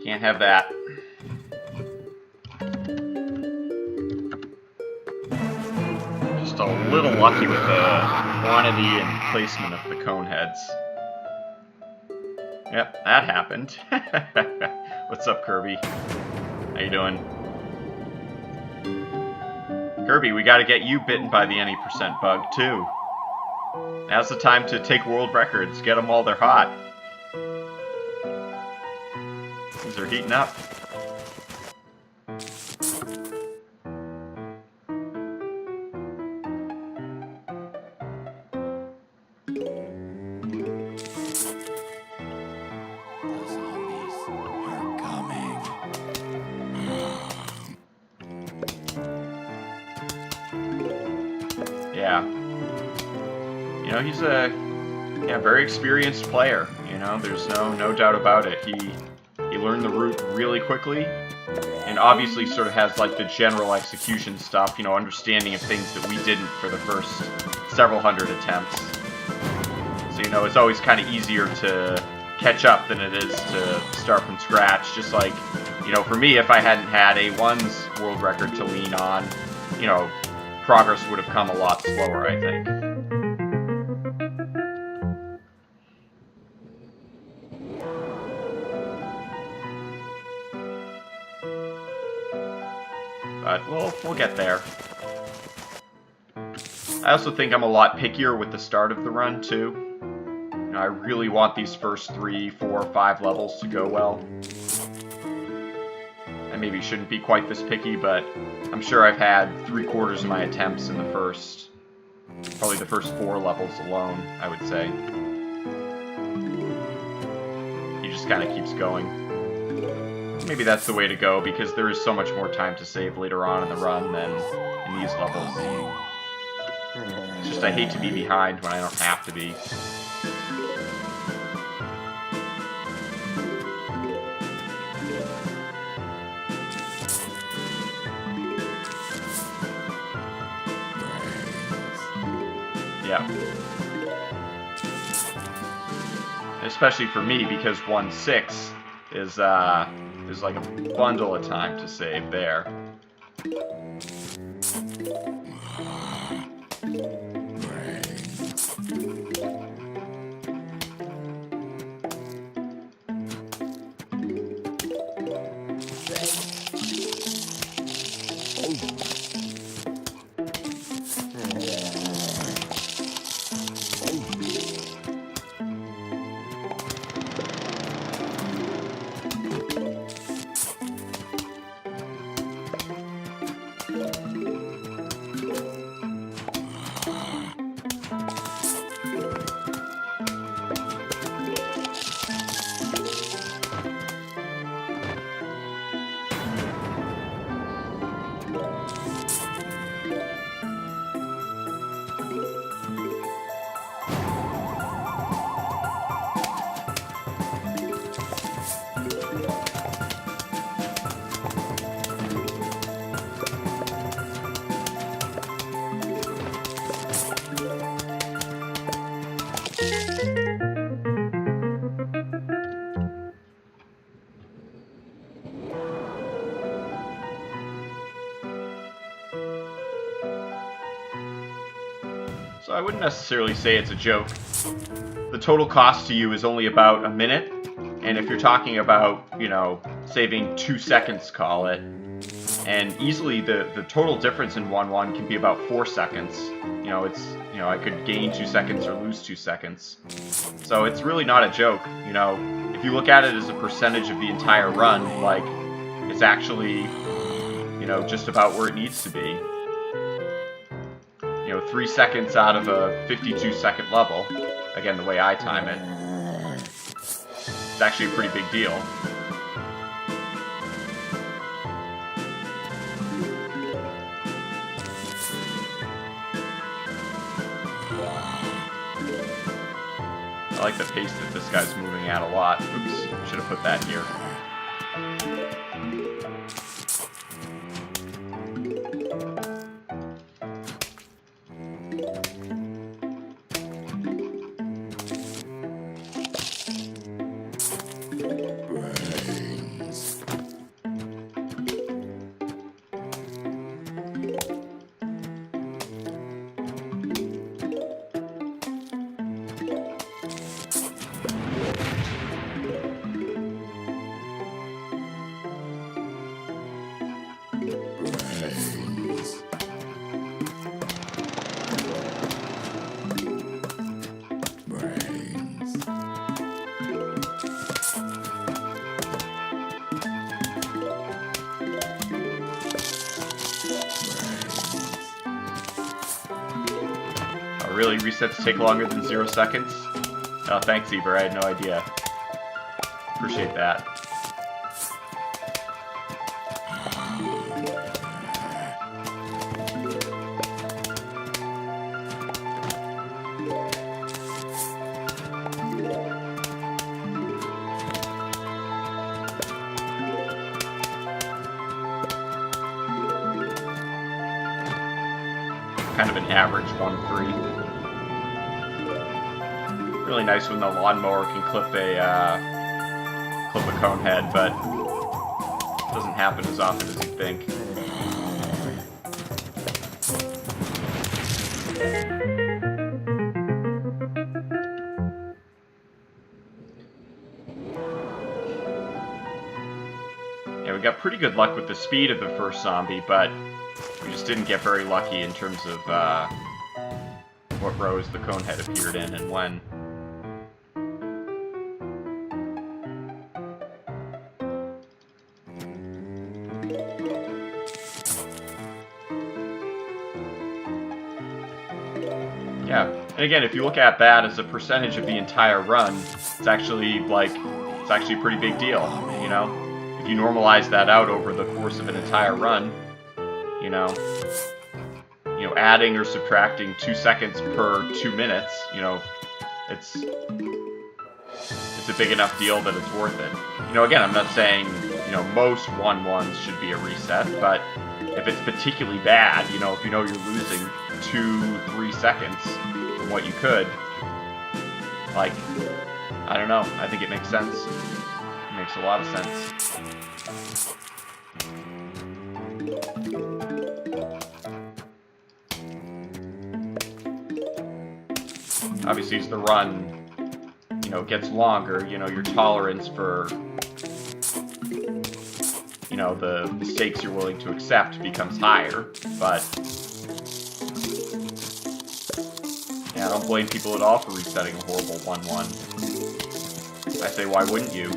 Can't have that. Just a little lucky with the quantity and placement of the cone heads. Yep, that happened. What's up, Kirby? How you doing? Kirby, we gotta get you bitten by the any percent bug, too. Now's the time to take world records. Get them while they're hot. Things are heating up. Yeah. You know, he's a very experienced player. You know, there's no doubt about it. He learned the route really quickly, and obviously sort of has like the general execution stuff, you know, understanding of things that we didn't for the first several hundred attempts. So, you know, it's always kind of easier to catch up than it is to start from scratch. Just like, you know, for me, if I hadn't had A1's world record to lean on, you know, progress would have come a lot slower, I think. But we'll get there. I also think I'm a lot pickier with the start of the run, too. You know, I really want these first 3, 4, 5 levels to go well. I maybe shouldn't be quite this picky, but I'm sure I've had 3/4 of my attempts in the probably the first 4 levels alone, I would say. He just kind of keeps going. Maybe that's the way to go, because there is so much more time to save later on in the run than in these levels. It's just I hate to be behind when I don't have to be. Yeah. Especially for me, because 1/6 is there's like a bundle of time to save there. So I wouldn't necessarily say it's a joke. The total cost to you is only about a minute, and if you're talking about, you know, saving 2 seconds, call it, and easily the total difference in 1/1 can be about 4 seconds. You know, I could gain 2 seconds or lose 2 seconds. So it's really not a joke. You know, if you look at it as a percentage of the entire run, like, it's actually, you know, just about where it needs to be. You know, 3 seconds out of a 52-second level, again, the way I time it, it's actually a pretty big deal. I like the pace that this guy's moving at a lot. Oops, should have put that here. Really, resets take longer than 0 seconds? Oh, thanks, Eber. I had no idea. Appreciate that. Kind of an average 1-3. Really nice when the lawnmower can clip a cone head, but it doesn't happen as often as you'd think. Yeah, we got pretty good luck with the speed of the first zombie, but we just didn't get very lucky in terms of what rows the cone head appeared in and when. Yeah, and again, if you look at that as a percentage of the entire run, it's actually a pretty big deal, you know? If you normalize that out over the course of an entire run, you know, adding or subtracting 2 seconds per 2 minutes, you know, it's a big enough deal that it's worth it. You know, again, I'm not saying, you know, most 1-1s should be a reset, but if it's particularly bad, you know, if you know you're losing 2-3 seconds from what you could, like, I don't know, I think it makes sense. It makes a lot of sense. Obviously, as the run, you know, gets longer, you know, your tolerance for, you know, the mistakes you're willing to accept becomes higher, but yeah, I don't blame people at all for resetting a horrible 1-1. I say, why wouldn't you?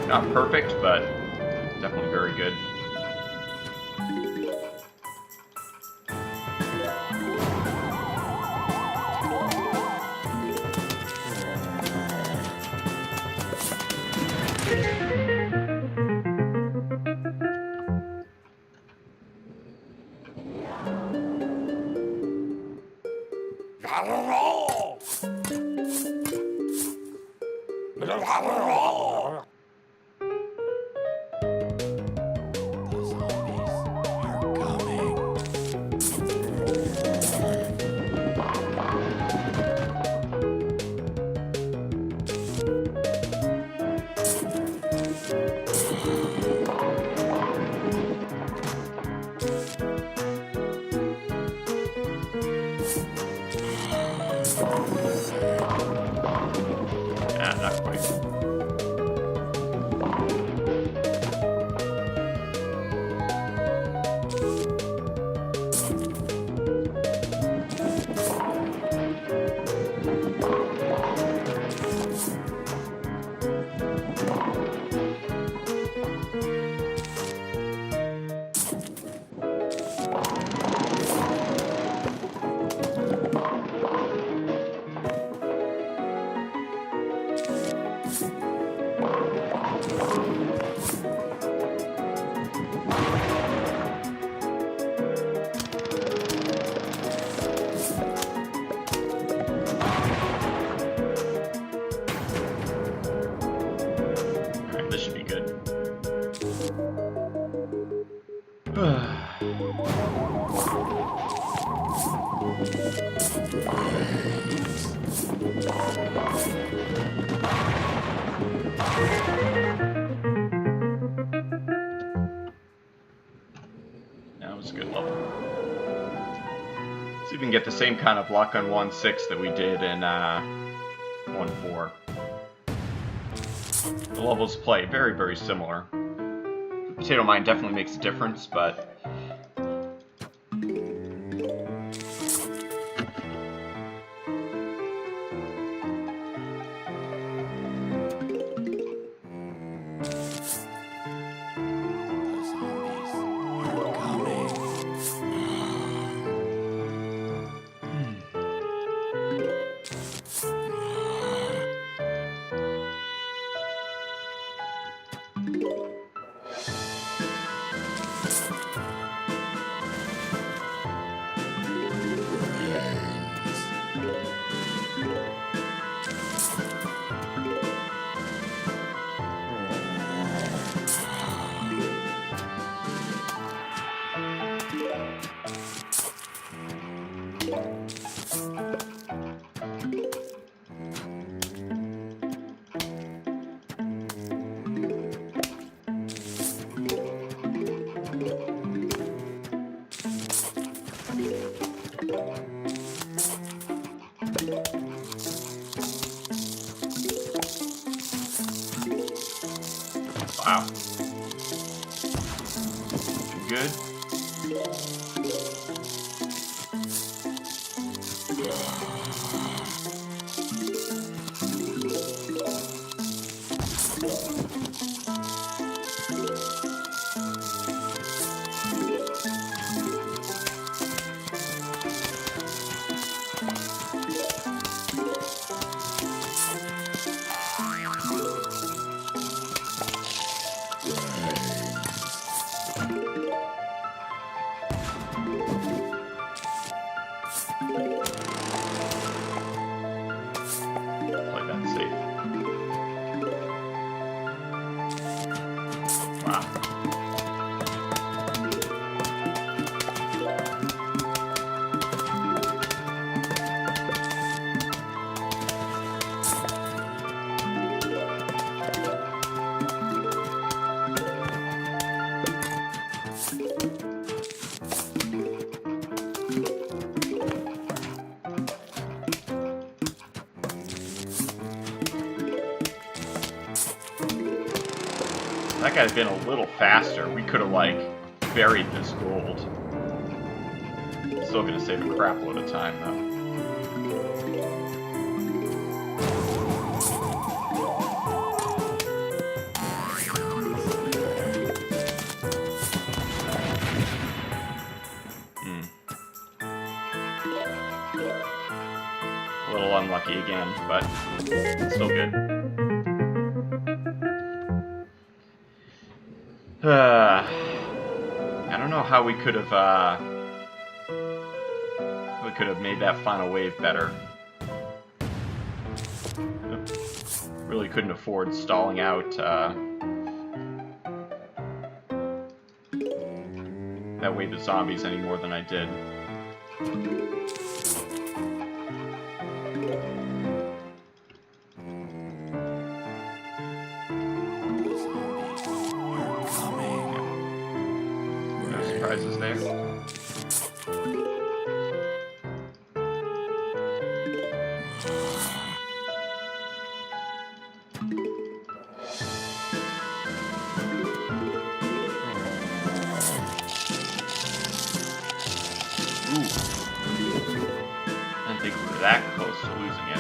Not perfect, but definitely very good. Not quite. That was a good level. Let's see if we can get the same kind of luck on 1-6 that we did in 1-4. The levels play very, very similar. Potato Mine definitely makes a difference, but... Wow. Good. That guy's been a little faster. We could have, like, buried this gold. Still gonna save a crap load of time, though. A little unlucky again, but still good. I don't know how we could have made that final wave better. Really couldn't afford stalling out that wave of zombies any more than I did. Surprises there. Ooh. I didn't think we were that close to losing it.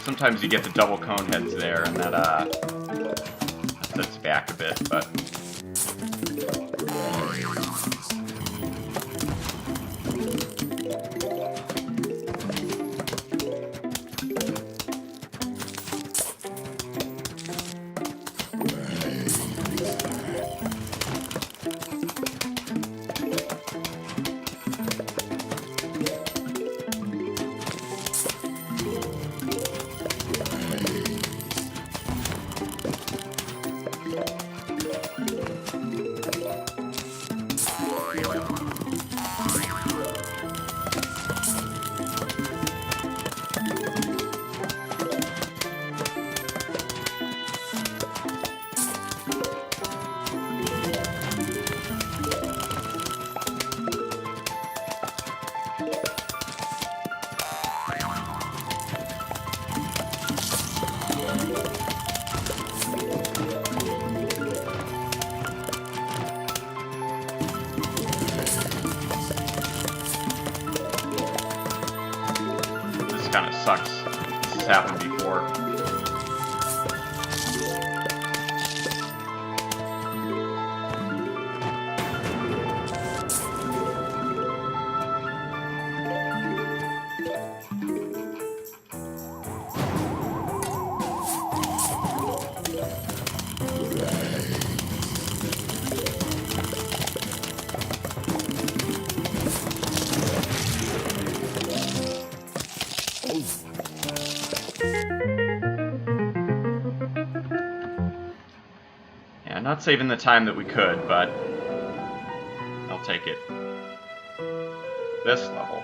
sometimes you get the double cone heads there, and that sets back a bit, but... Kind of sucks. This has happened before. Yeah, not saving the time that we could, but I'll take it. This level.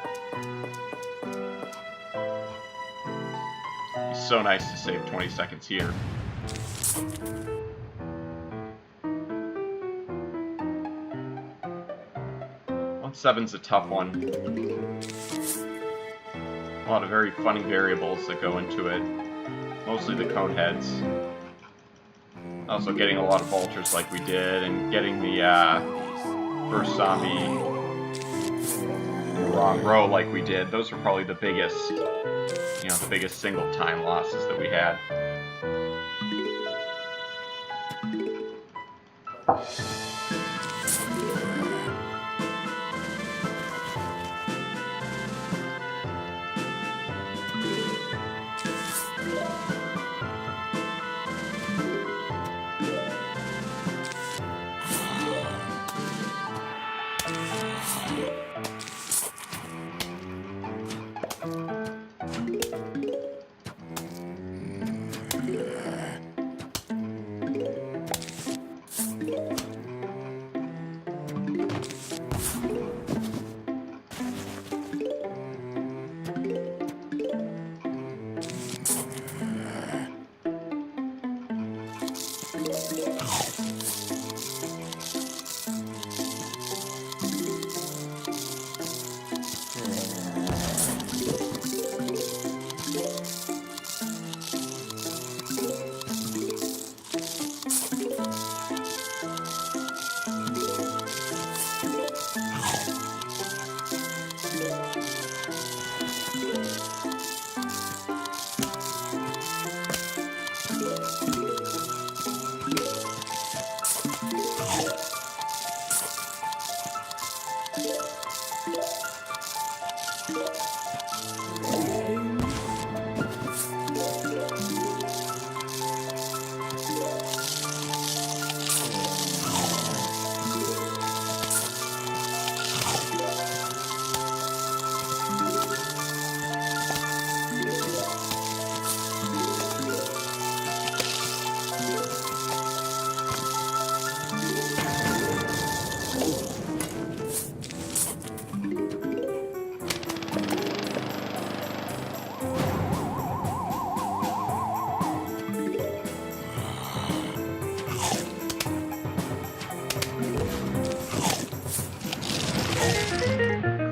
It's so nice to save 20 seconds here. 1-7's a tough one. A lot of very funny variables that go into it. Mostly the cone heads. Also getting a lot of vultures like we did, and getting the first zombie in the wrong row like we did. Those are probably the biggest, the biggest single time losses that we had.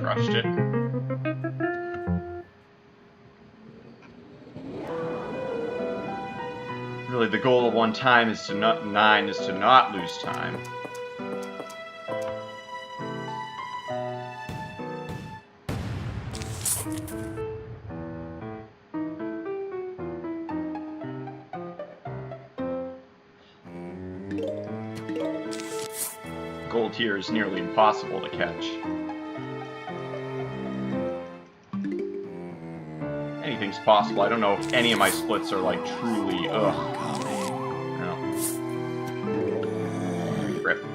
Crushed it. Really, the goal of 1 time is to not 9 is to not lose time. Gold here is nearly impossible to catch. Anything's possible. I don't know if any of my splits are like truly, ugh. No. Rip.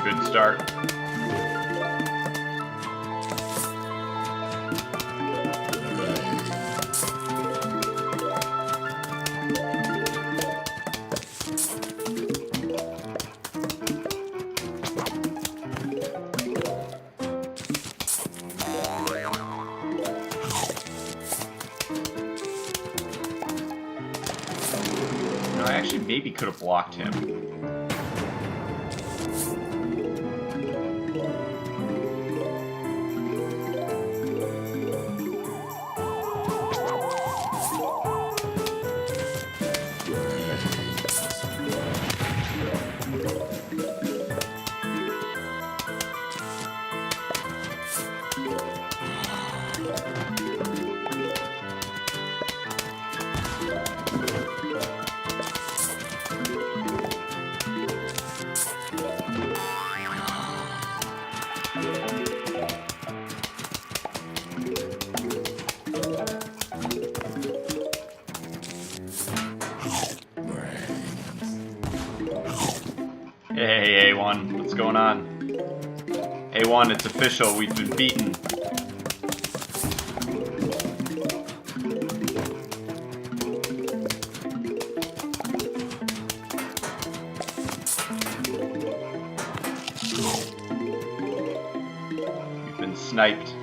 Good start. I actually maybe could have blocked him. Hey, A1, what's going on? A1, it's official, we've been beaten. We've been sniped.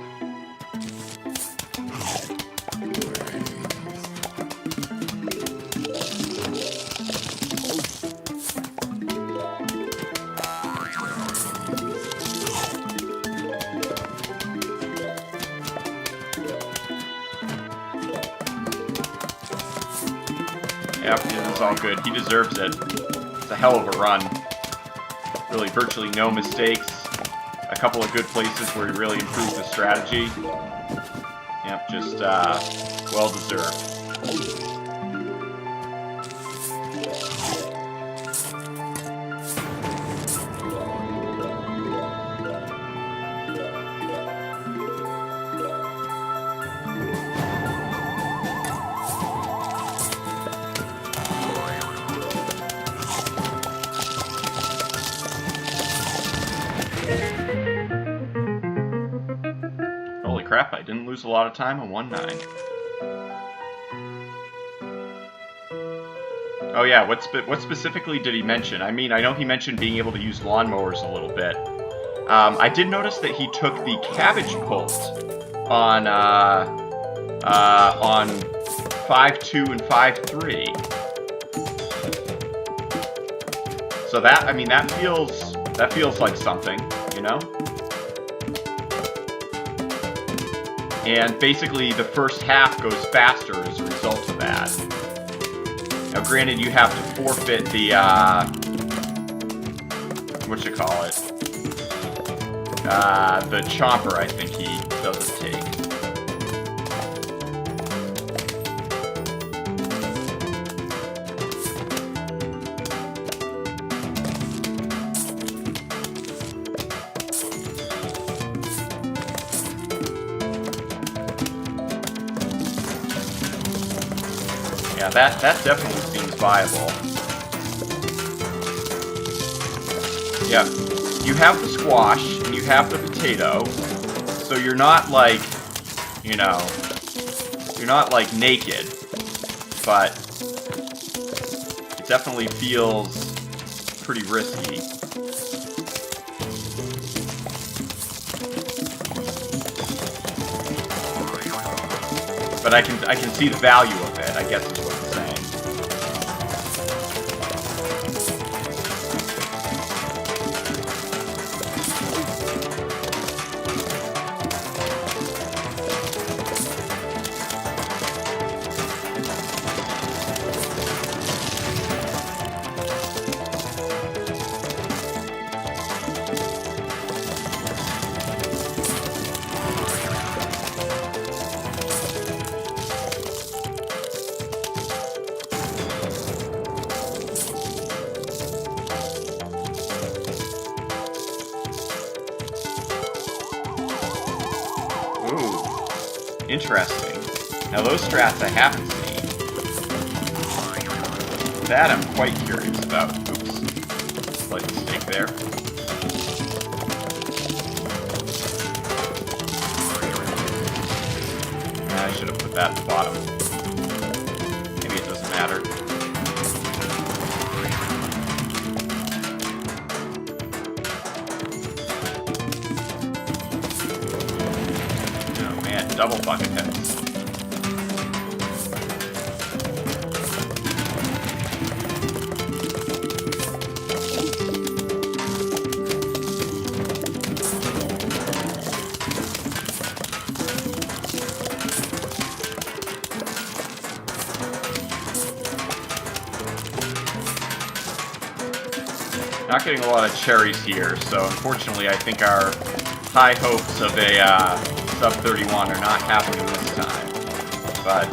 Yep, it's all good. He deserves it. It's a hell of a run. Really, virtually no mistakes. A couple of good places where he really improved the strategy. Yep, just well deserved. Holy crap, I didn't lose a lot of time on 1-9. Oh yeah, what specifically did he mention? I mean, I know he mentioned being able to use lawnmowers a little bit. I did notice that he took the cabbage pulls on 5.2 and 5.3. So that, I mean, that feels like something, you know? And basically the first half goes faster as a result of that. Now granted, you have to forfeit the, whatchamacallit? The chomper, I think he doesn't take. Yeah, that definitely seems viable. Yeah, you have the squash, and you have the potato, so you're not like, you know, you're not like naked, but it definitely feels pretty risky. But I can see the value of it, I guess is what I'm saying. Interesting. Now those strats I haven't seen. That I'm quite curious about. Oops. Slight mistake there. I should have put that at the bottom. Maybe it doesn't matter. Double bucket heads. Not getting a lot of cherries here, so unfortunately I think our high hopes of a sub 31 are not happening this time, but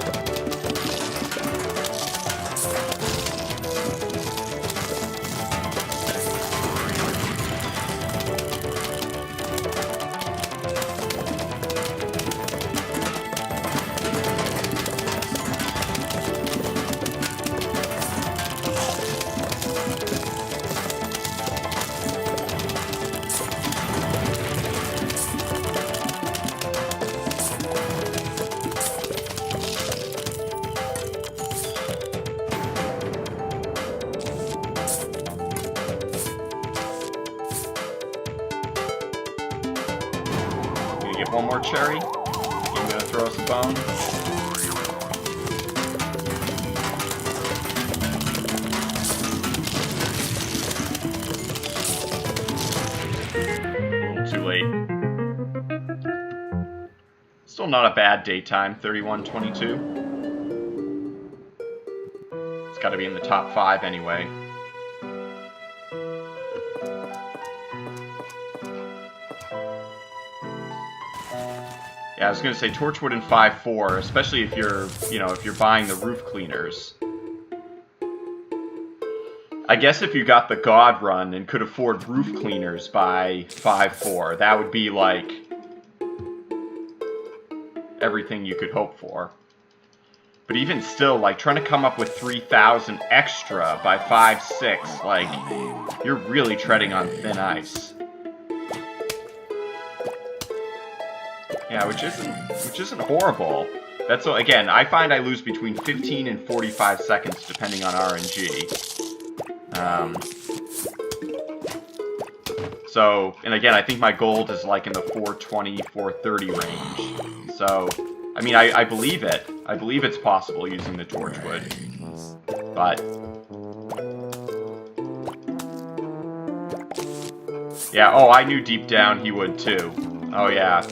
one more cherry. I'm gonna throw us a bone. A little too late. Still not a bad daytime, 31:22. It's gotta be in the top 5 anyway. Yeah, I was gonna say Torchwood in 5.4, especially if you're, if you're buying the roof cleaners. I guess if you got the God run and could afford roof cleaners by 5.4, that would be like everything you could hope for. But even still, like trying to come up with 3,000 extra by 5.6, like you're really treading on thin ice. Yeah, which isn't horrible. That's again, I find I lose between 15 and 45 seconds depending on RNG. So, and again, I think my gold is like in the 420, 430 range. So, I mean, I believe it. I believe it's possible using the Torchwood. But yeah, oh, I knew deep down he would too. Oh yeah.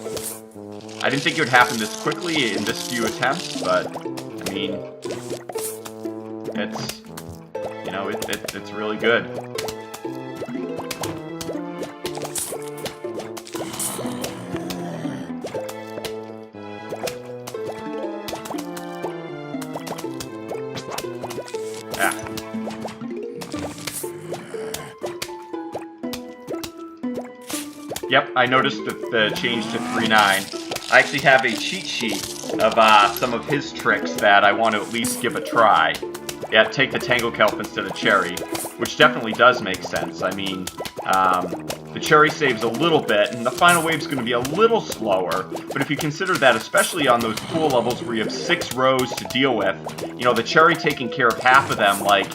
I didn't think it would happen this quickly in this few attempts, but, I mean, it's, you know, it's really good. Ah. Yep, I noticed the change to 3.9. I actually have a cheat sheet of some of his tricks that I want to at least give a try. Yeah, take the Tangle Kelp instead of Cherry, which definitely does make sense. I mean, the Cherry saves a little bit, and the final wave's going to be a little slower, but if you consider that, especially on those pool levels where you have 6 rows to deal with, you know, the Cherry taking care of half of them, like,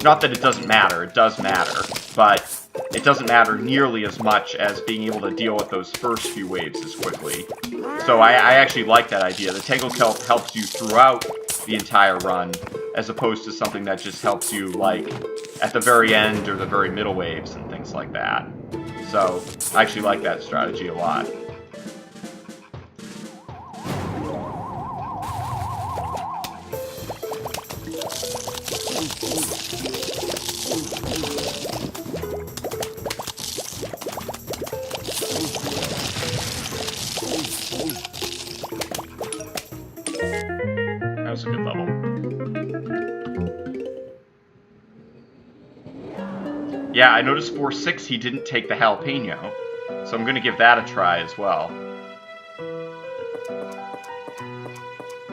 not that it doesn't matter, it does matter, but it doesn't matter nearly as much as being able to deal with those first few waves as quickly. So I actually like that idea. The Tangle Kelp helps you throughout the entire run, as opposed to something that just helps you, like, at the very end or the very middle waves and things like that. So I actually like that strategy a lot. That was a good level. Yeah, I noticed 4.6 he didn't take the jalapeno, so I'm going to give that a try as well.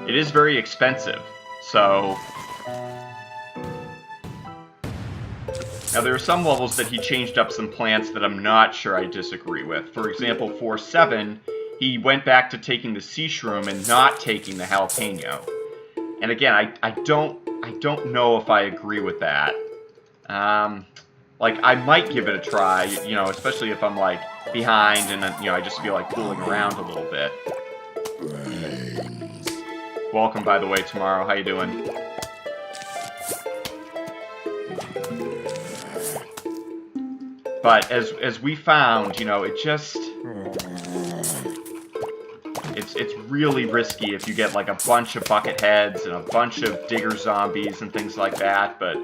It is very expensive, so... Now there are some levels that he changed up some plants that I'm not sure I disagree with. For example, 4.7, he went back to taking the sea shroom and not taking the jalapeno. And again, I don't know if I agree with that. Like, I might give it a try, you know, especially if I'm, like, behind and, you know, I just feel like fooling around a little bit. Brains. Welcome, by the way, Tomorrow. How you doing? But as we found, you know, it just... It's really risky if you get, like, a bunch of bucket heads and a bunch of digger zombies and things like that, but...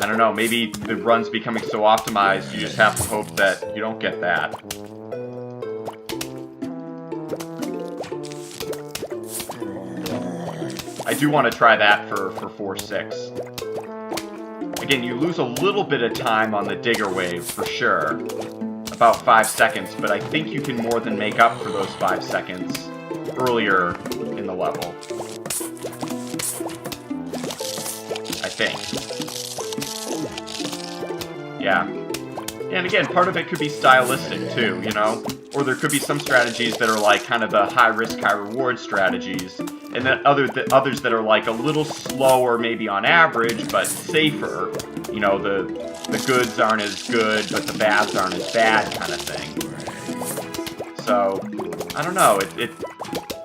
I don't know, maybe the run's becoming so optimized, you just have to hope that you don't get that. I do want to try that for 4.6. Again, you lose a little bit of time on the digger wave, for sure. About 5 seconds, but I think you can more than make up for those 5 seconds earlier in the level. I think. Yeah. And again, part of it could be stylistic too, you know? Or there could be some strategies that are like kind of the high-risk, high-reward strategies, and then others that are like a little slower maybe on average, but safer. You know, the goods aren't as good, but the bads aren't as bad kind of thing. So, I don't know, it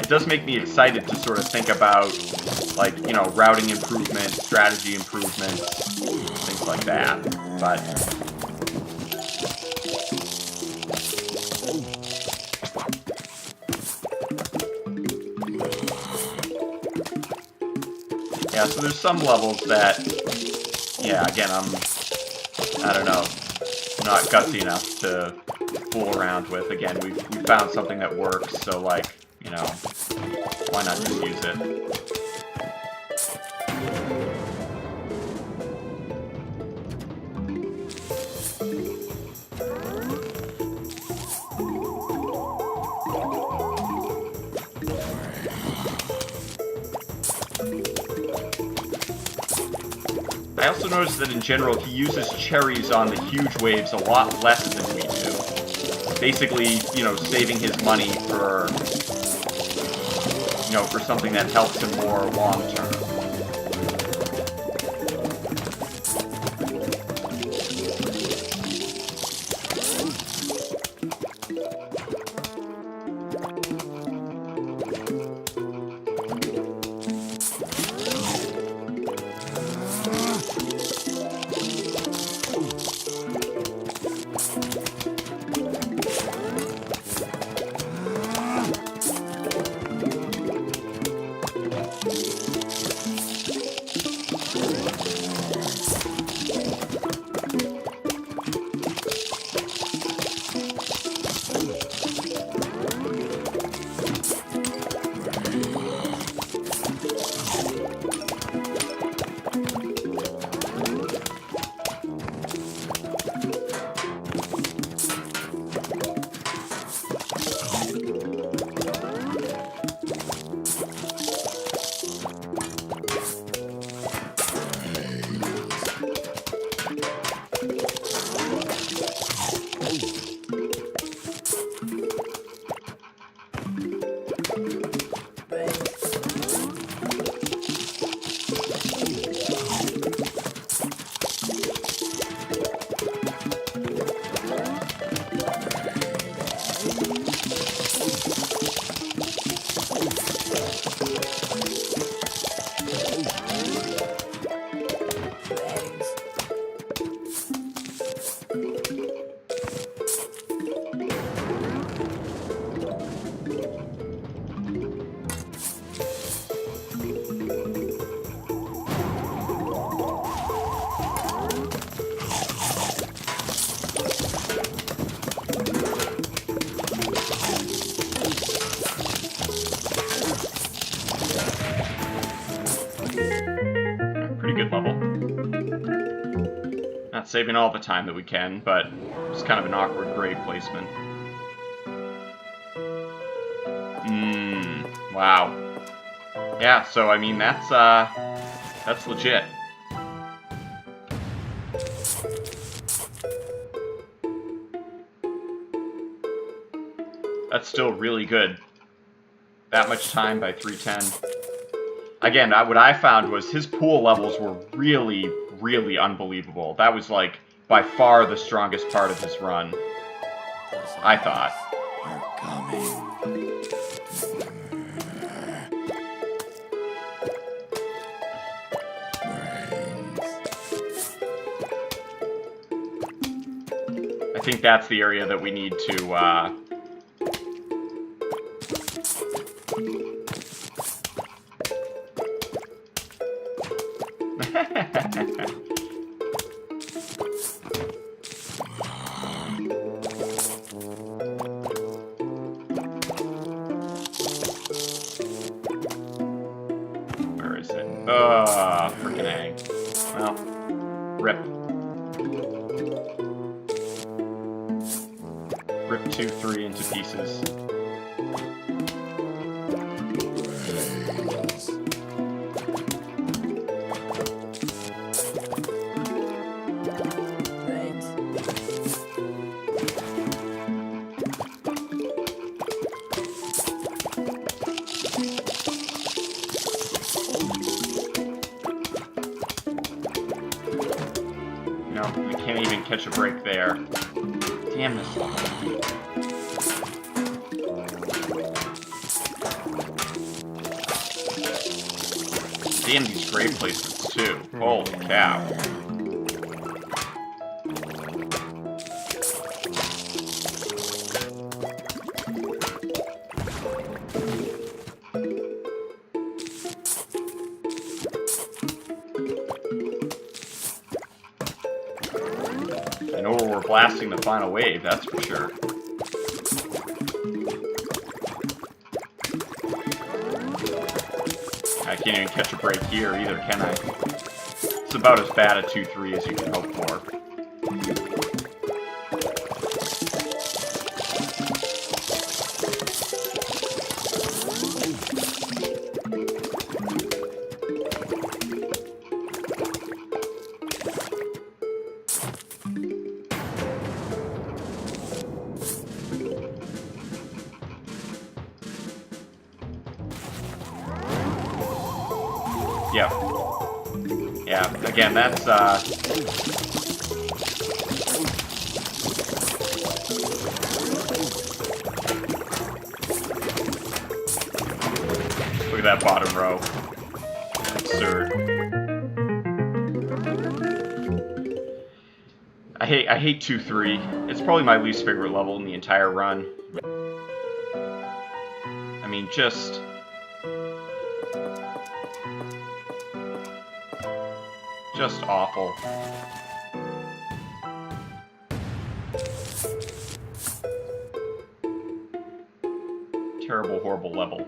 does make me excited to sort of think about, like, you know, routing improvements, strategy improvements, things like that. But yeah, so there's some levels that, yeah, again, I don't know, not gutsy enough to fool around with. Again, we found something that works, so, like, you know, why not just use it? I also noticed that in general he uses cherries on the huge waves a lot less than we do. Basically, you know, saving his money for, you know, for something that helps him more long term. good level. Not saving all the time that we can, but it's kind of an awkward grade placement. Wow. Yeah, so I mean that's legit. That's still really good. That much time by 310. Again, what I found was his pool levels were really, really unbelievable. That was like by far the strongest part of his run, I thought. Are coming. I think that's the area that we need to Where is it? Freaking A. Well, rip. Rip 2-3 into pieces. We can't even catch a break there. Damn this level. Damn these grade placements too. Holy cow. I know we're blasting the final wave, that's for sure. I can't even catch a break here either, can I? It's about as bad a 2-3 as you can hope for. Yeah. Yeah, again, that's, look at that bottom row. Absurd. I hate 2-3. It's probably my least favorite level in the entire run. I mean, just awful. Terrible, horrible level.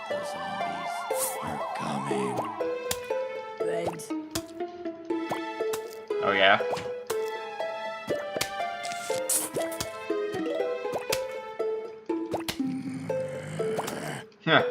The zombies are coming. Right. Oh yeah? Huh.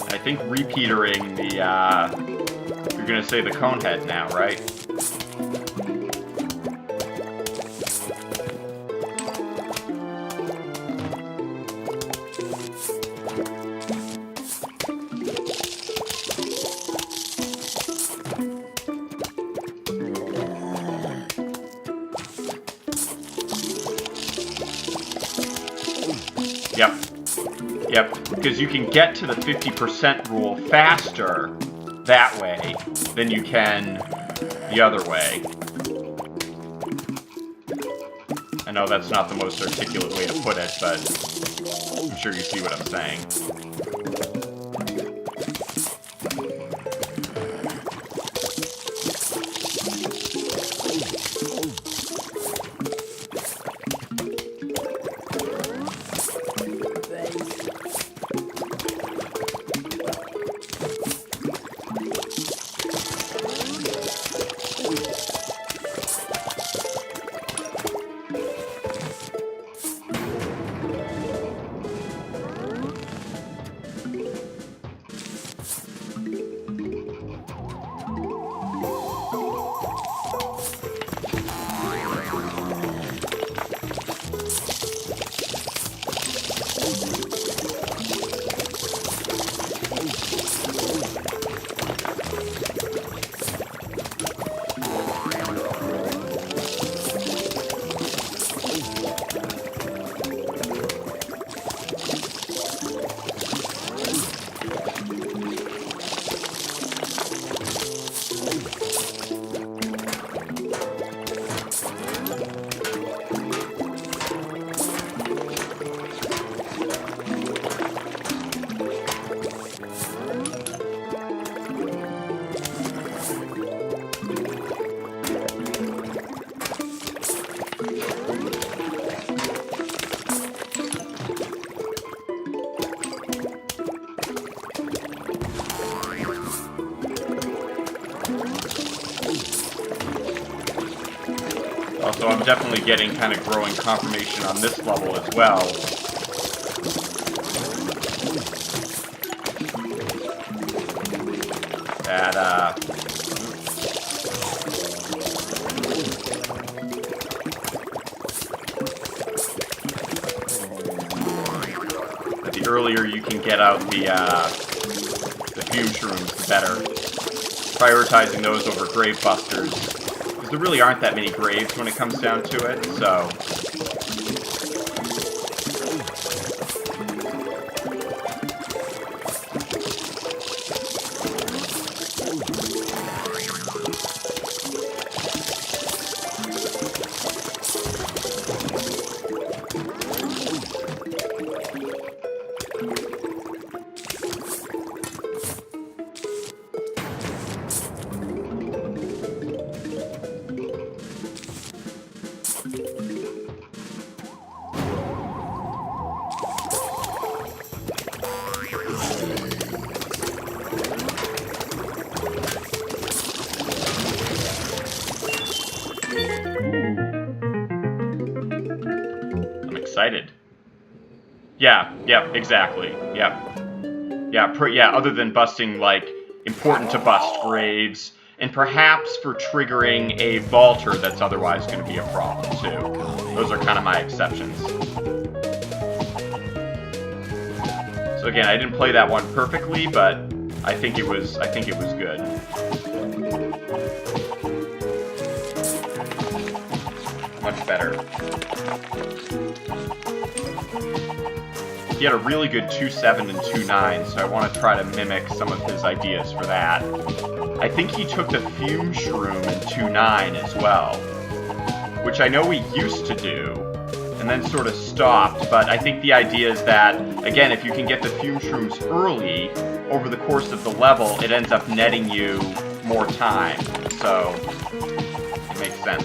I think repeatering the, you're gonna say the cone head now, right? Yep. Yep, because you can get to the 50% rule faster that way than you can the other way. I know that's not the most articulate way to put it, but I'm sure you see what I'm saying. Also, I'm definitely getting kind of growing confirmation on this level as well. That the earlier you can get out the fume shrooms, the better. Prioritizing those over grave busters. Because there really aren't that many graves when it comes down to it, so... Excited. Yeah, exactly. Yeah, other than busting, like, important to bust graves, and perhaps for triggering a vaulter that's otherwise going to be a problem, too. Those are kind of my exceptions. So again, I didn't play that one perfectly, but I think it was good. Much better. He had a really good 2.7 and 2.9, so I want to try to mimic some of his ideas for that. I think he took the fume shroom in 2.9 as well, which I know we used to do, and then sort of stopped, but I think the idea is that, again, if you can get the fume shrooms early, over the course of the level, it ends up netting you more time, so it makes sense.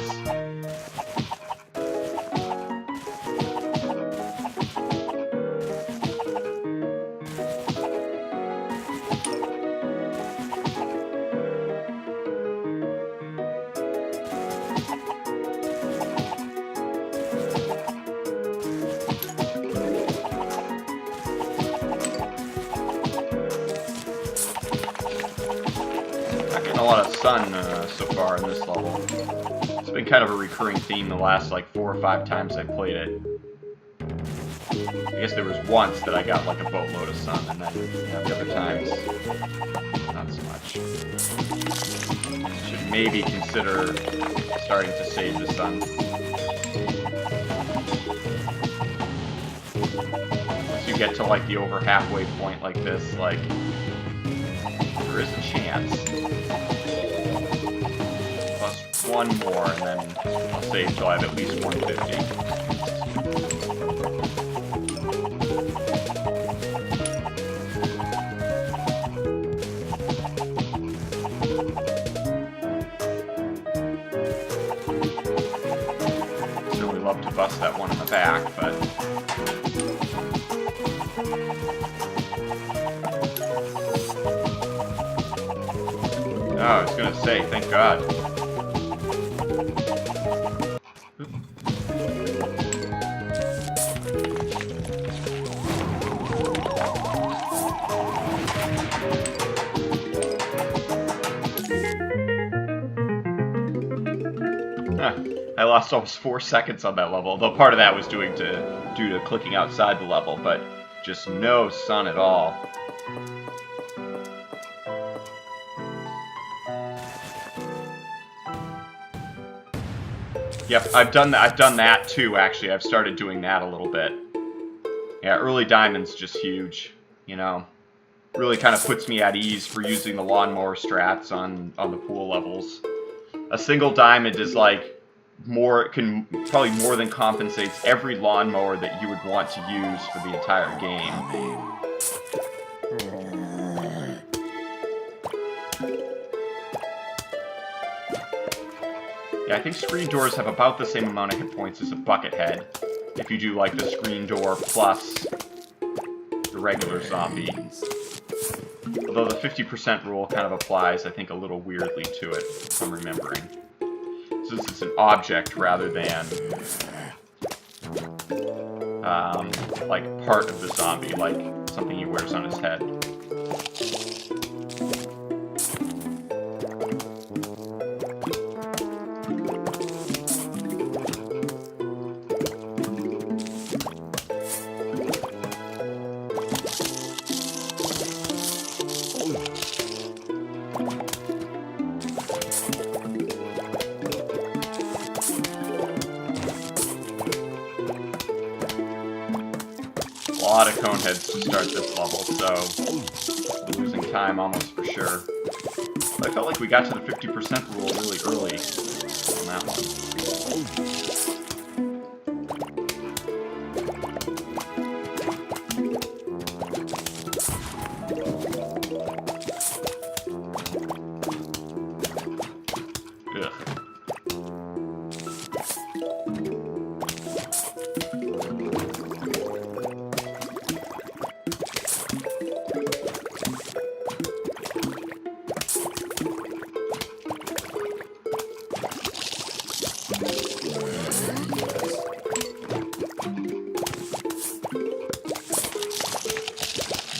A lot of sun so far in this level. It's been kind of a recurring theme the last like 4 or 5 times I played it. I guess there was once that I got like a boatload of sun, and then the other times, not so much. Should maybe consider starting to save the sun. get to like the over halfway point like this, like there is a chance. Plus one more, and then I'll save till I have at least 150. Really love to bust that one in the back, but oh, I was gonna say, thank God. I lost almost 4 seconds on that level, though part of that was due to clicking outside the level, but just no sun at all. Yep, I've done that too, actually. I've started doing that a little bit. Yeah, early diamond's just huge, you know. Really kind of puts me at ease for using the lawnmower strats on the pool levels. A single diamond is like probably more than compensates every lawnmower that you would want to use for the entire game. Yeah, I think screen doors have about the same amount of hit points as a bucket head, if you do like the screen door plus the regular zombie. Although the 50% rule kind of applies, I think, a little weirdly to it, if I'm remembering. Since it's an object rather than like part of the zombie, like something he wears on his head. A lot of cone heads to start this level, so losing time almost for sure. But I felt like we got to the 50% rule really early on that one.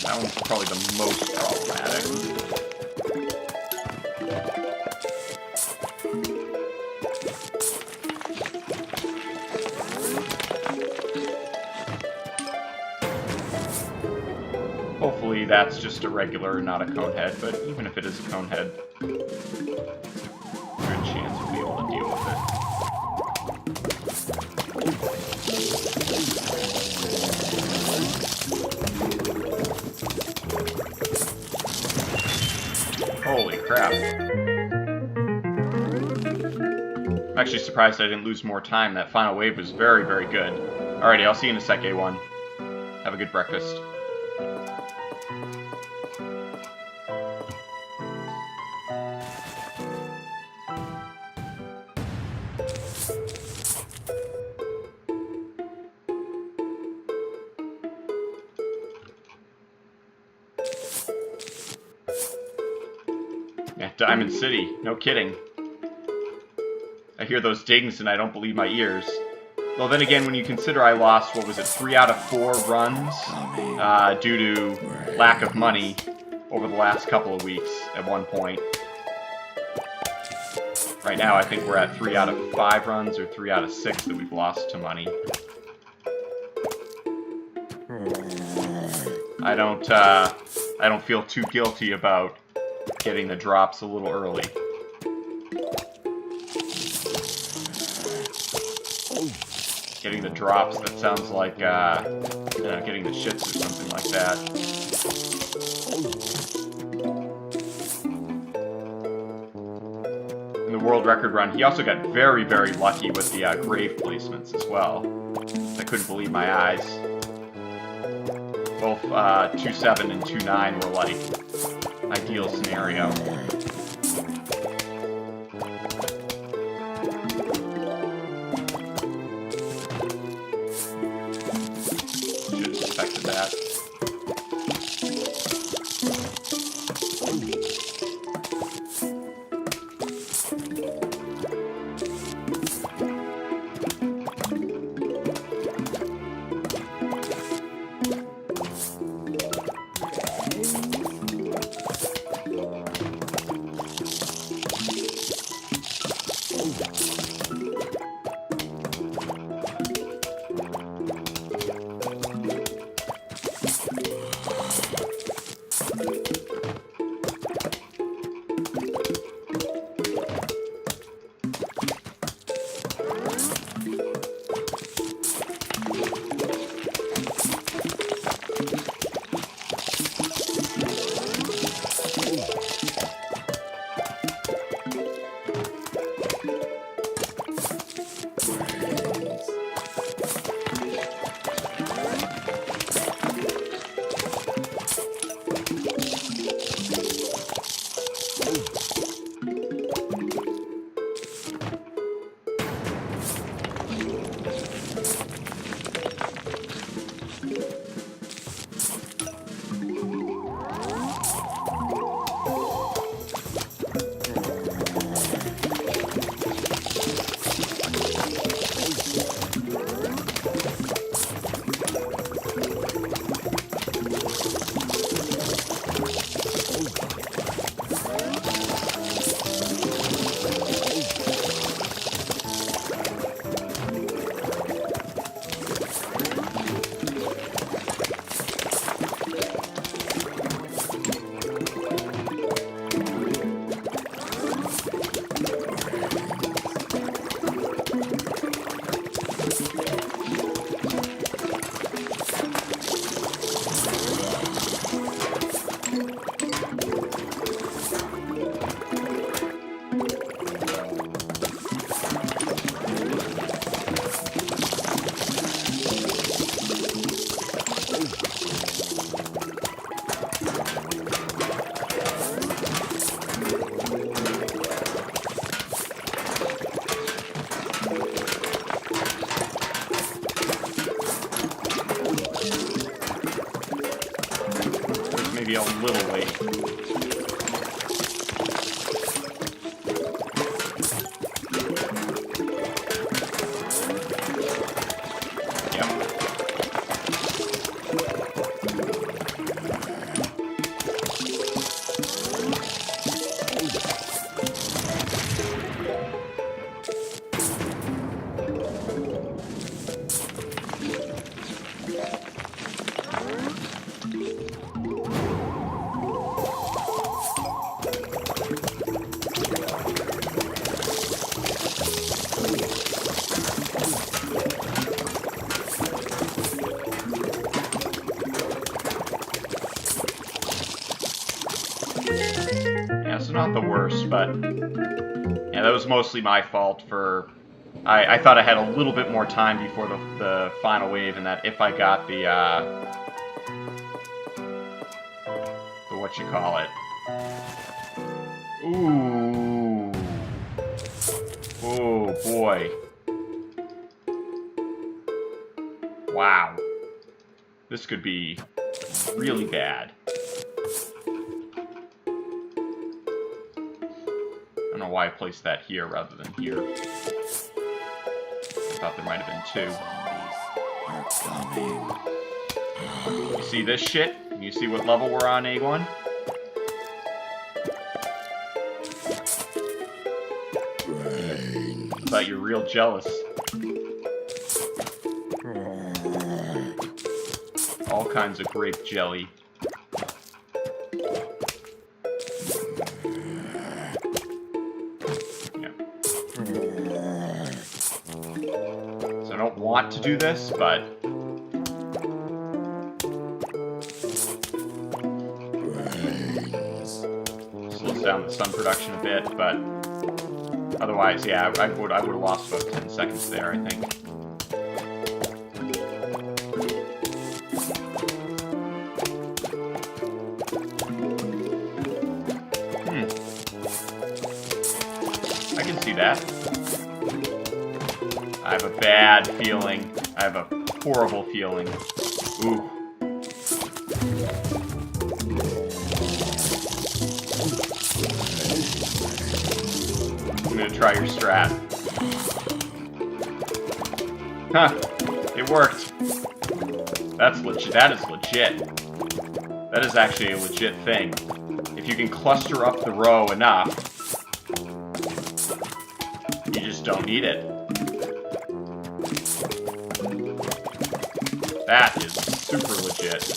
That one's probably the most problematic. Hopefully that's just a regular, not a cone head, but even if it is a cone head, good chance we'll be able to deal with it. Holy crap. I'm actually surprised I didn't lose more time. That final wave was very, very good. Alrighty, I'll see you in a sec, A1. Have a good breakfast. Yeah, Diamond City. No kidding. I hear those dings and I don't believe my ears. Well, then again, when you consider I lost, what was it, 3 out of 4 runs due to lack of money over the last couple of weeks at one point. Right now, I think we're at 3 out of 5 runs or 3 out of 6 that we've lost to money. I don't feel too guilty about getting the drops a little early. getting the drops. That sounds like getting the shits or something like that. In the world record run, he also got very, very lucky with the grave placements as well. I couldn't believe my eyes. Both 2.7 and 2.9 were like ideal scenario. Should have suspected that. Maybe a little late. So not the worst, but yeah, that was mostly my fault for... I thought I had a little bit more time before the final wave, and that if I got the whatchamacallit. Ooh. Oh, boy. Wow. This could be really bad. I don't know why I placed that here rather than here. I thought there might have been two. You see this shit? You see what level we're on, A1? I thought you're real jealous. All kinds of grape jelly. want to do this, but slows down the sun production a bit, but otherwise, yeah, I would have lost about 10 seconds there, I think. I can see that. I have a bad feeling. I have a horrible feeling. Ooh. I'm gonna try your strat. Huh. It worked. That's legit. That is legit. That is actually a legit thing. If you can cluster up the row enough, you just don't need it. That is super legit.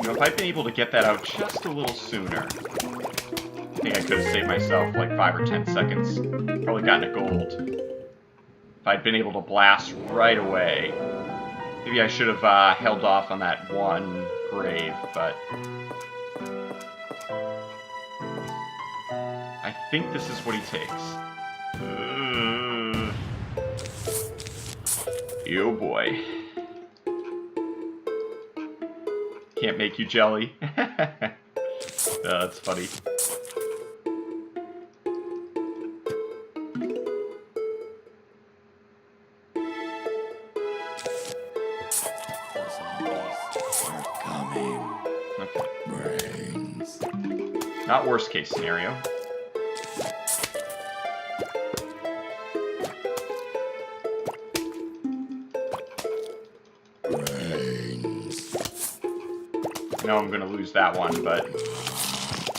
If I'd been able to get that out just a little sooner, I think I could have saved myself like 5 or 10 seconds. Probably gotten a gold. If I'd been able to blast right away. Maybe I should have held off on that one grave, but I think this is what he takes. Yo boy. Can't make you jelly. That's funny. Okay. Brains. Not worst case scenario. I know I'm gonna lose that one, but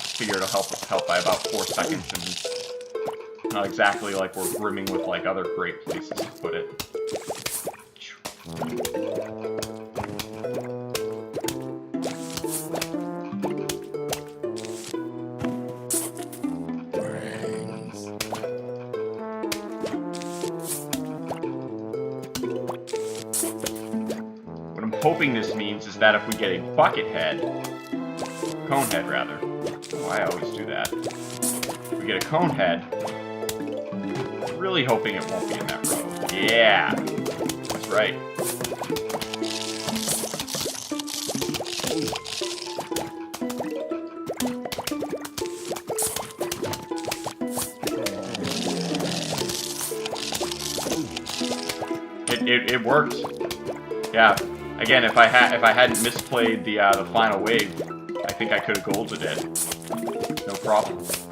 figure it'll help by about 4 seconds, and not exactly like we're brimming with like other great places to put it. What I'm hoping this means is that if we get a bucket head, cone head rather. Oh, I always do that. If we get a cone head, I'm really hoping it won't be in that row. Yeah, that's right. It worked. Yeah. Again, if I hadn't misplayed the final wave, I think I could have golded it. No problem. This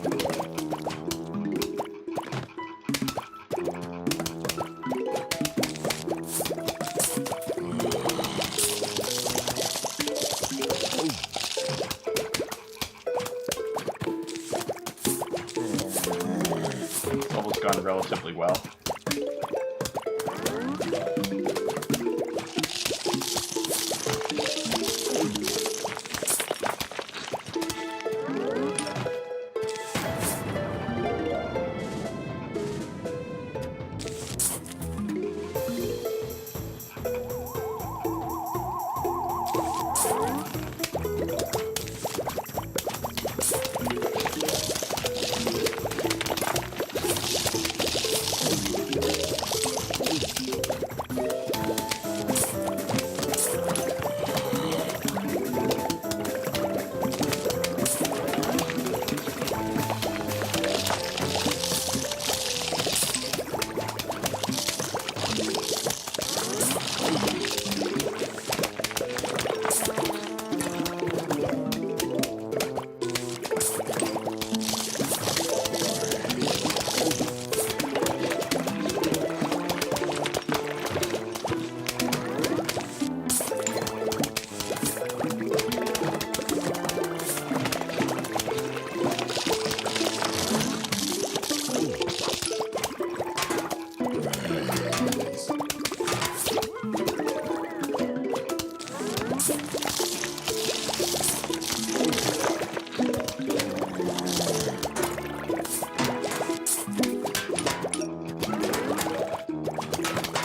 level's gone relatively well.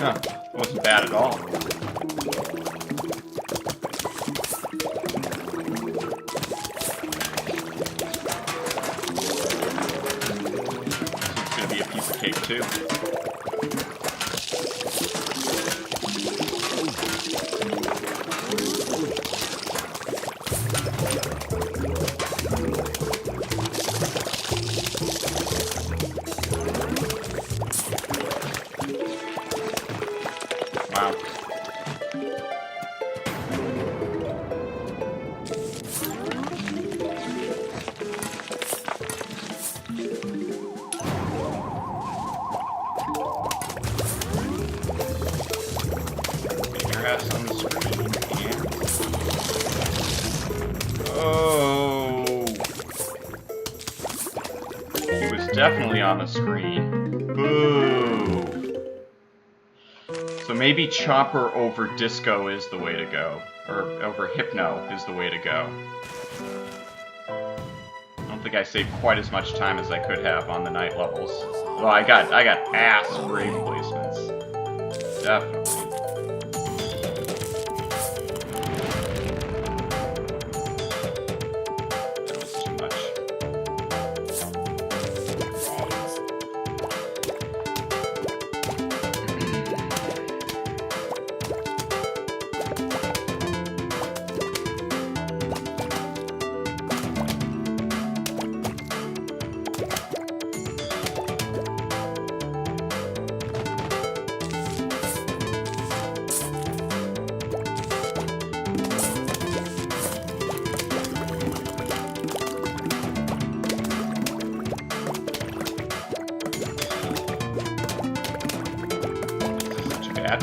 Huh. Wasn't bad at all. It's gonna be a piece of cake too. Wow. Get your ass on the screen and... Oh! He was definitely on the screen. Boo! So maybe Chopper over Disco is the way to go. Or over Hypno is the way to go. I don't think I saved quite as much time as I could have on the night levels. Well, I got ass grave placements. Definitely. That was too much. Bad.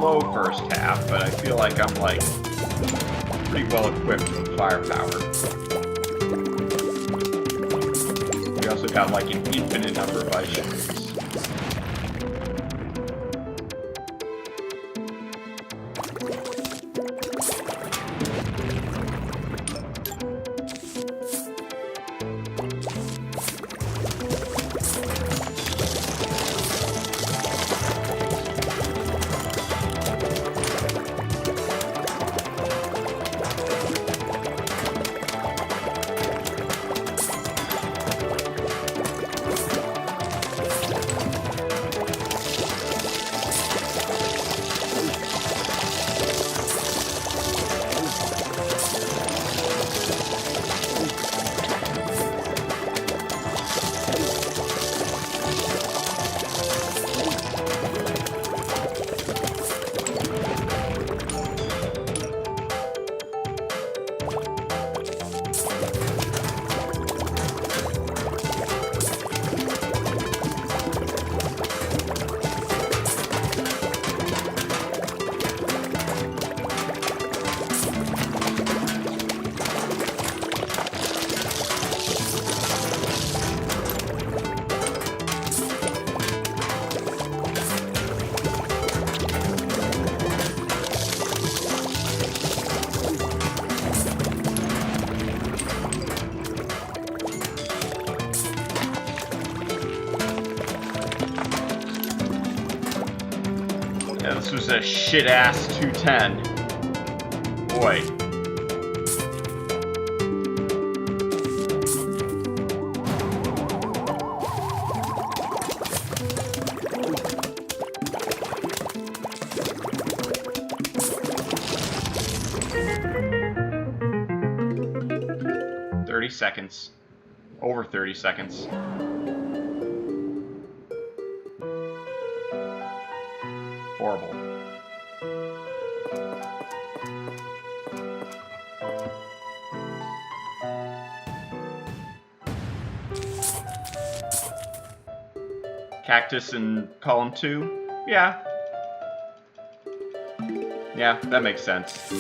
Slow first half, but I feel like I'm like pretty well equipped with firepower. We also got like an infinite number of ice shooters. this was a shit-ass 210. Boy. Seconds. Over 30 seconds. Horrible. Cactus in column 2? Yeah. Yeah, that makes sense.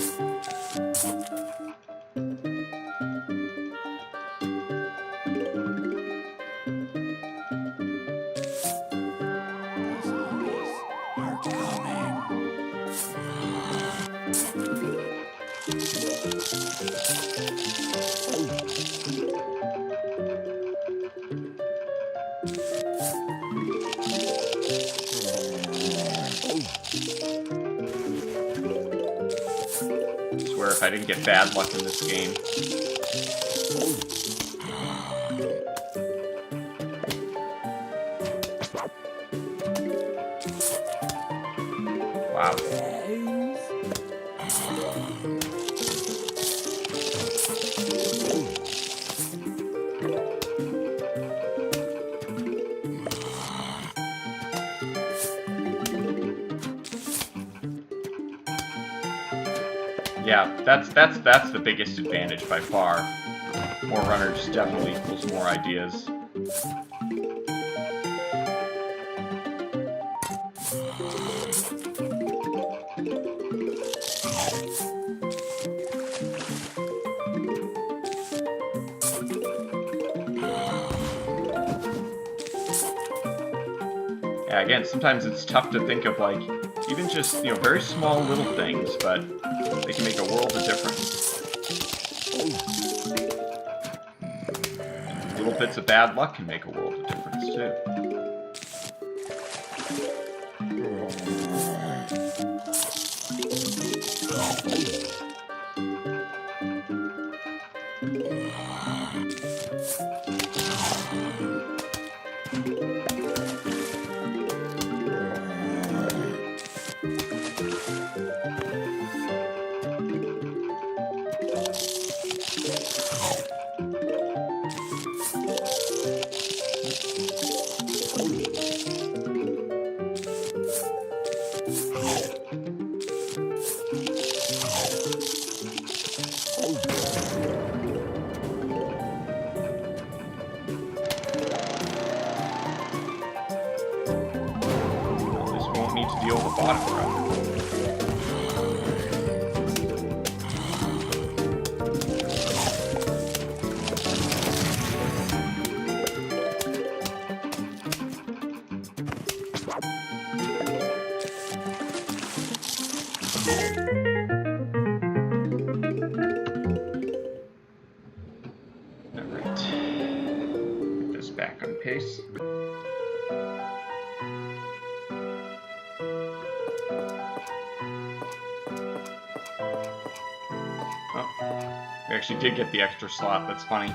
I swear if I didn't get bad luck in this game. Wow. Yeah, that's the biggest advantage by far. More runners definitely equals more ideas. Yeah, again, sometimes it's tough to think of, like, even just, very small little things, but they can make a world of difference. And little bits of bad luck can make a world of difference, too. Deal with the bottom row. Alright. Get this back on pace. We actually did get the extra slot, that's funny.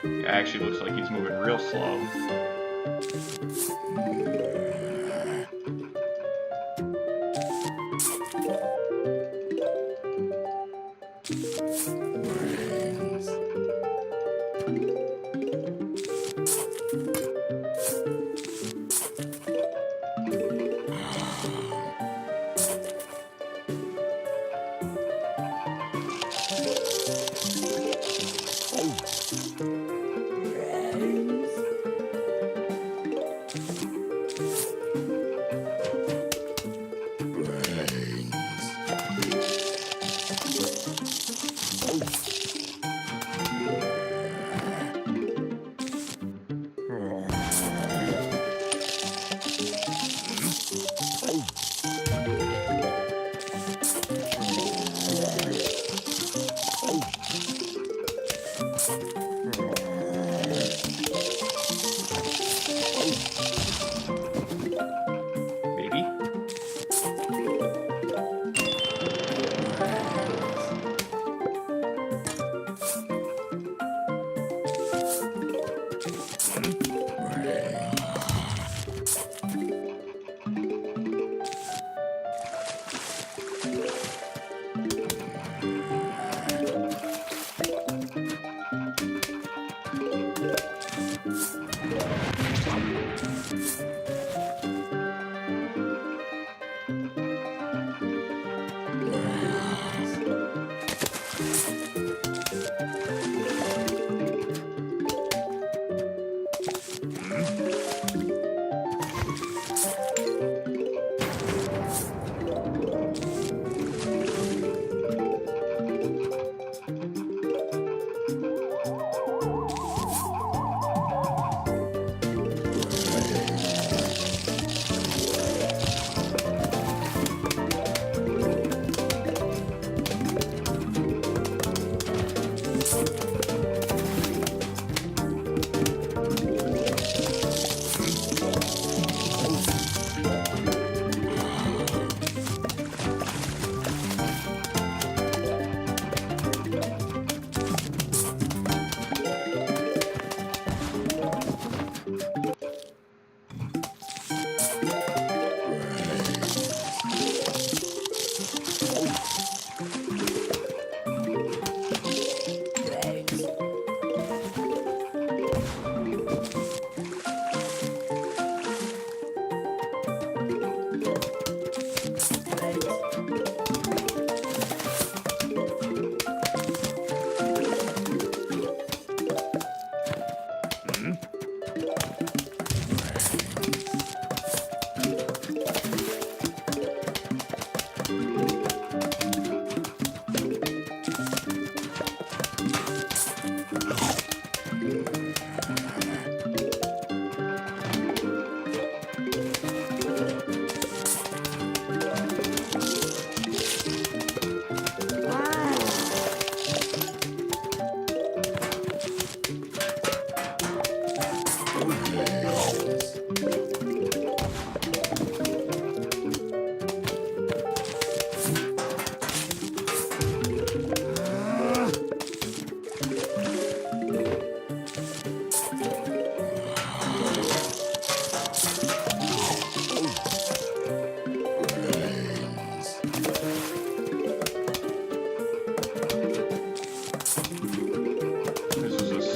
It actually looks like he's moving real slow.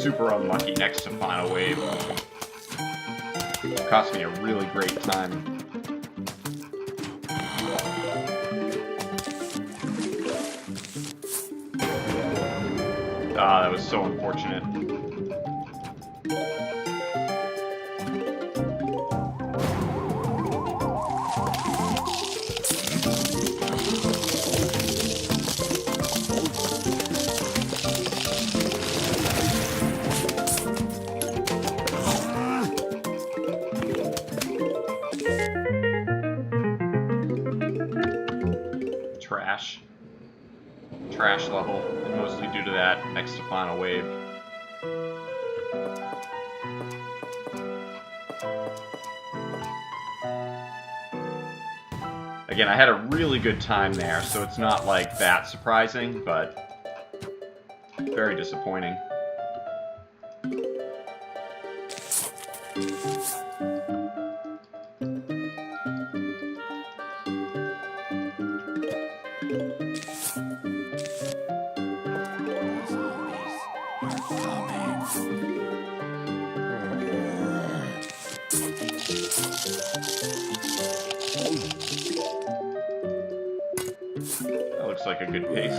Super unlucky next to final wave. Cost me a really great time. Ah, that was so unfortunate. Trash level, and mostly due to that next to final wave. Again, I had a really good time there, so it's not like that surprising, but very disappointing. That looks like a good pace.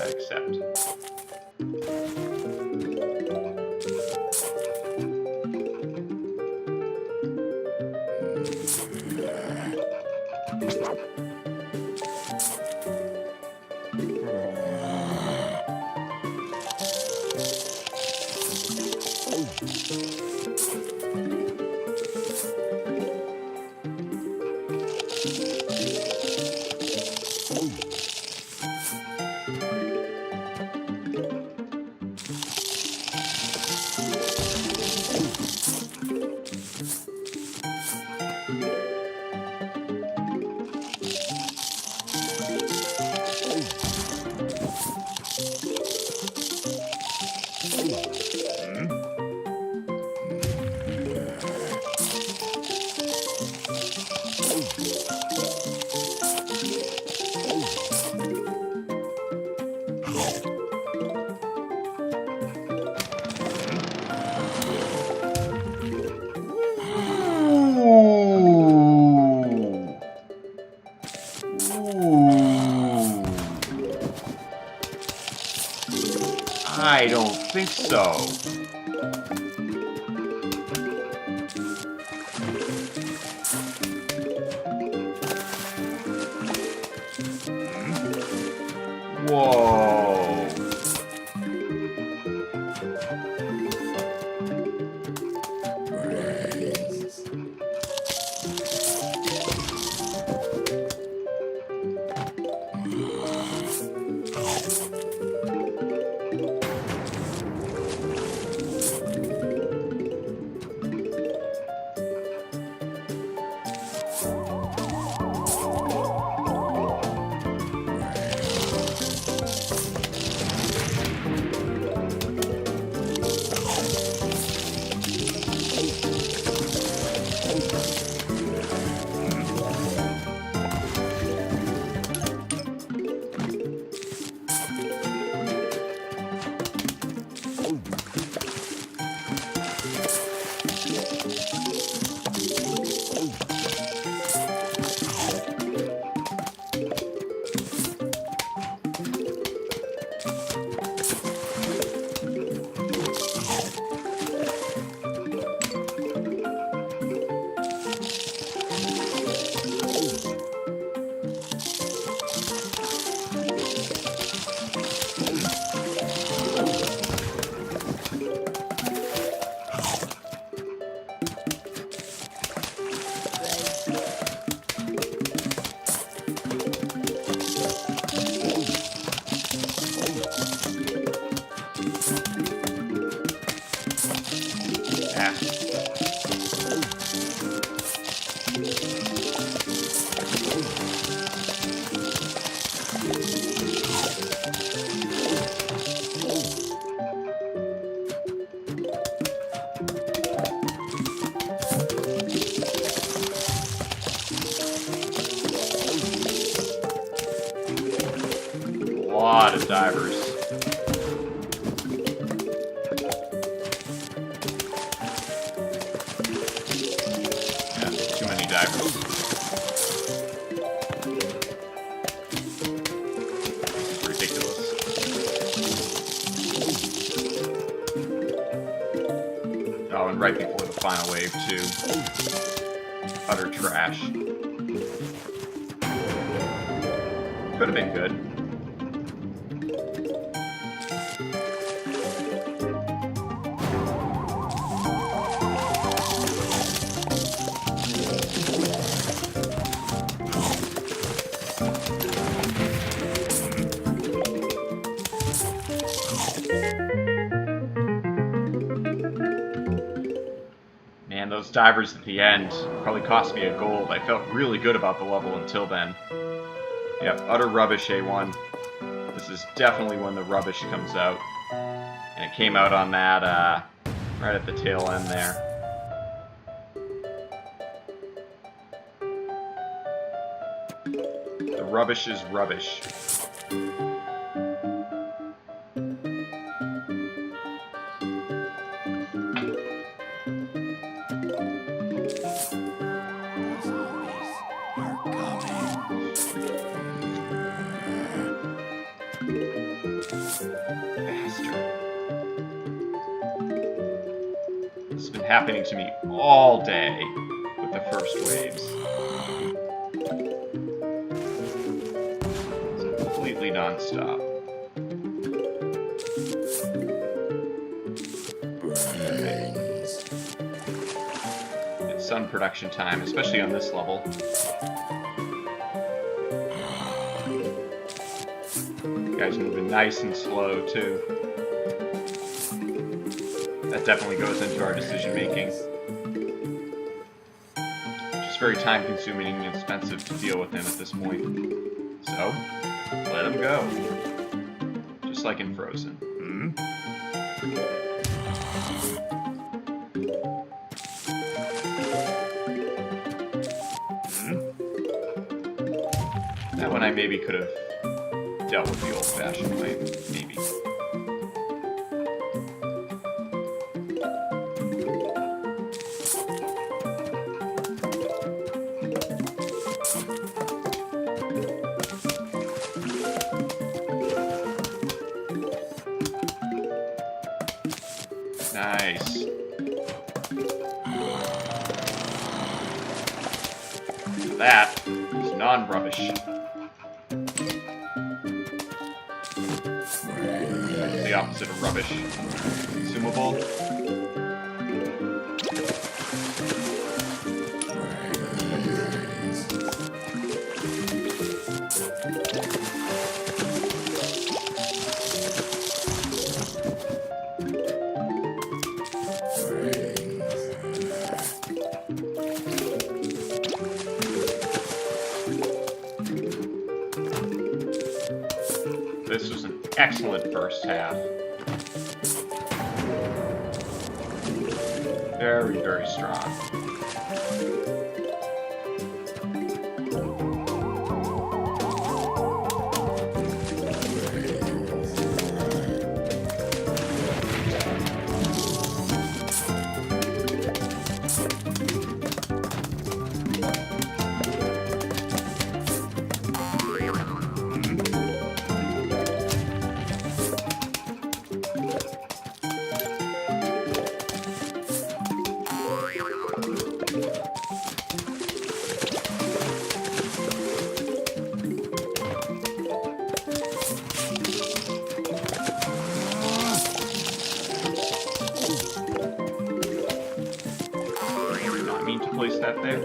I accept. think so. Whoa. Brains. Lot of divers. Yeah, too many divers. It's ridiculous. Oh, and right before the final wave, too. Utter trash. Could have been good. Man, those divers at the end probably cost me a gold. I felt really good about the level until then. Yeah, utter rubbish, A1. This is definitely when the rubbish comes out. And it came out on that, right at the tail end there. The rubbish is rubbish. This has been happening to me all day with the first waves. It's completely non-stop. It's sun production time, especially on this level. You guys moving nice and slow too. That definitely goes into our decision making. Just very time consuming and expensive to deal with him at this point. So, let him go. Just like in Frozen. That one I maybe could have dealt with the old-fashioned way, maybe. Nice. That is non-rubbish. That's the opposite of rubbish. Consumable. This was an excellent first half. Very, very strong. Place that there.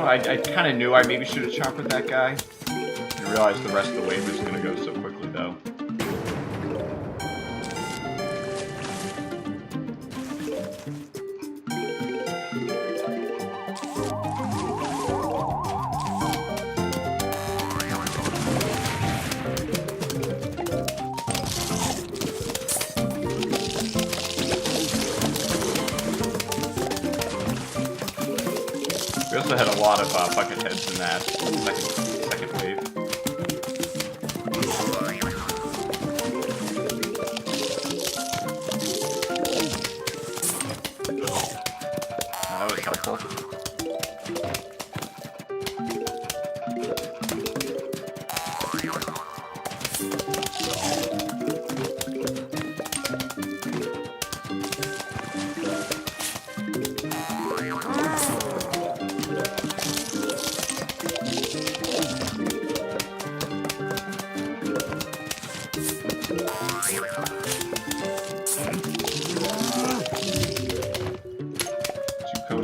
I kind of knew I maybe should have chopped with that guy. I realized the rest of the wave was going to go so quickly, though. We also had a lot of bucket heads in that second wave. That was helpful.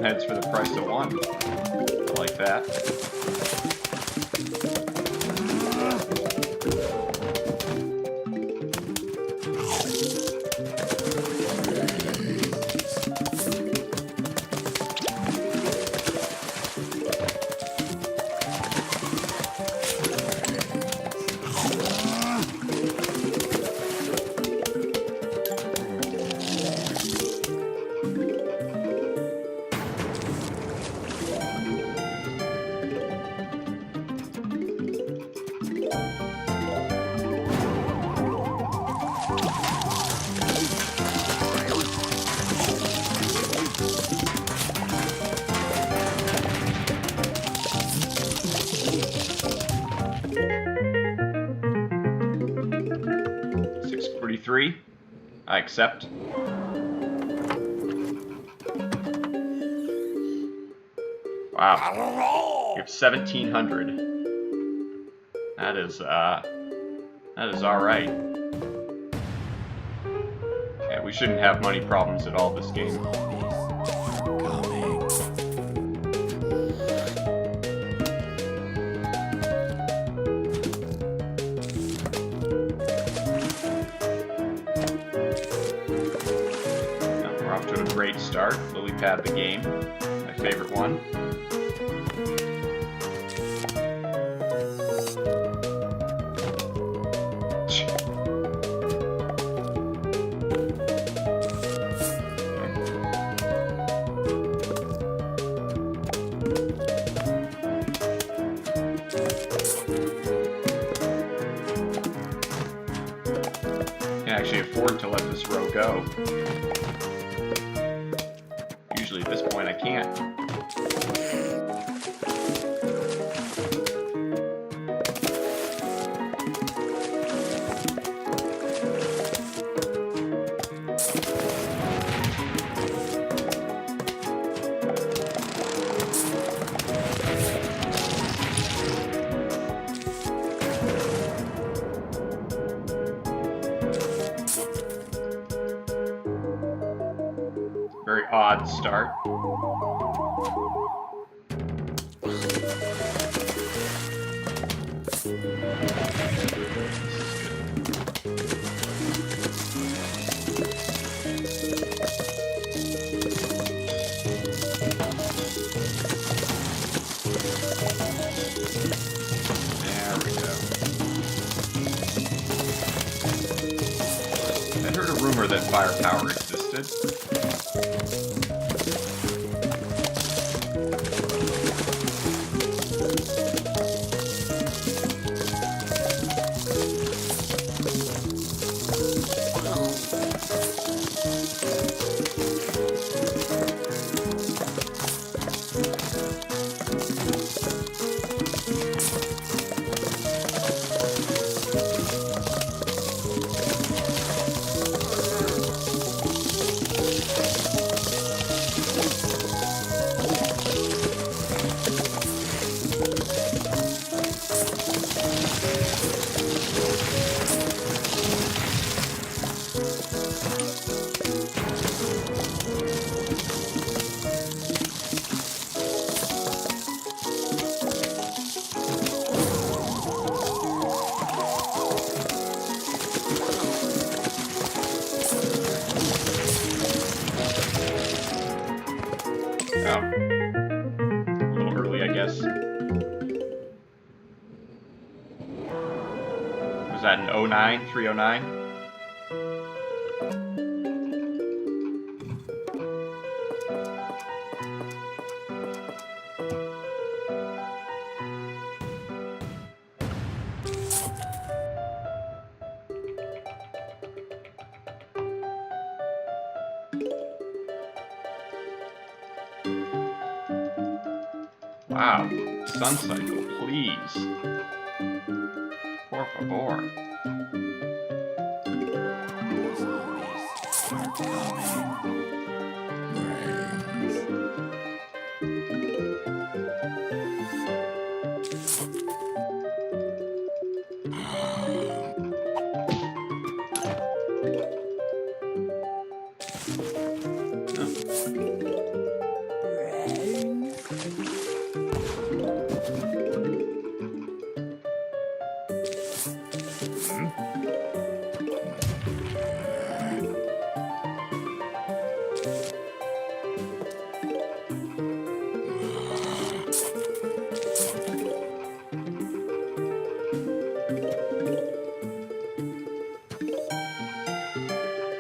Heads for the price of one. I like that. I accept. Wow. You have 1,700. That is, That is alright. Yeah, we shouldn't have money problems at all this game. Zombies are coming. Now, we're off to a great start. Lily pad the game. My favorite one. Actually afford to let this row go. Usually at this point I can't. Very odd start. There we go. I heard a rumor that firepower existed. Oh. A little early, I guess. Was that an 09? 309? Wow, sun cycle, please. Por favor. Zombies are coming. Brains.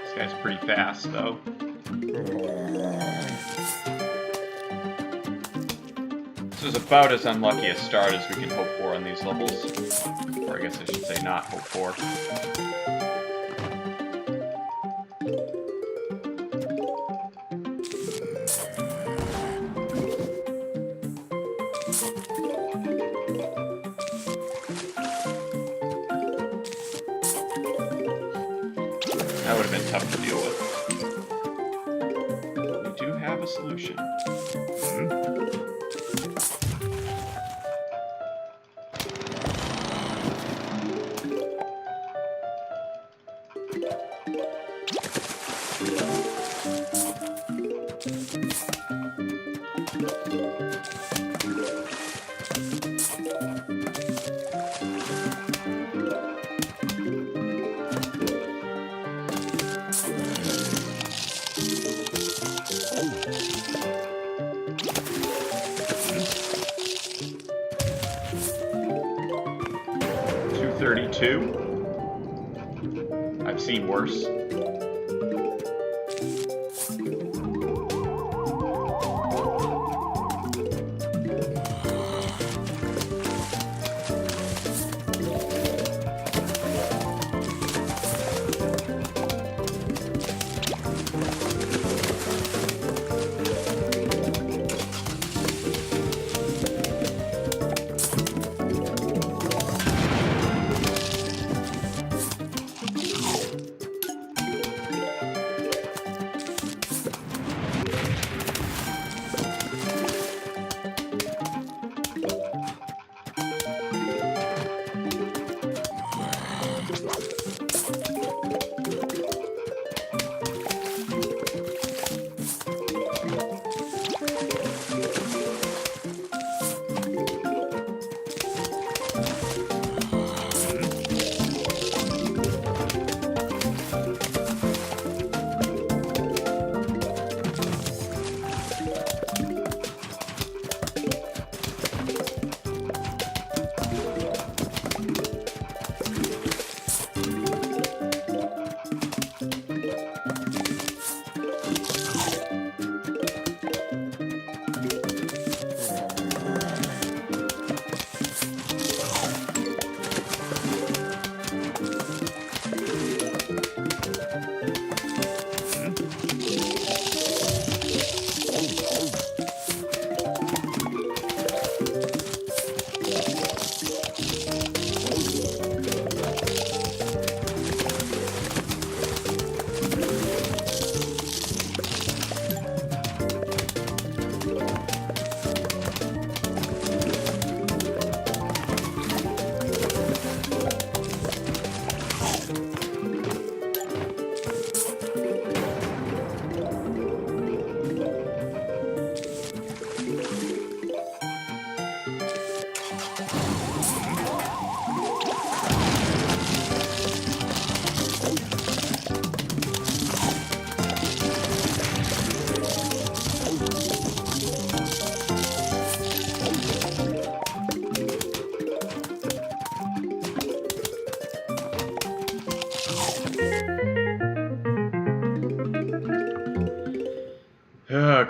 This guy's pretty fast, though. This is about as unlucky a start as we can hope for on these levels. Or I guess I should say not hope for. That would have been tough to deal with. We do have a solution. I've seen worse.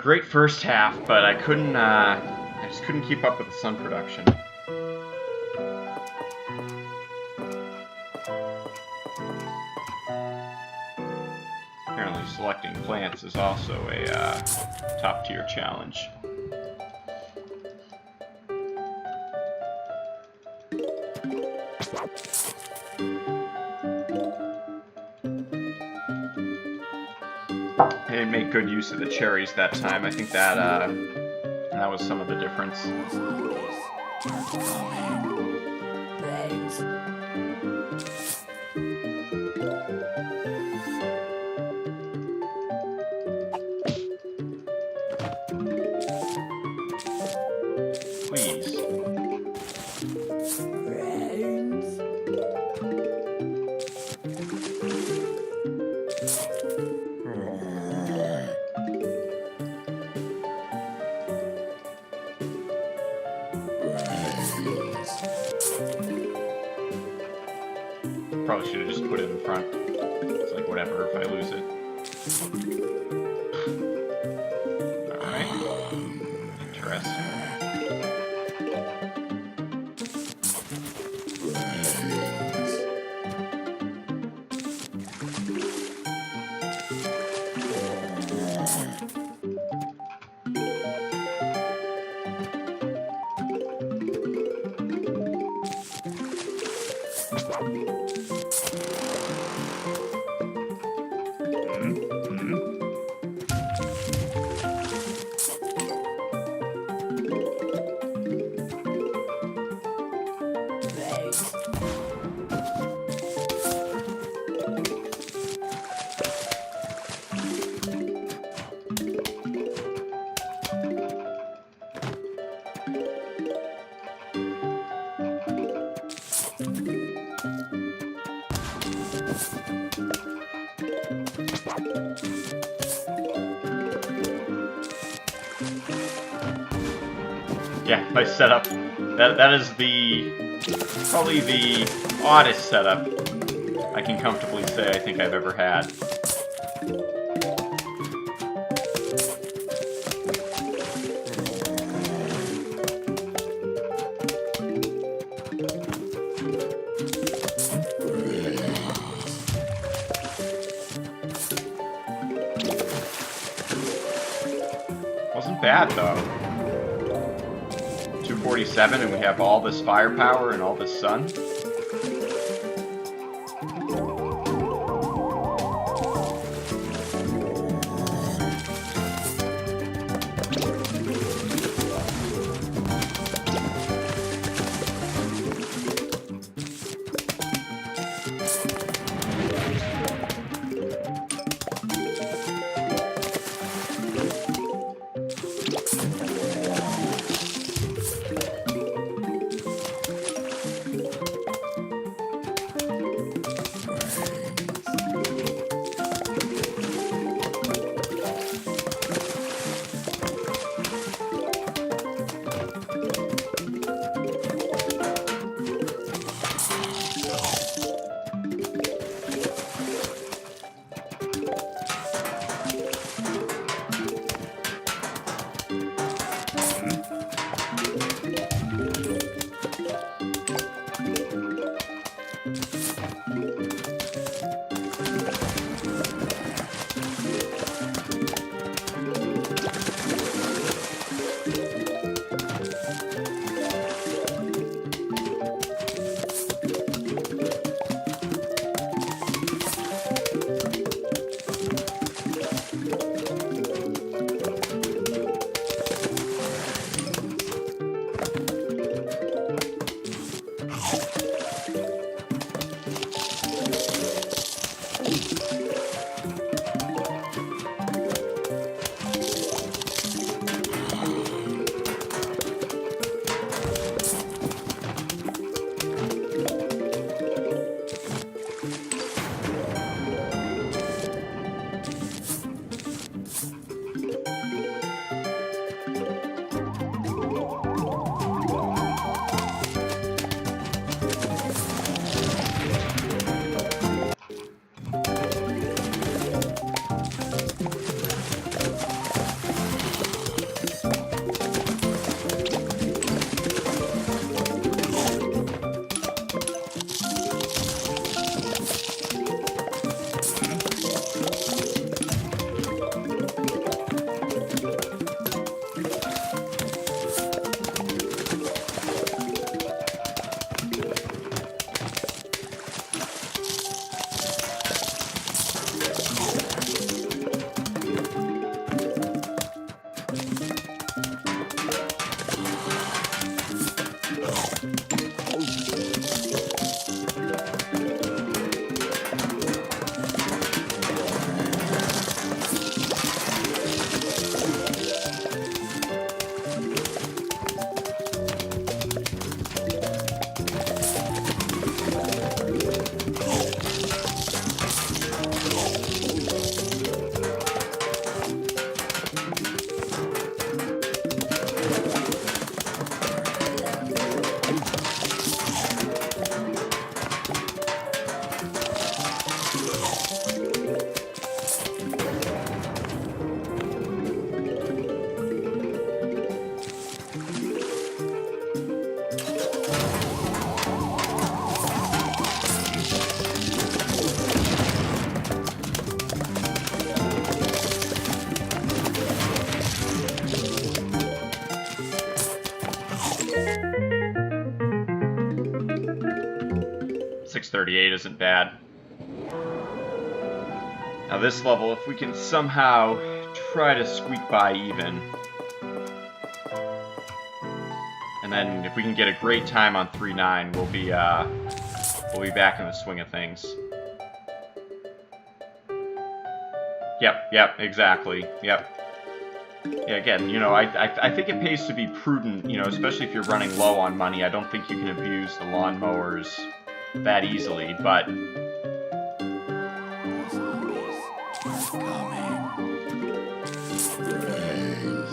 Great first half, but I just couldn't keep up with the sun production. Apparently selecting plants is also a top-tier challenge. They didn't make good use of the cherries that time. I think that was some of the difference. Please. Probably should have just put it in front. It's like, whatever if I lose it. Alright. Interesting. Yeah, nice setup. That is probably the oddest setup I can comfortably say I think I've ever had. Wasn't bad though. 247 and we have all this firepower and all this sun. .38 isn't bad. Now this level, if we can somehow try to squeak by even, and then if we can get a great time on 3.9, we'll be back in the swing of things. Yep, exactly. Yep. Yeah, again, you know, I think it pays to be prudent, you know, especially if you're running low on money. I don't think you can abuse the lawnmowers that easily, but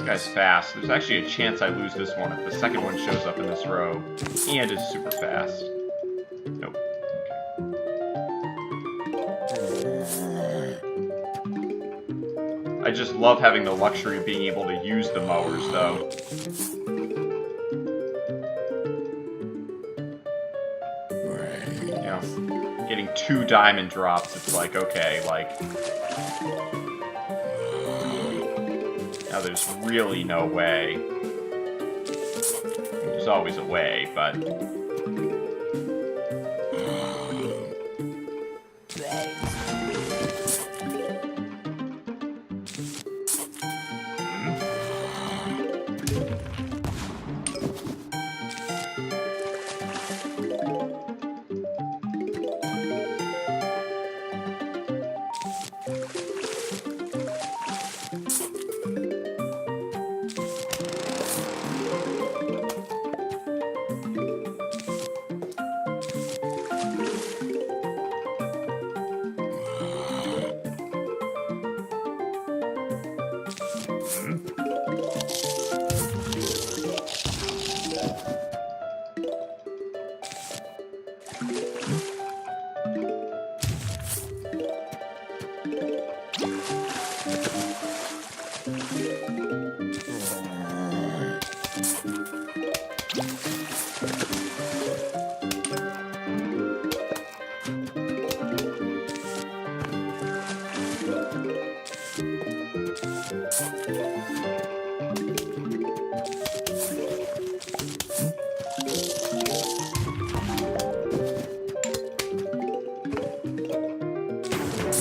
guy's fast. There's actually a chance I lose this one if the second one shows up in this row and is super fast. Nope. Okay. I just love having the luxury of being able to use the mowers, though. You know, getting 2 diamond drops, it's like, okay, like... Now there's really no way. There's always a way, but...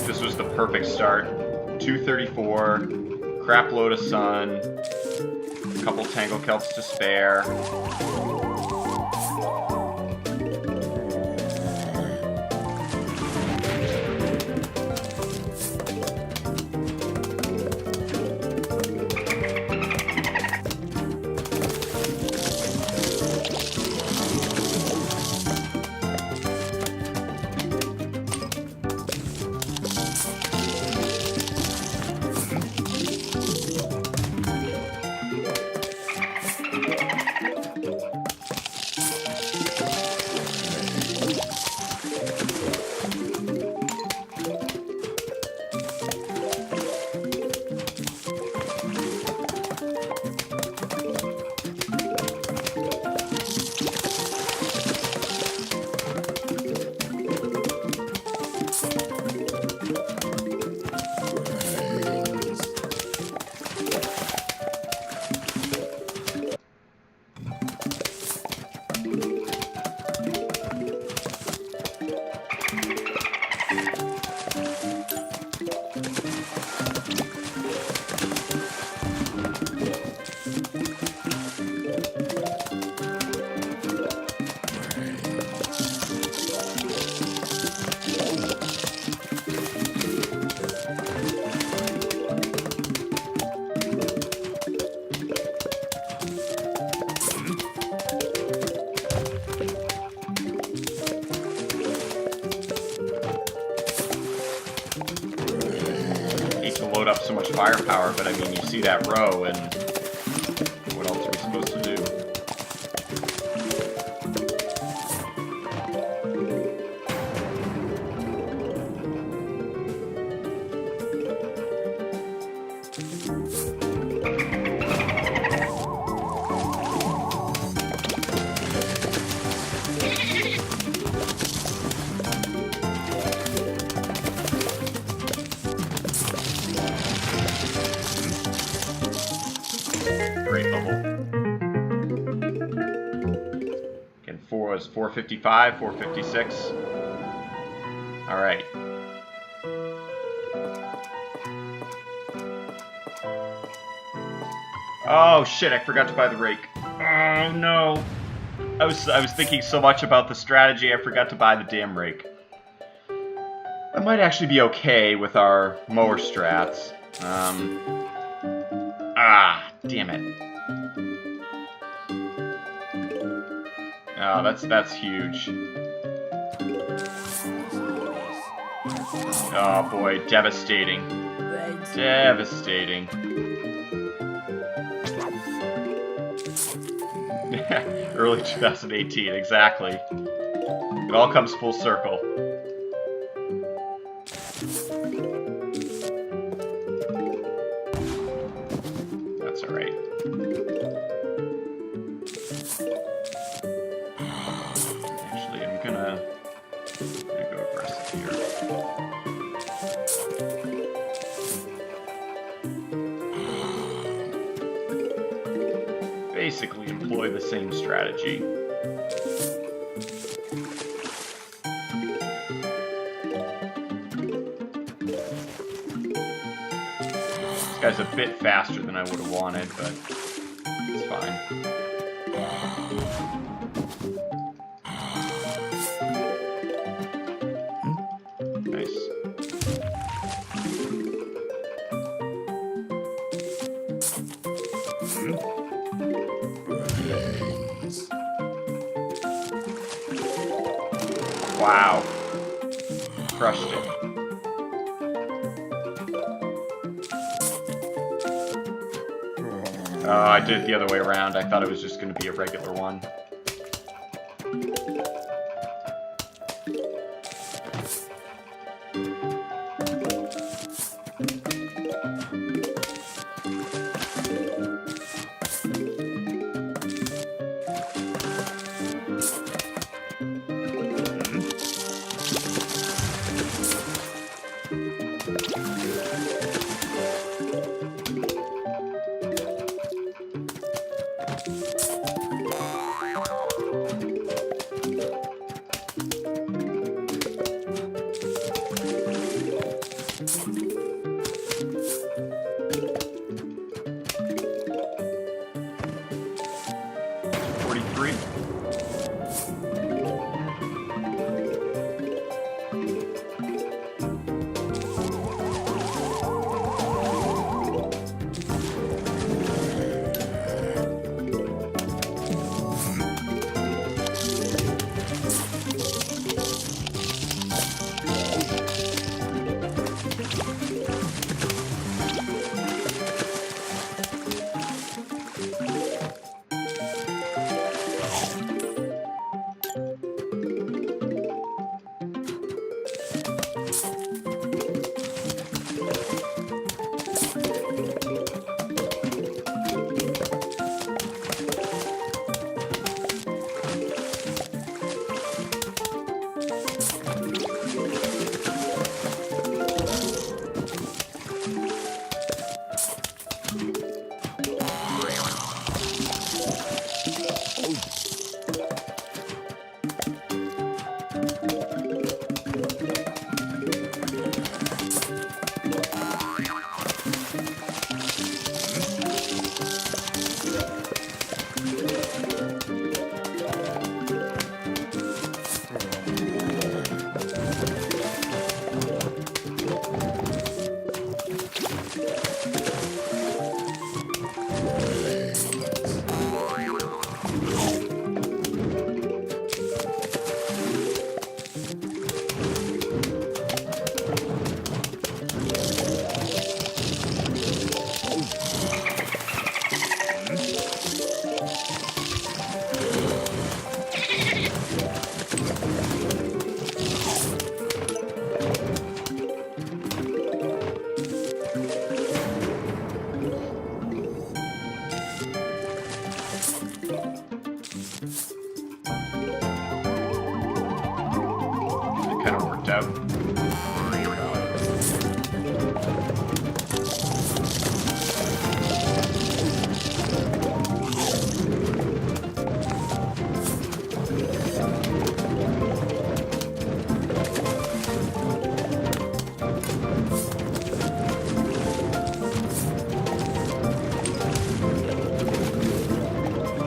This was the perfect start. 234, crap load of sun, a couple Tangle Kelps to spare. Load up so much firepower, but I mean, you see that row, and what else are we supposed to do? Great level. Again, 4 was 455, 456. Alright. Oh shit, I forgot to buy the rake. Oh no. I was thinking so much about the strategy, I forgot to buy the damn rake. That might actually be okay with our mower strats. Damn it. Oh, that's huge. Oh boy, devastating. Devastating. Early 2018, exactly. It all comes full circle. That's alright. Actually, I'm gonna go aggressive here. Basically employ the same strategy. This guy's a bit faster than I would have wanted, but it's fine. Nice. Wow. Crushed it. Oh, I did it the other way around. I thought it was just going to be a regular one.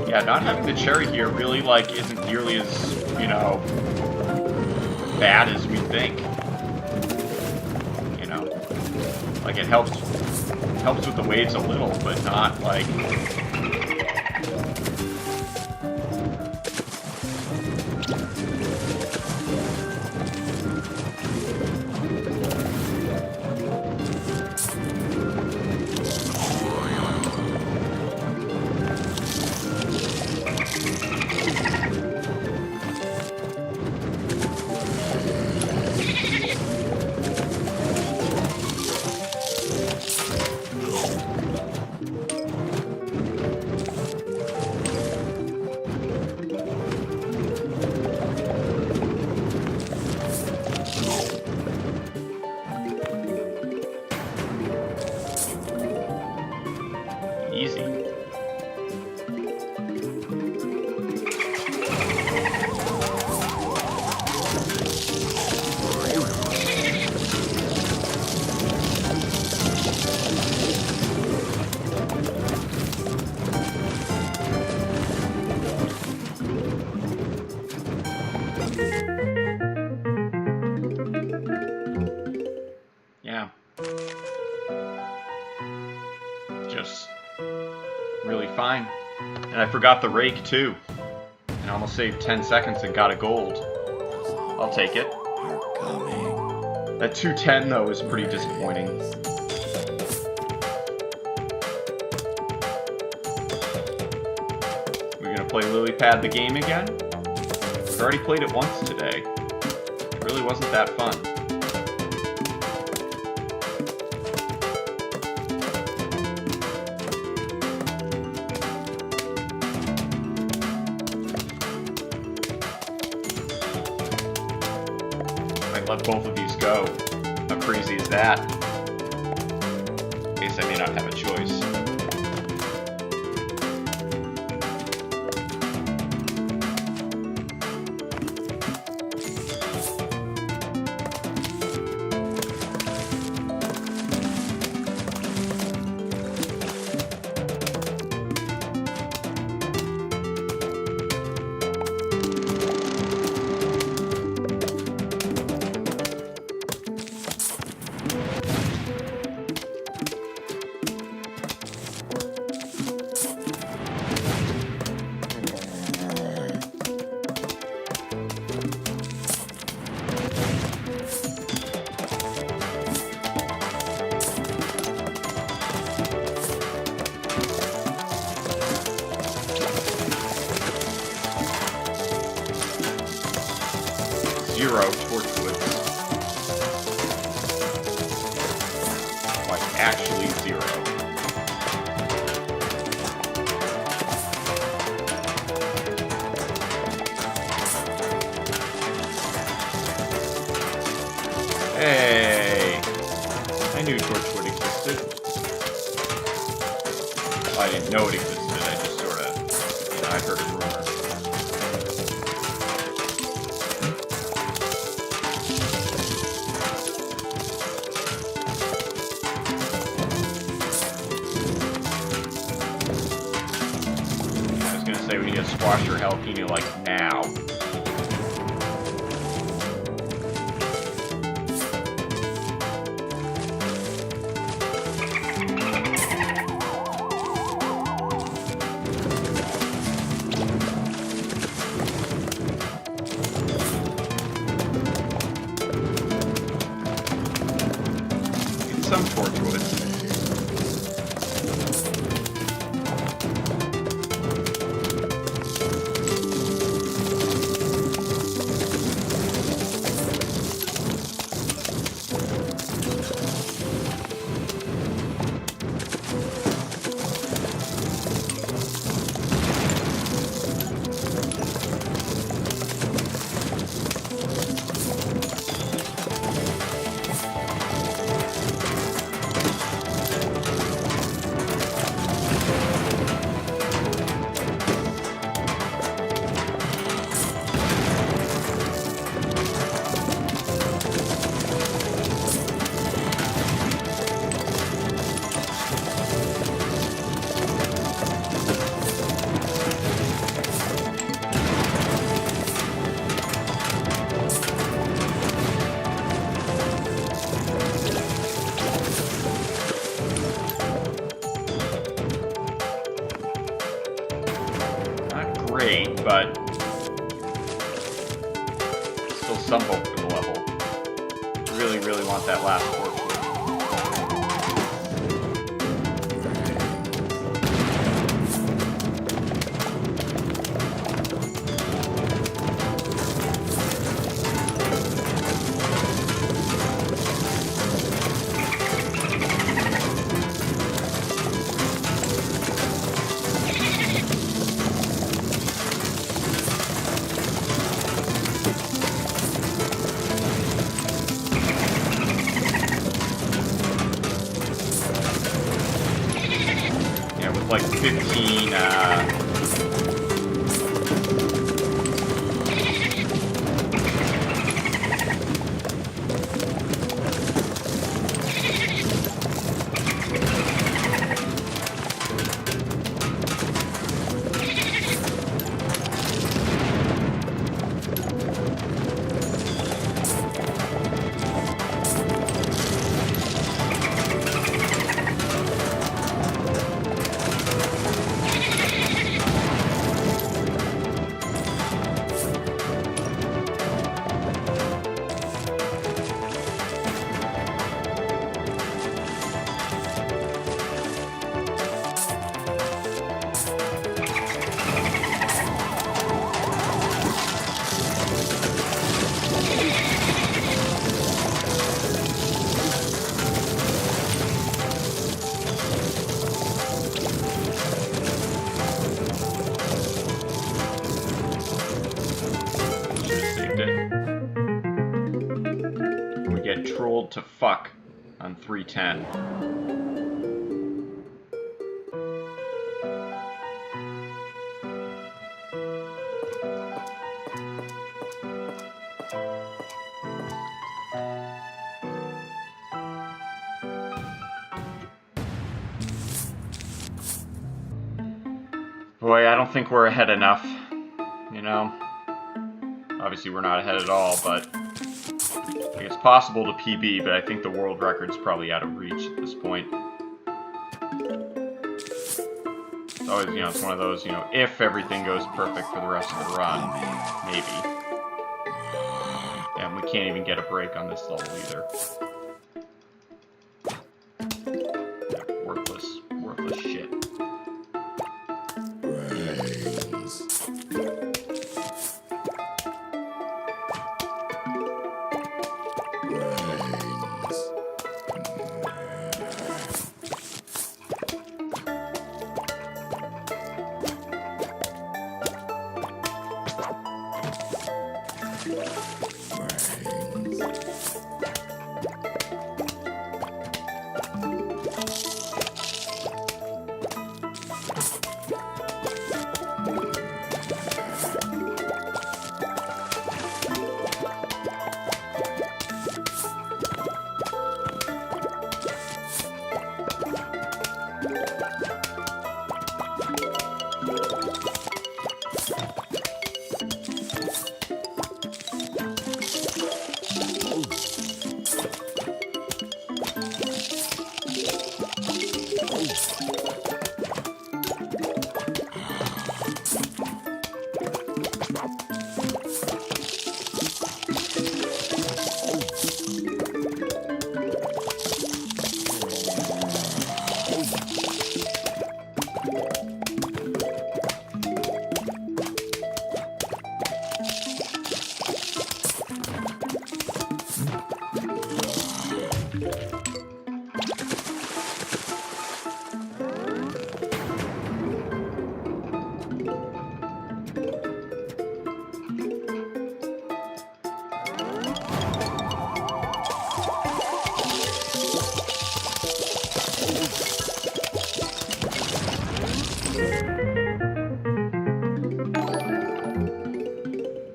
Yeah, not having the cherry here really, like, isn't nearly as, you know, bad as we think. You know, like, it helps with the waves a little, but not, like... Yeah. Just really fine. And I forgot the rake too. And almost saved 10 seconds and got a gold. I'll take it. Are coming. That 210 though is pretty disappointing. We're gonna play Lily Pad the game again? I've already played it once today. It really wasn't that fun. Let both of these go. How crazy is that? I guess I may not have a choice. Zero Torchwoods. Like, actually zero. Hey! I knew Torchwood existed. Well, I didn't know it existed, I just sorta, I heard a rumor. We need to squash your jalapeno like now. Get some Torchwood. Great, but still some hope for the level. Really, really want that last Torchwood. Like 15, to fuck on 310. Boy, I don't think we're ahead enough, you know? Obviously we're not ahead at all, but I think it's possible to PB, but I think the world record's probably out of reach at this point. It's always, you know, it's one of those, you know, if everything goes perfect for the rest of the run, maybe. And we can't even get a break on this level either. Worthless shit.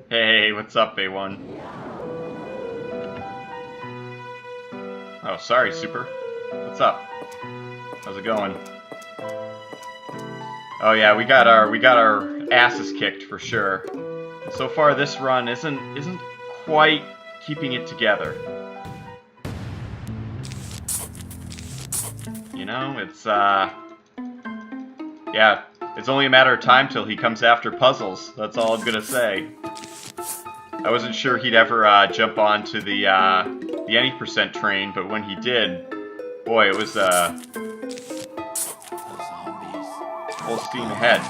Hey, what's up, A1? Oh, sorry, Super. What's up? How's it going? Oh yeah, we got our asses kicked for sure. So far, this run isn't quite keeping it together. You know, it's yeah, it's only a matter of time till he comes after puzzles. That's all I'm gonna say. I wasn't sure he'd ever jump onto the any percent train, but when he did, boy, it was full steam ahead.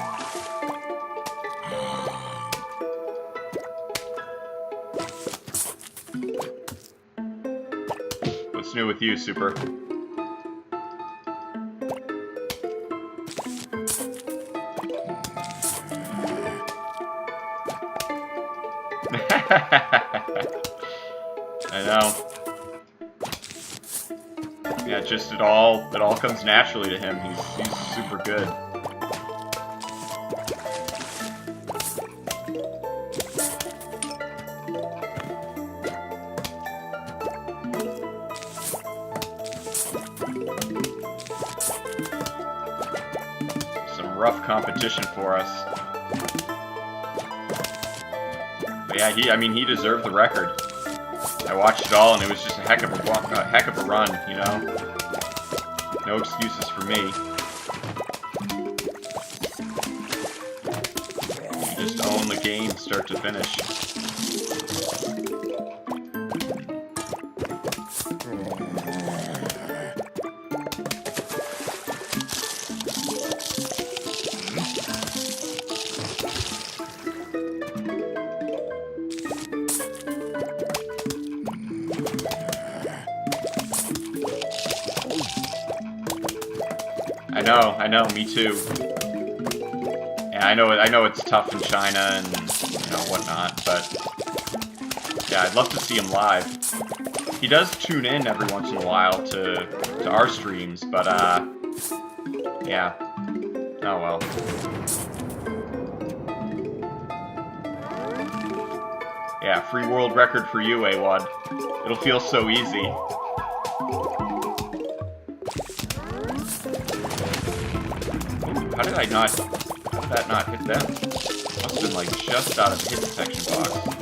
What's new with you, Super? I know. Yeah, just it all comes naturally to him. He's super good. Some rough competition for us. But yeah, he deserved the record. I watched it all, and it was just a heck of a run, you know? No excuses for me. You just own the game, start to finish. I know, me too. Yeah, I know it's tough in China and, you know, whatnot, but yeah, I'd love to see him live. he does tune in every once in a while to our streams, but yeah. Oh well. Yeah, free world record for you, Awad. It'll feel so easy. Ooh, how did that not hit them? Must have been like just out of the hit detection box.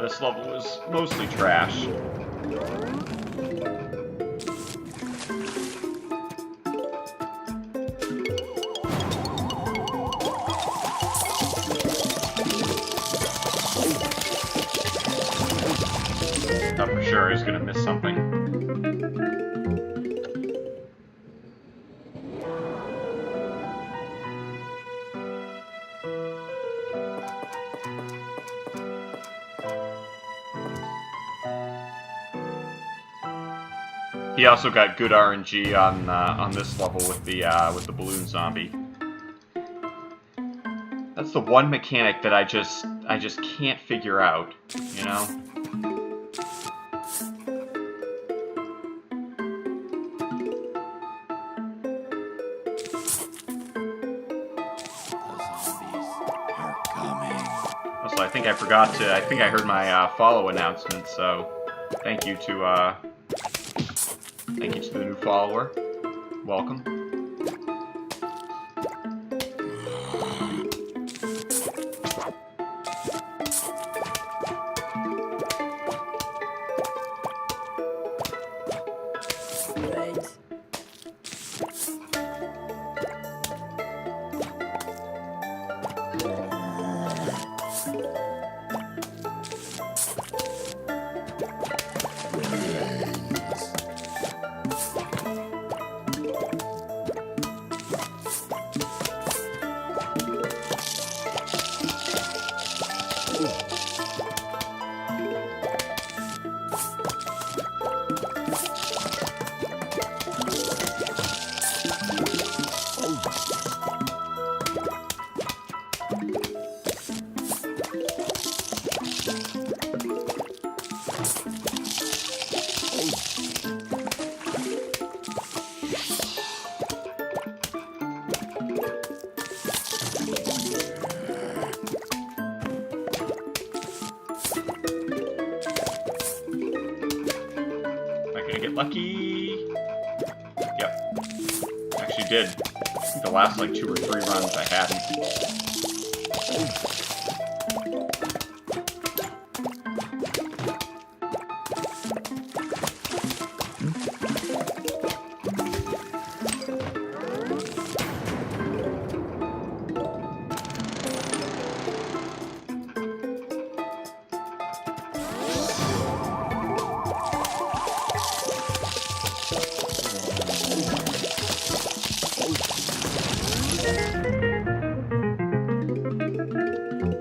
This level is mostly trash. Thought for sure I was gonna miss something. He also got good RNG on this level with the balloon zombie. That's the one mechanic that I just can't figure out, you know? Also, I think I heard my follow announcement, so thank you to the new follower. Welcome. Lucky. Yep. Actually did. I think the last like 2 or 3 runs I hadn't.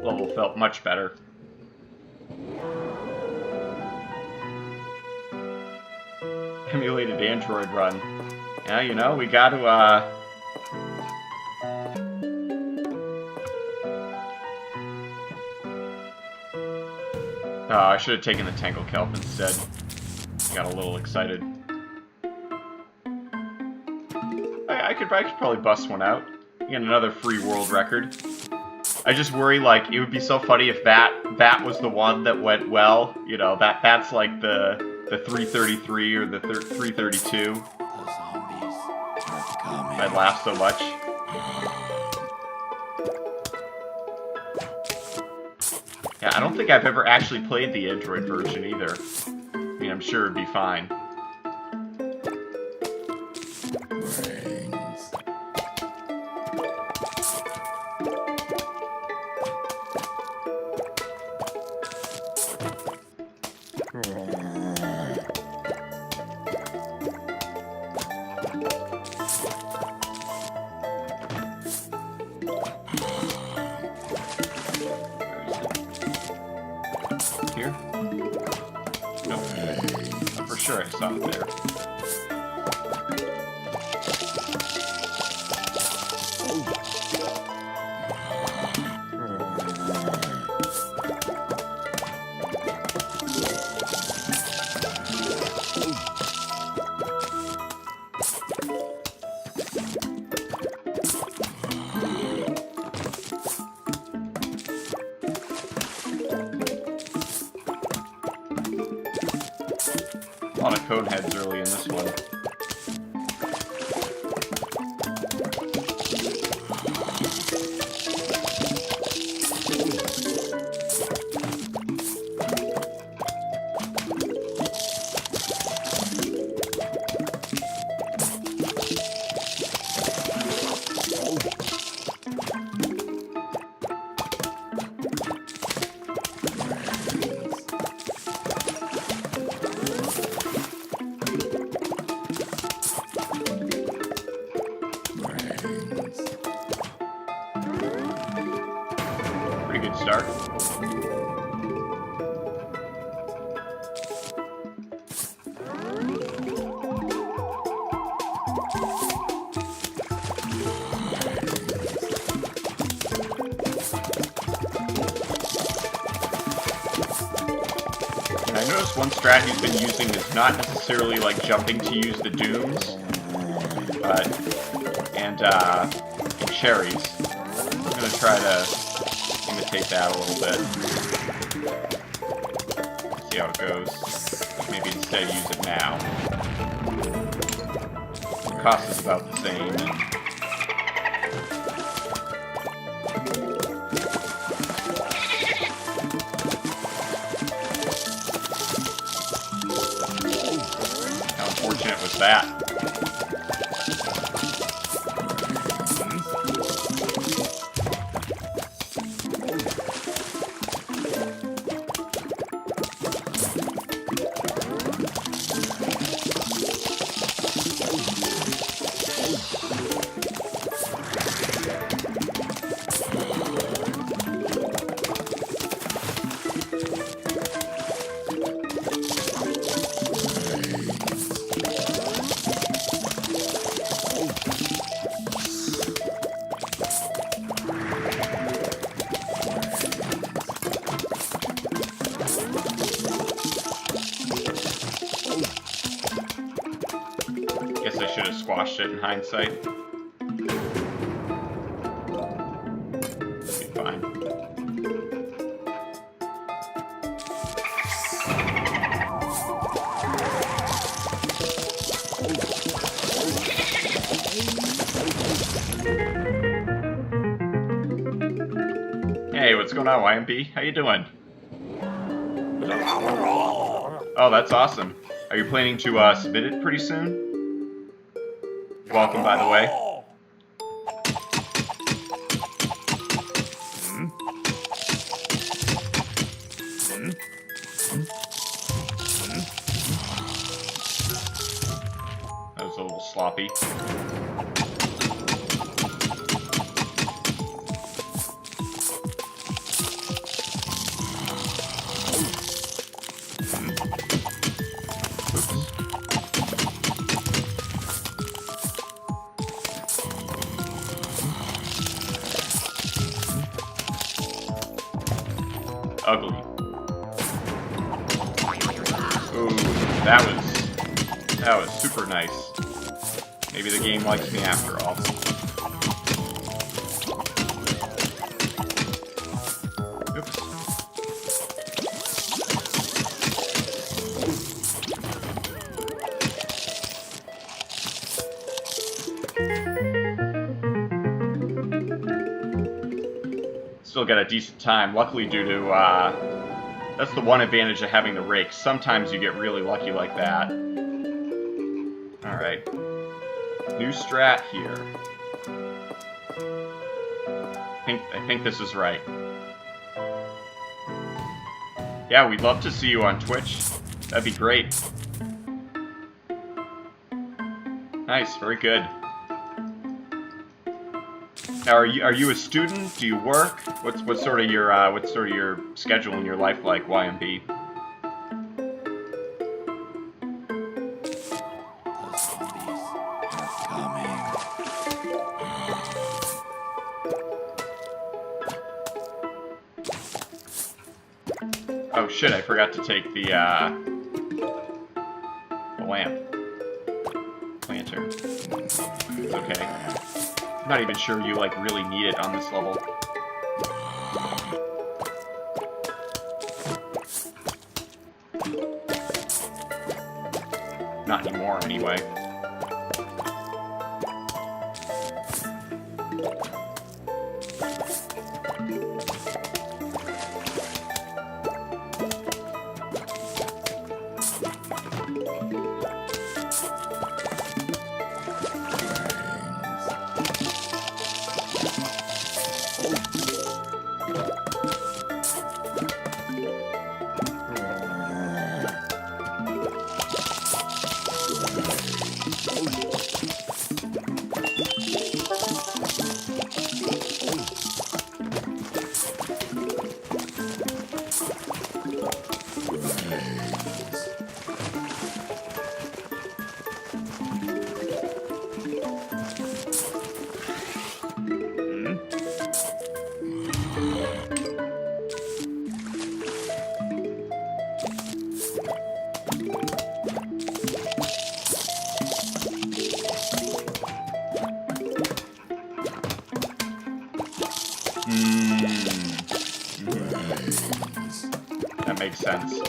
level felt much better. Emulated Android run. Yeah, you know, we got to, Oh, I should have taken the Tangle Kelp instead. Got a little excited. I could probably bust one out. Get another free world record. I just worry, like, it would be so funny if that was the one that went well. You know, that's like the 333 or the 332. The zombies are coming. I'd laugh so much. Yeah, I don't think I've ever actually played the Android version either. I mean, I'm sure it'd be fine. Brains. Here? Nope. For sure I saw it there. A lot of code heads early in this one. Pretty good start. And I noticed one strat he's been using is not necessarily like jumping to use the dooms, and cherries. I'm gonna try to imitate that a little bit. See how it goes. Maybe instead use it now. The cost is about the same. How unfortunate was that? Guess I should have squashed it in hindsight. Be fine. Hey, what's going on, YMP? How you doing? Oh, that's awesome. Are you planning to submit it pretty soon? Welcome, by the way. That was a little sloppy. ugly. Ooh, that was super nice. Maybe the game likes me after all. Oops. Still got a decent time, luckily due to, that's the one advantage of having the rake. Sometimes you get really lucky like that. Alright. New strat here. I think this is right. Yeah, we'd love to see you on Twitch. That'd be great. Nice, very good. Now, are you a student? Do you work? What's sort of your schedule in your life like, YMB? The zombies are coming. Oh shit! I forgot to take the lamp planter. It's okay. I'm not even sure you like really need it on this level. Not anymore, anyway. That makes sense.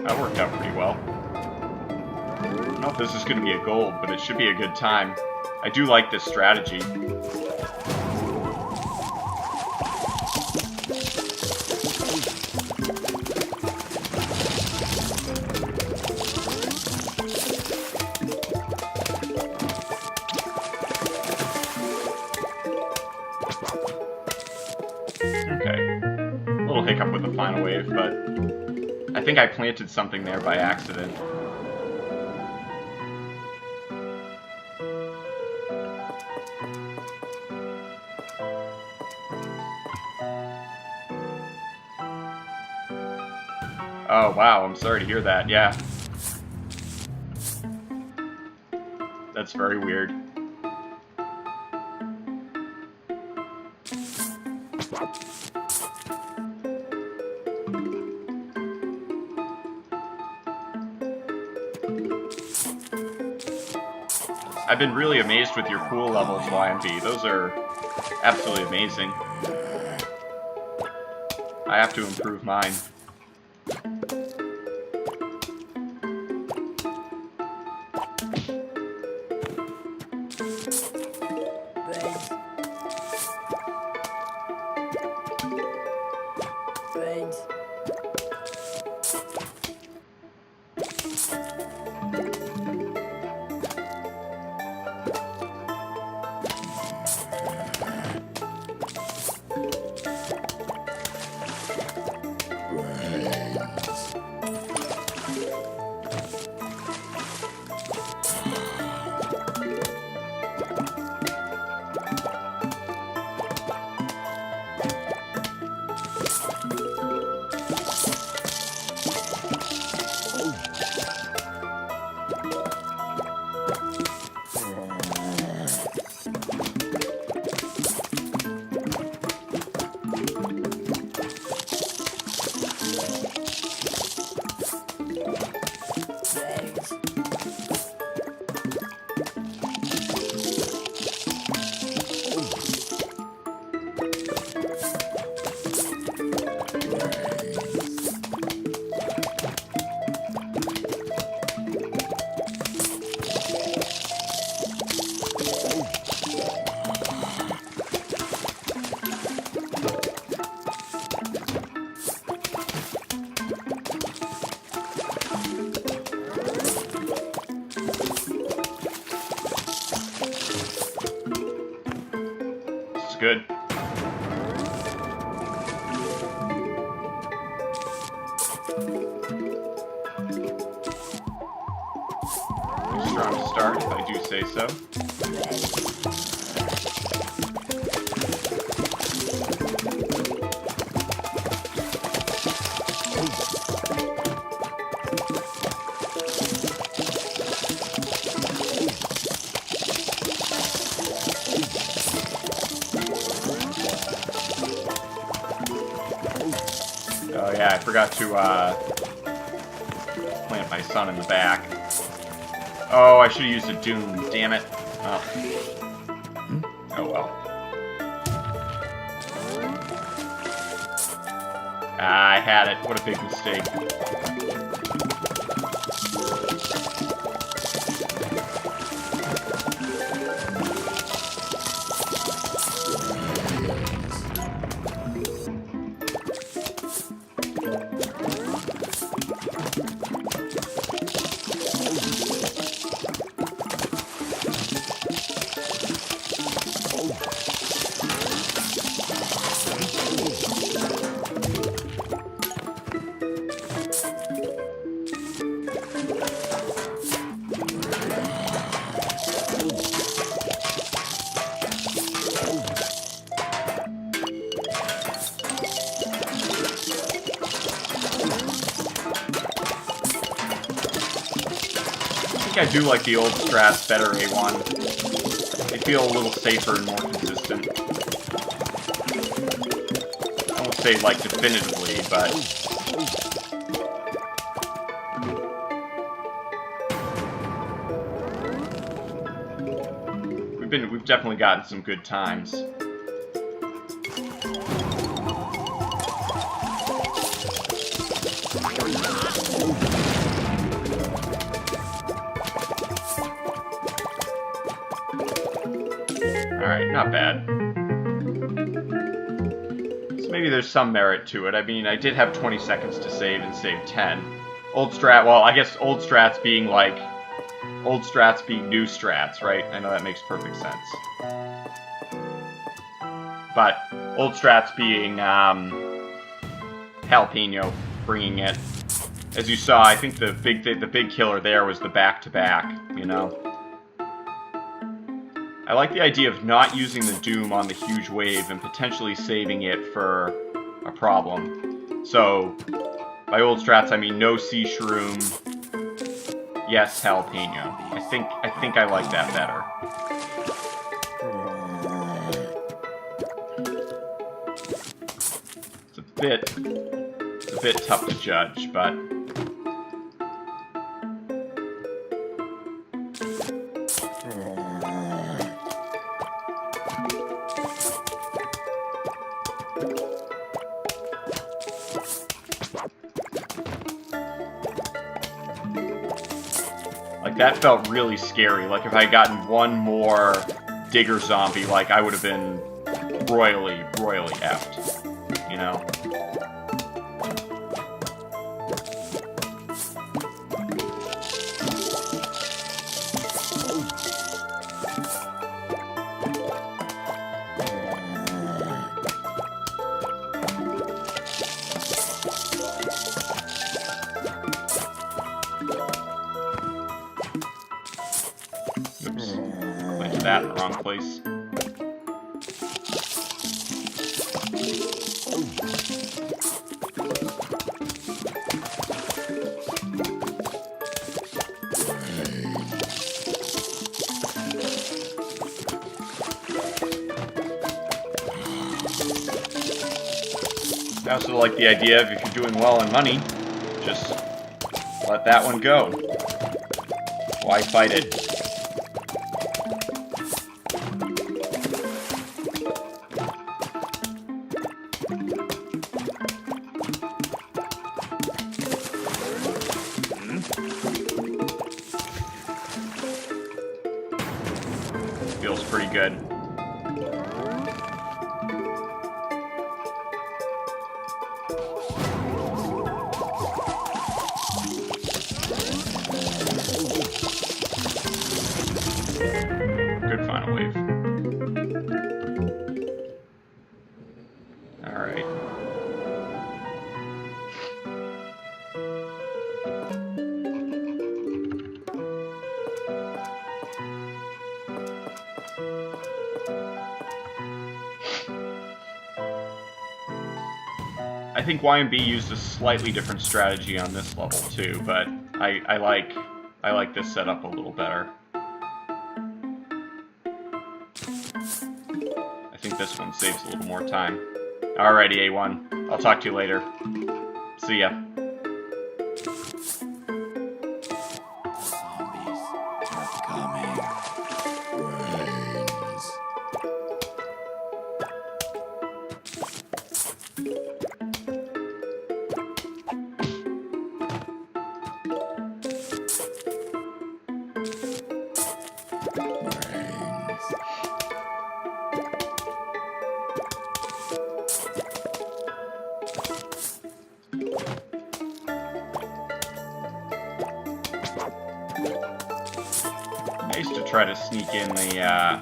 That worked out pretty well. I don't know if this is going to be a gold, but it should be a good time. I do like this strategy. Hiccup with the final wave, but I think I planted something there by accident. Oh wow, I'm sorry to hear that, yeah. That's very weird. I've been really amazed with your pool levels, YMB. Those are absolutely amazing. I have to improve mine. good. Strong start, if I do say so. Oh yeah, I forgot to plant my son in the back. Oh, I should have used a Doom, damn it. Oh, oh well. Ah, I had it. What a big mistake. I do like the old strats better, A1. They feel a little safer and more consistent. I won't say, like, definitively, but... We've definitely gotten some good times. Alright, not bad. So maybe there's some merit to it. I mean, I did have 20 seconds to save and save 10. Old strat, well, I guess old strats being like... Old strats being new strats, right? I know that makes perfect sense. But old strats being Jalapeno, bringing it. As you saw, I think the big killer there was the back-to-back, you know? I like the idea of not using the Doom on the huge wave and potentially saving it for a problem. So, by old strats, I mean no sea shroom, yes Jalapeno. I think I like that better. It's a bit tough to judge, but that felt really scary. Like, if I had gotten one more digger zombie, like, I would have been royally effed. You know? That in the wrong place. I also like the idea of if you're doing well on money, just let that one go. Why fight it? Feels pretty good. Good final wave. I think YMB used a slightly different strategy on this level too, but I like this setup a little better. I think this one saves a little more time. Alrighty, A1. I'll talk to you later. See ya. Zombies are coming. Brains. Nice to try to sneak in the,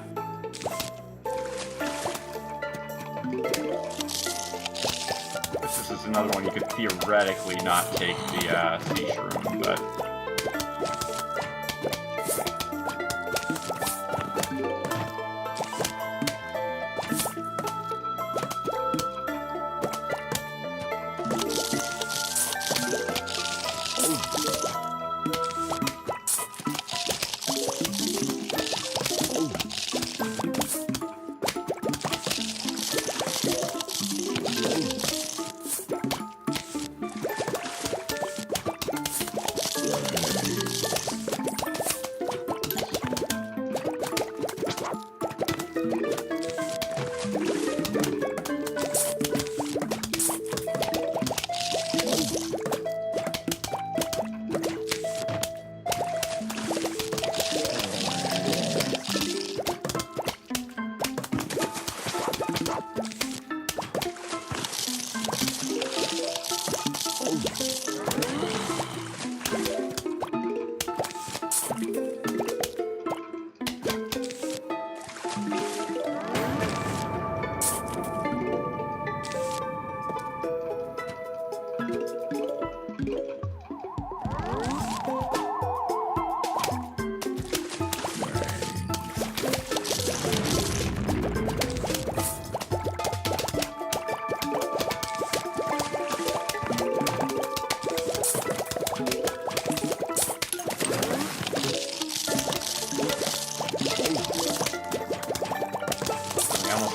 This is another one you could theoretically not take the, sea shroom, but...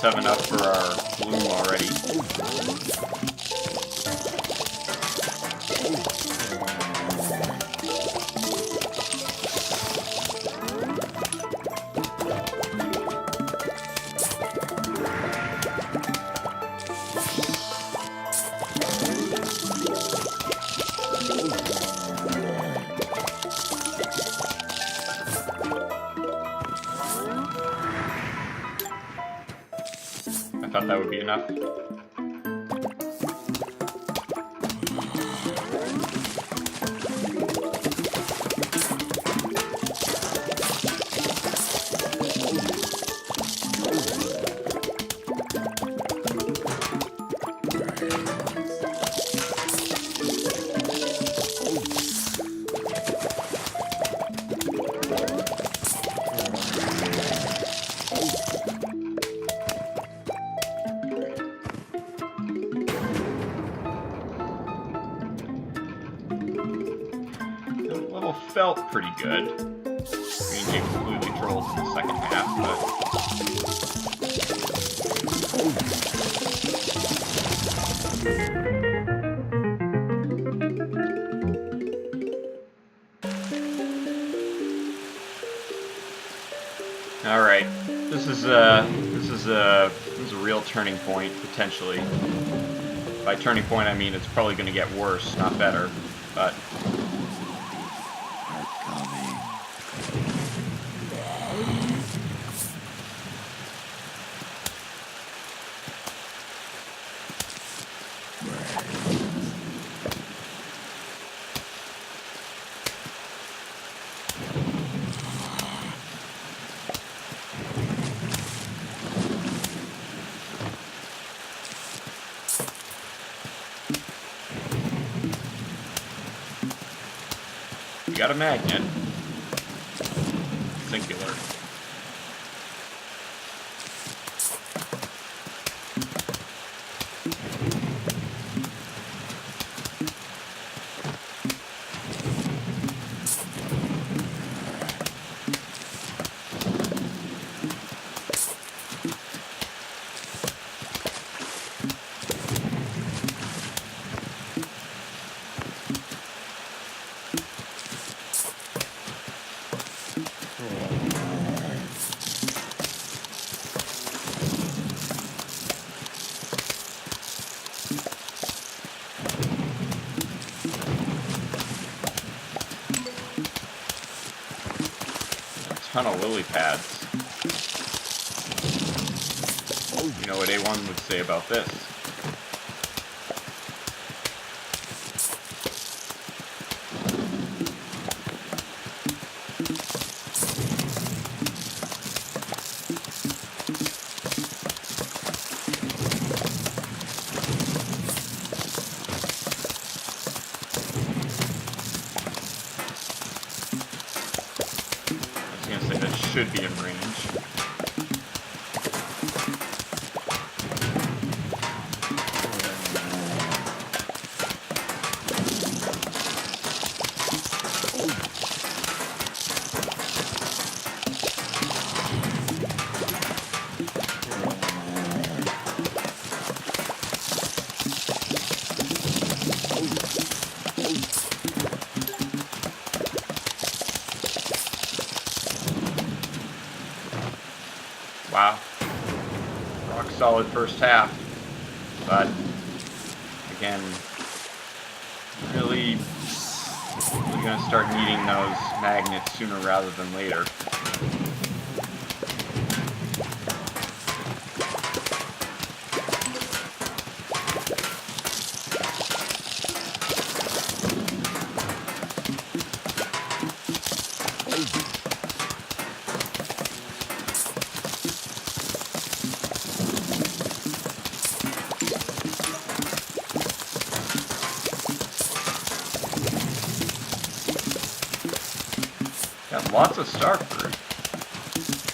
Have enough for our bloom already. I thought that would be enough. Felt pretty good. We didn't get completely trolled in the second half, but all right. This is a real turning point potentially. By turning point, I mean it's probably going to get worse, not better, but. Got a magnet. Singular. ton of lily pads. You know what A1 would say about this. Should be in range. Wow. Rock solid first half. But, again, really going to start needing those magnets sooner rather than later. Got lots of star fruit.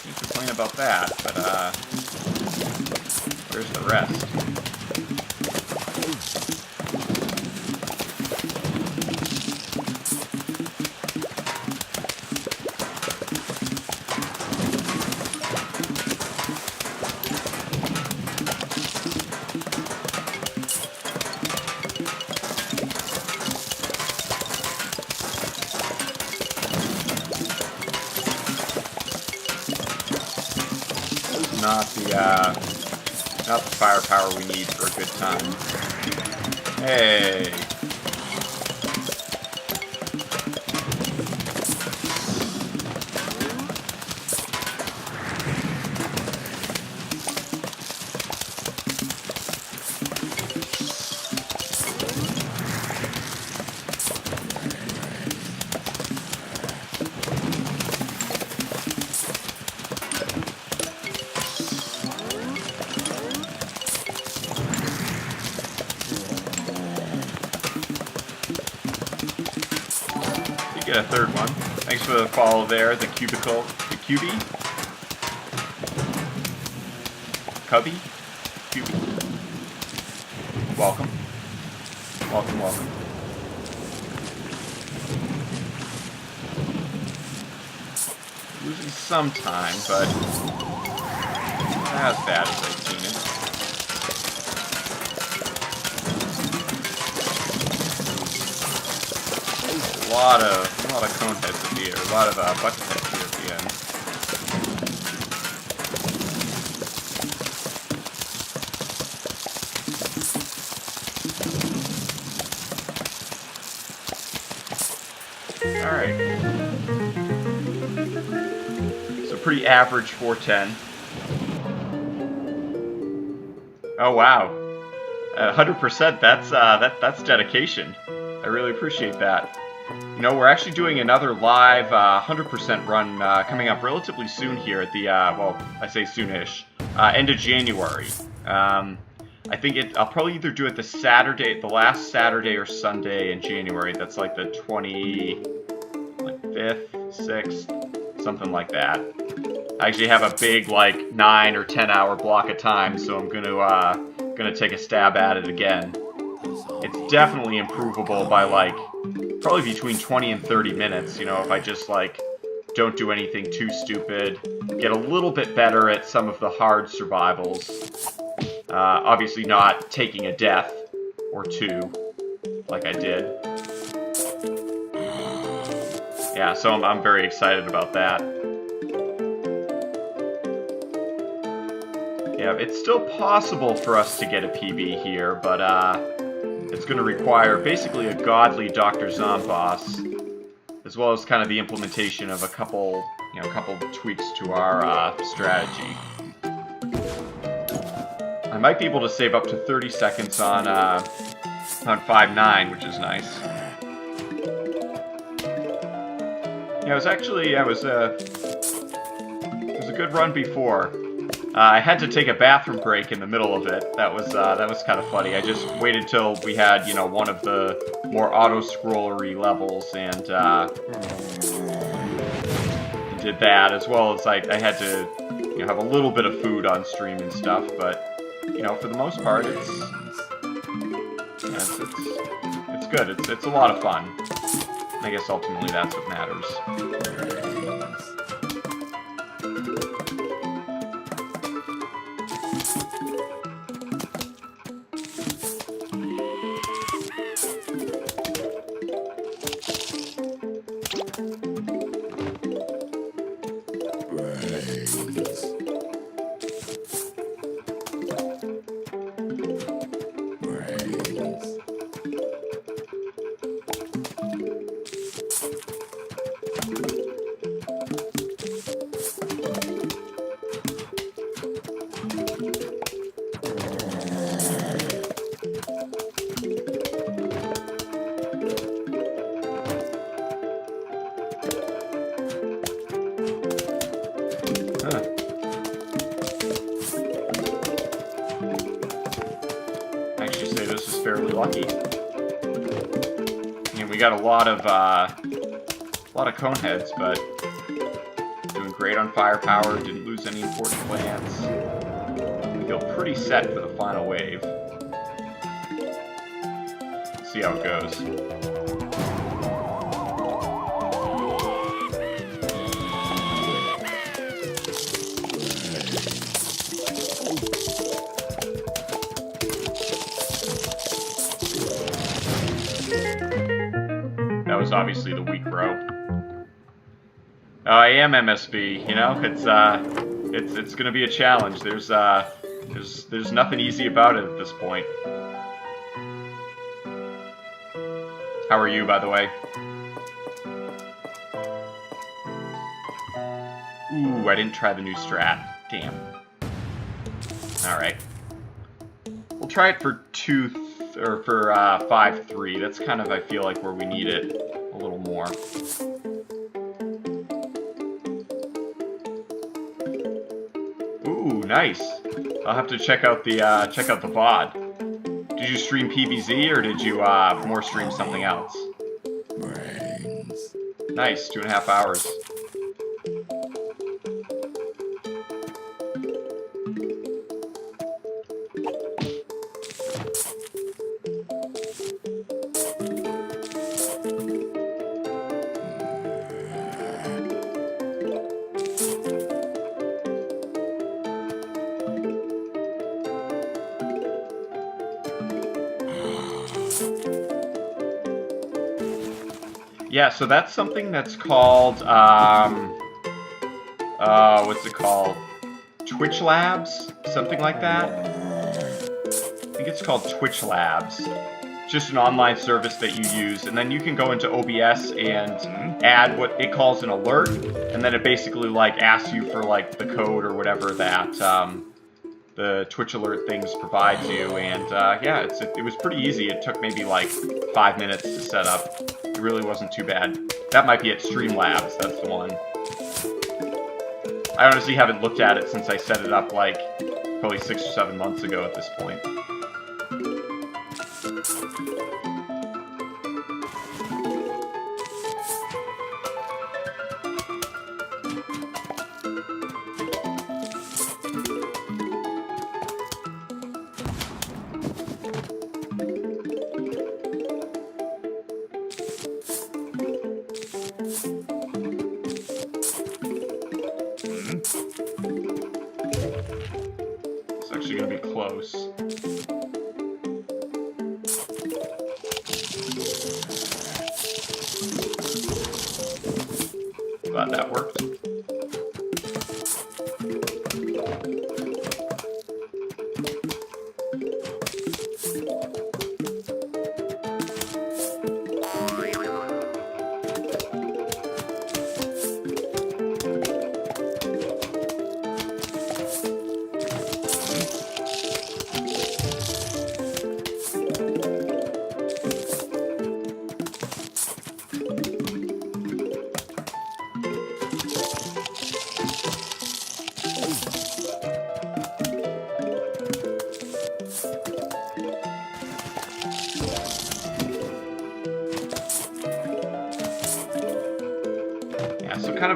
Can't complain about that, but where's the rest? Not the firepower we need for a good time. Hey! Get a third one. Thanks for the follow there, the cubicle, the cubie, cubby, cubie. Welcome, welcome, welcome. Losing some time, but not as bad as I've seen it. A lot of cone heads at the end, a lot of bucket heads here at the end. Alright. So pretty average 410. Oh wow. 100%, that's dedication. I really appreciate that. You know, we're actually doing another live 100% run coming up relatively soon here at the, well, I say soonish, end of January. I think I'll probably either do it the last Saturday or Sunday in January. That's like the 25th, 6th, something like that. I actually have a big, like, 9 or 10 hour block of time, so I'm gonna take a stab at it again. It's definitely improvable by, like, probably between 20 and 30 minutes, you know, if I just, like, don't do anything too stupid, get a little bit better at some of the hard survivals, obviously not taking a death or two, like I did. Yeah, so I'm very excited about that. Yeah, it's still possible for us to get a PB here, but, it's going to require basically a godly Dr. Zomboss, as well as kind of the implementation of a couple, you know, a couple tweaks to our strategy. I might be able to save up to 30 seconds on 5-9, which is nice. Yeah, it was a good run before. I had to take a bathroom break in the middle of it. That was kind of funny. I just waited till we had, you know, one of the more auto-scrollery levels and did that, as well as I had to, you know, have a little bit of food on stream and stuff, but you know, for the most part, it's good. It's a lot of fun. I guess ultimately that's what matters. Fairly lucky. I mean, we got a lot of cone heads, but doing great on firepower. Didn't lose any important plants. Feel pretty set for the final wave. Let's see how it goes. That was obviously the weak row. I am MSB, you know. It's gonna be a challenge. There's nothing easy about it at this point. How are you, by the way? Ooh, I didn't try the new strat. Damn. All right. We'll try it for 5-3. That's kind of, I feel like, where we need it a little more. Ooh, nice. I'll have to check out the VOD. Did you stream PBZ or did you more stream something else? Brains. Nice, 2.5 hours. Yeah, so that's something that's called, what's it called? Twitch Labs? Something like that? I think it's called Twitch Labs. Just an online service that you use, and then you can go into OBS and add what it calls an alert, and then it basically, like, asks you for, like, the code or whatever that, the Twitch alert things provides you, and, yeah, it was pretty easy. It took maybe, like, 5 minutes to set up. It really wasn't too bad. That might be at Streamlabs, that's the one. I honestly haven't looked at it since I set it up, like, probably 6 or 7 months ago at this point. It's actually going to be close. Glad that worked.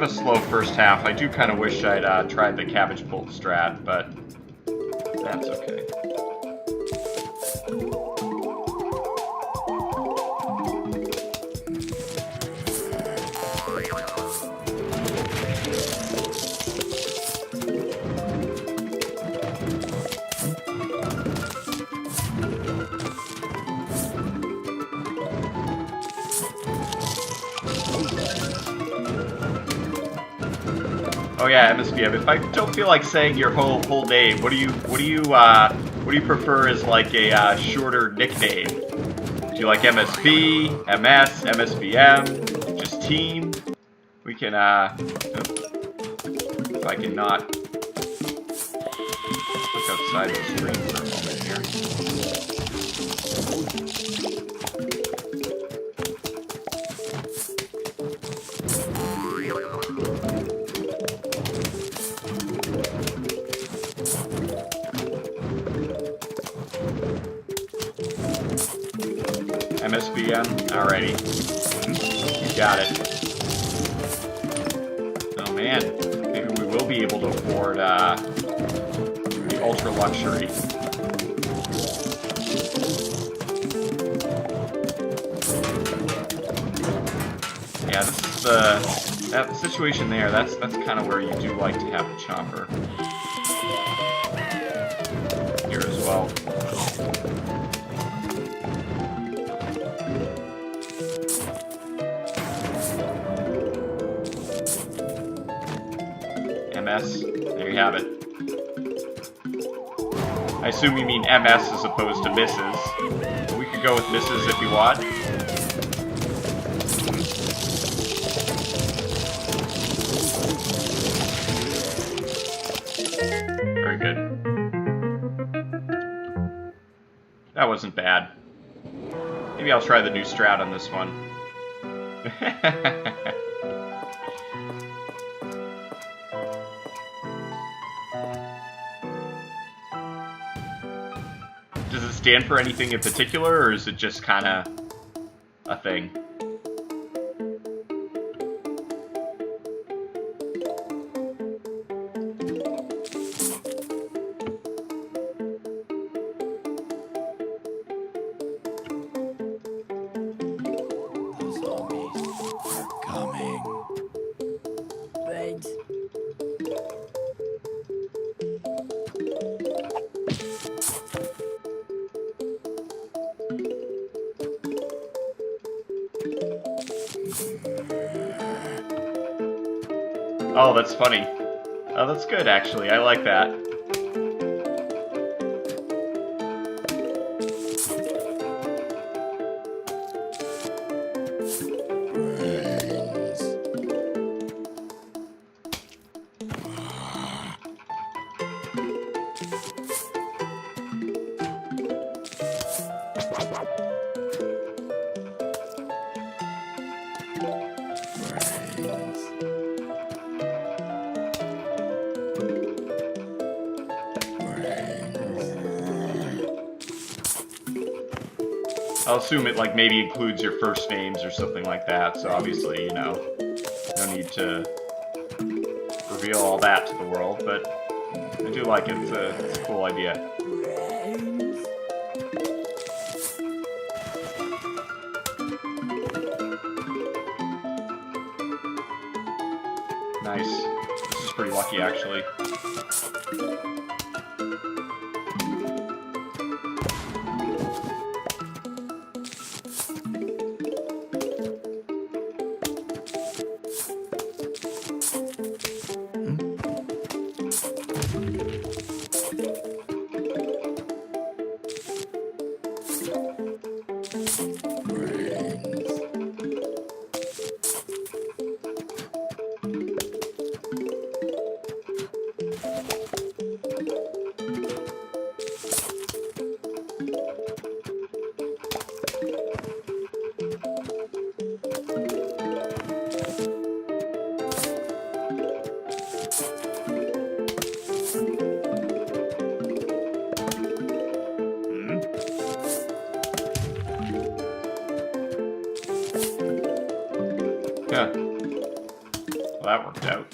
of a slow first half. I do kind of wish I'd tried the cabbage pulp strat, but that's okay. Oh yeah, MSBM. If I don't feel like saying your whole name, what do you prefer as like a shorter nickname? Do you like MSB, MS, MSBM, just team? We can if I can not look outside of the screen for a moment here. MSBM, alrighty. You got it. Oh man, maybe we will be able to afford the ultra luxury. Yeah, this is that situation there. That's kind of where you do like to have the chopper here as well. MS. There you have it. I assume you mean MS as opposed to misses. But we could go with misses if you want. Very good. That wasn't bad. Maybe I'll try the new strat on this one. Does it stand for anything in particular, or is it just kind of a thing? The zombies are coming. Thanks. Oh, that's funny. Oh, that's good, actually. I like that. Brains. Brains. I'll assume it, like, maybe includes your first names or something like that, so obviously, you know, no need to reveal all that to the world, but I do like it. It's a cool idea. Brains. Nice. This is pretty lucky, actually. that worked out.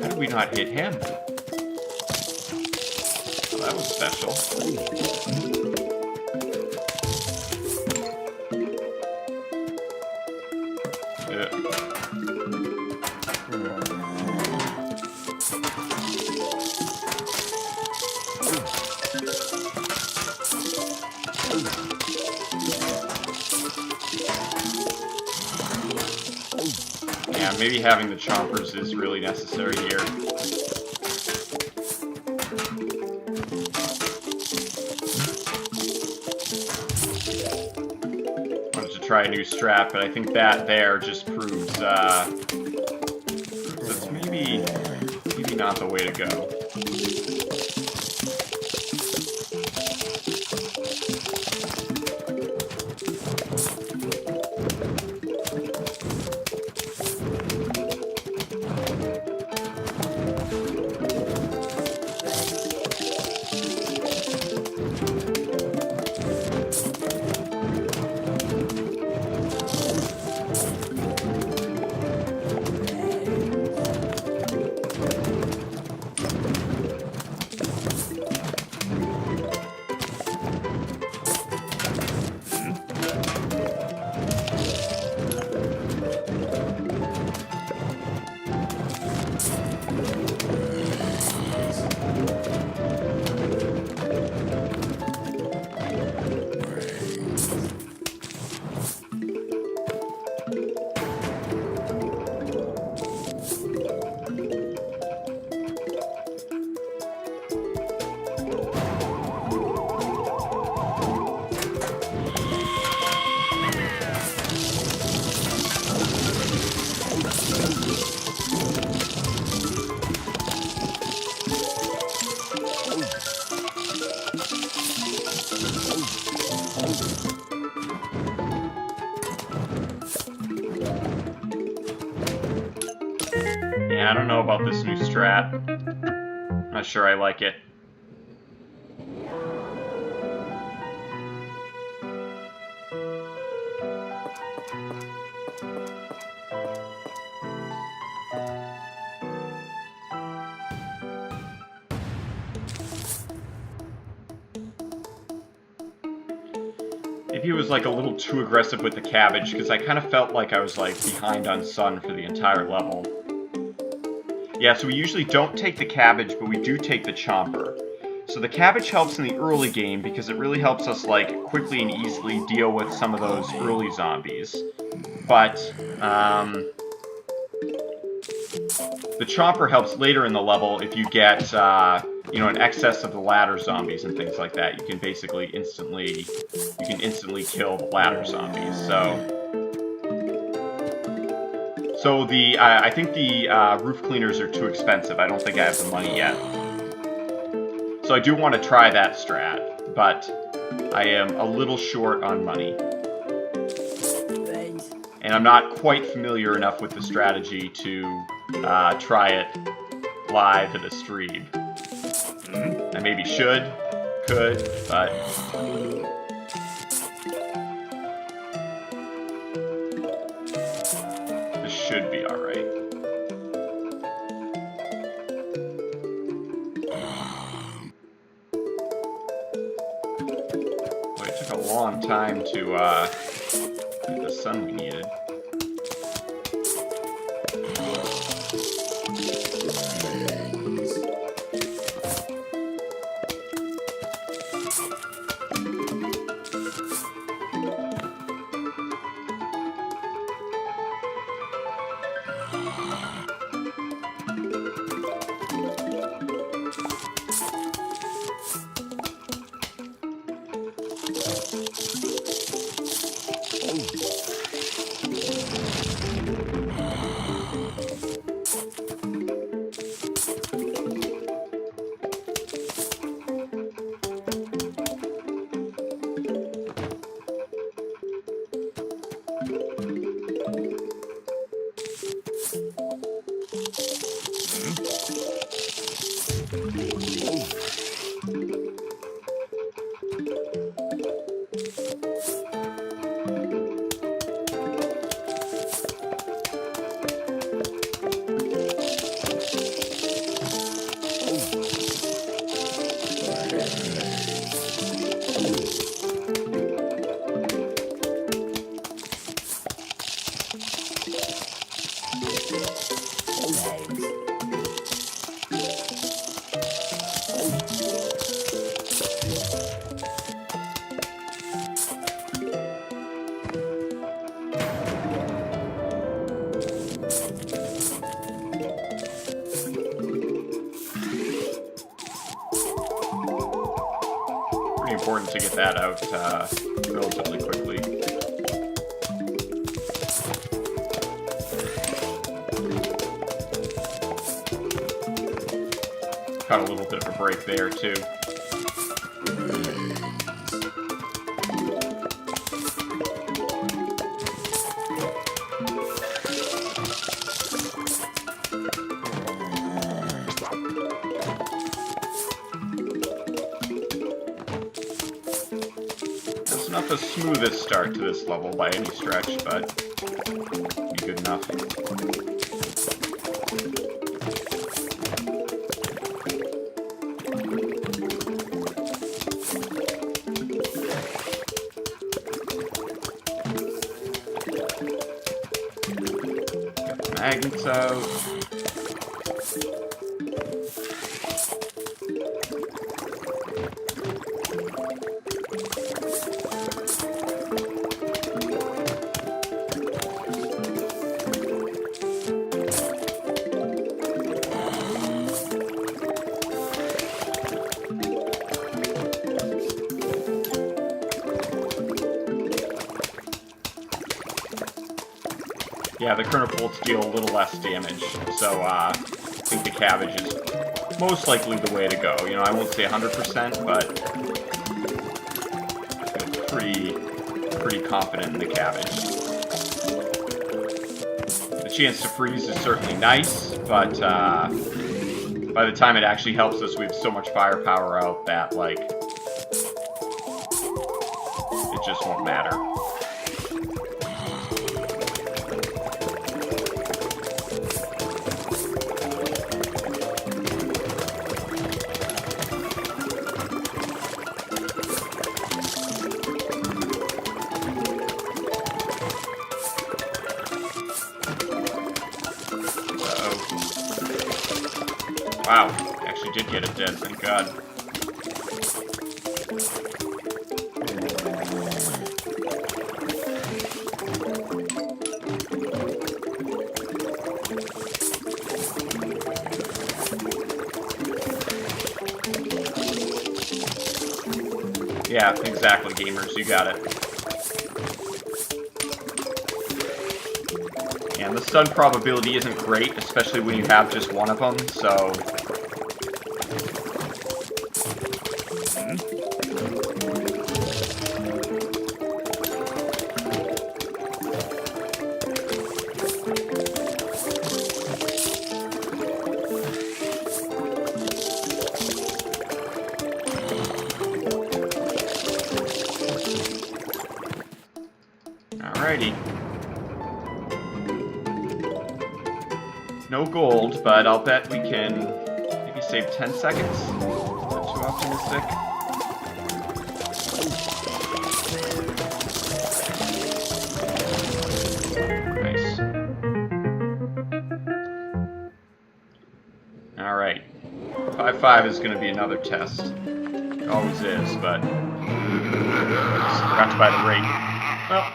How did we not hit him? Well, that was special. Yeah, maybe having the chompers is really necessary here. Wanted to try a new strat, but I think that there just proves that's maybe not the way to go. Yeah, I don't know about this new strat. Not sure I like it. Maybe it was like a little too aggressive with the cabbage, because I kind of felt like I was like behind on sun for the entire level. Yeah, so we usually don't take the cabbage, but we do take the chomper. So the cabbage helps in the early game because it really helps us like quickly and easily deal with some of those early zombies. But the chomper helps later in the level if you get you know, an excess of the ladder zombies and things like that. You can basically instantly kill the ladder zombies. So the I think the roof cleaners are too expensive. I don't think I have the money yet. So I do want to try that strat, but I am a little short on money. Thanks. And I'm not quite familiar enough with the strategy to try it live in a stream. I maybe should, could, but... this should be alright. Well, it took a long time to get the sun we needed. to get that out relatively quickly. Got a little bit of a break there, too. That's not the smoothest start to this level by any stretch, but good enough. Magnets out. Yeah, the kernel bolts deal a little less damage, so I think the cabbage is most likely the way to go. You know, I won't say 100%, but I feel pretty confident in the cabbage. The chance to freeze is certainly nice, but by the time it actually helps us, we have so much firepower out that, like, it just won't matter. Wow, actually did get it dead, thank God. Yeah, exactly, gamers, you got it. And the stun probability isn't great, especially when you have just one of them, so... Alrighty. No gold, but I'll bet we can maybe save 10 seconds. Is that too optimistic? Nice. Alright. 5-5 is going to be another test. It always is, but... forgot to buy the rate. Well,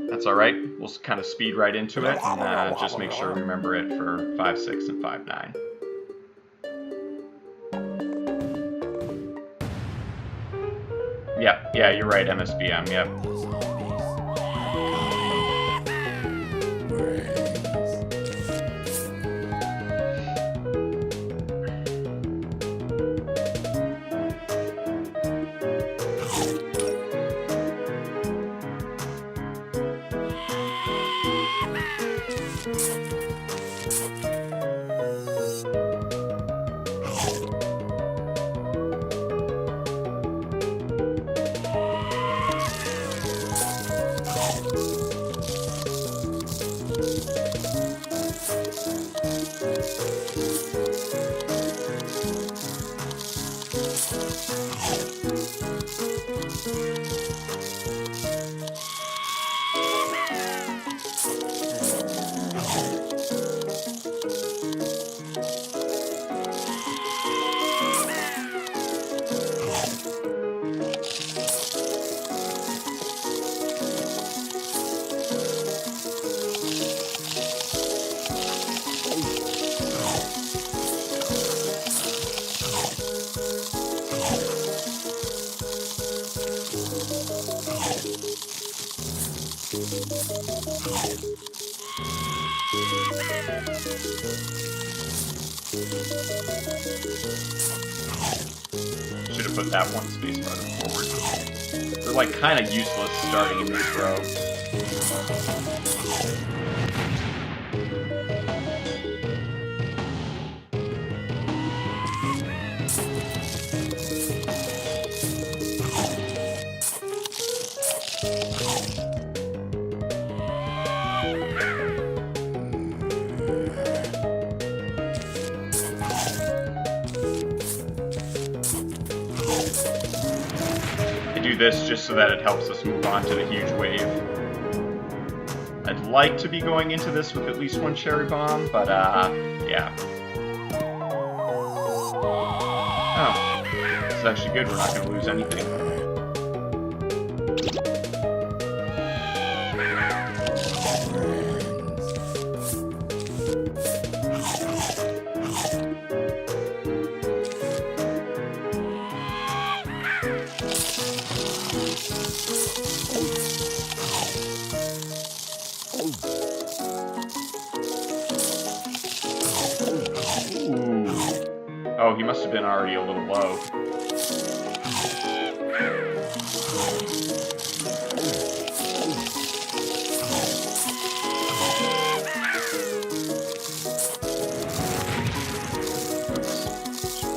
that's alright. We'll kind of speed right into it and just make sure we remember it for 5-6 and 5-9. Yep, yeah, you're right, MSBM, yep. Should have put that one space farther forward. They're like kind of useless starting in this row. This just so that it helps us move on to the huge wave. I'd like to be going into this with at least one cherry bomb, but yeah. Oh, this is actually good. We're not going to lose anything. Oh, he must have been already a little low.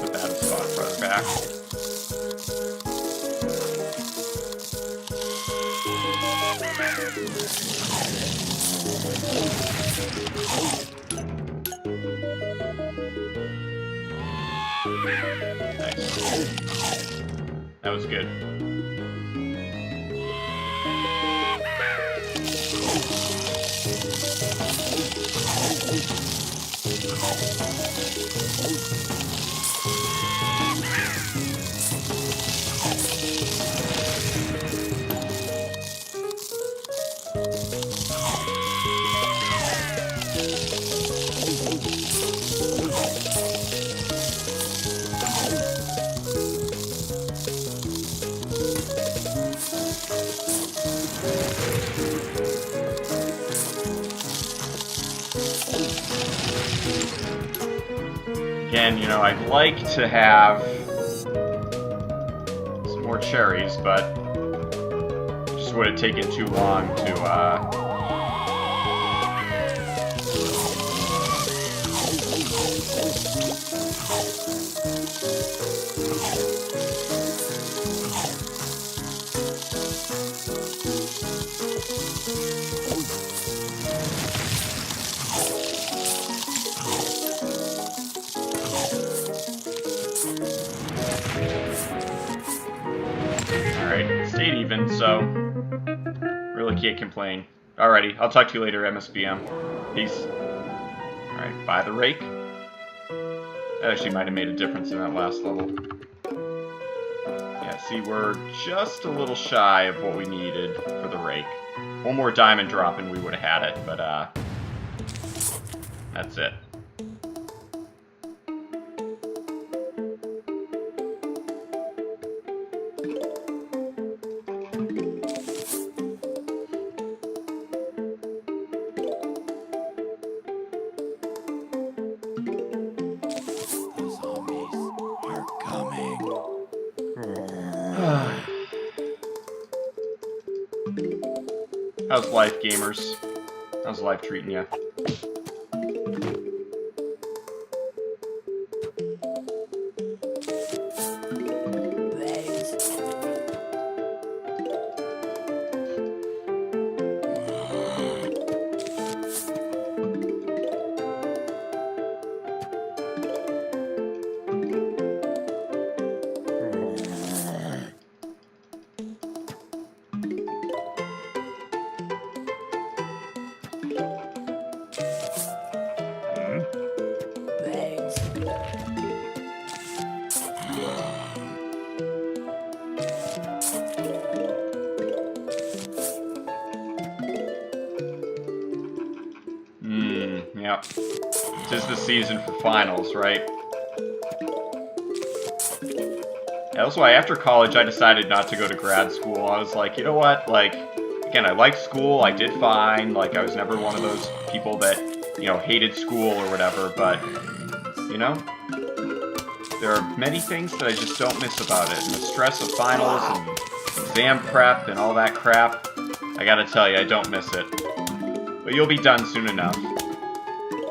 Put that a spot farther back. Nice. That was good. Again, you know, I'd like to have some more cherries, but it just would have taken too long to, Alright, stayed even, so really can't complain. Alrighty, I'll talk to you later, MSBM. Peace. Alright, buy the rake. That actually might have made a difference in that last level. Yeah, see, we're just a little shy of what we needed for the rake. One more diamond drop and we would have had it, but that's it. How's life, gamers? How's life treating you? Yep. Tis the season for finals, right? That was why after college I decided not to go to grad school. I was like, you know what? Like, I again, I liked school, I did fine, like, I was never one of those people that, you know, hated school or whatever, but, you know, there are many things that I just don't miss about it, and the stress of finals and exam prep and all that crap, I gotta tell you, I don't miss it. But you'll be done soon enough.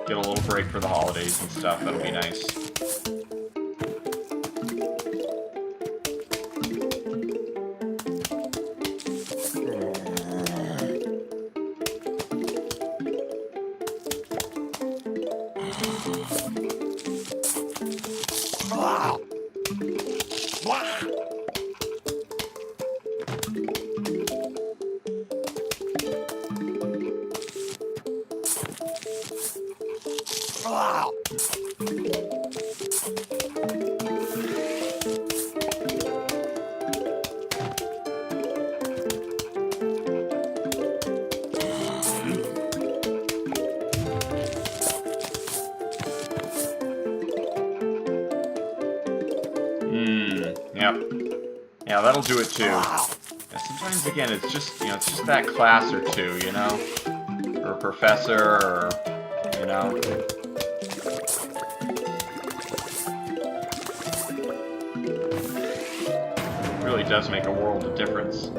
Get a little break for the holidays and stuff, that'll be nice. Yep. Yeah, that'll do it too. Yeah, sometimes, again, it's just, you know, it's just that class or two, you know? Or a professor, or, you know? It really does make a world of difference.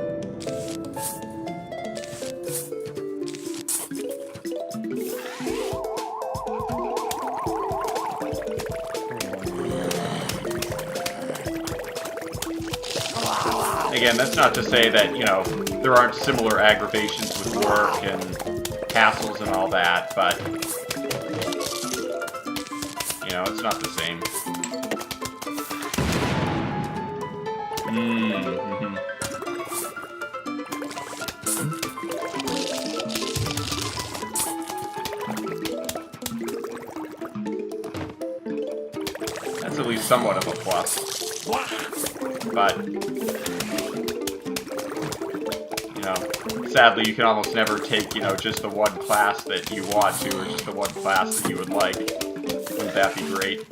Again, that's not to say that, you know, there aren't similar aggravations with work and hassles and all that, but, you know, it's not the same. Mm-hmm. That's at least somewhat of a plus. But, you know, sadly, you can almost never take, you know, just the one class that you want to, or just the one class that you would like. Wouldn't that be great?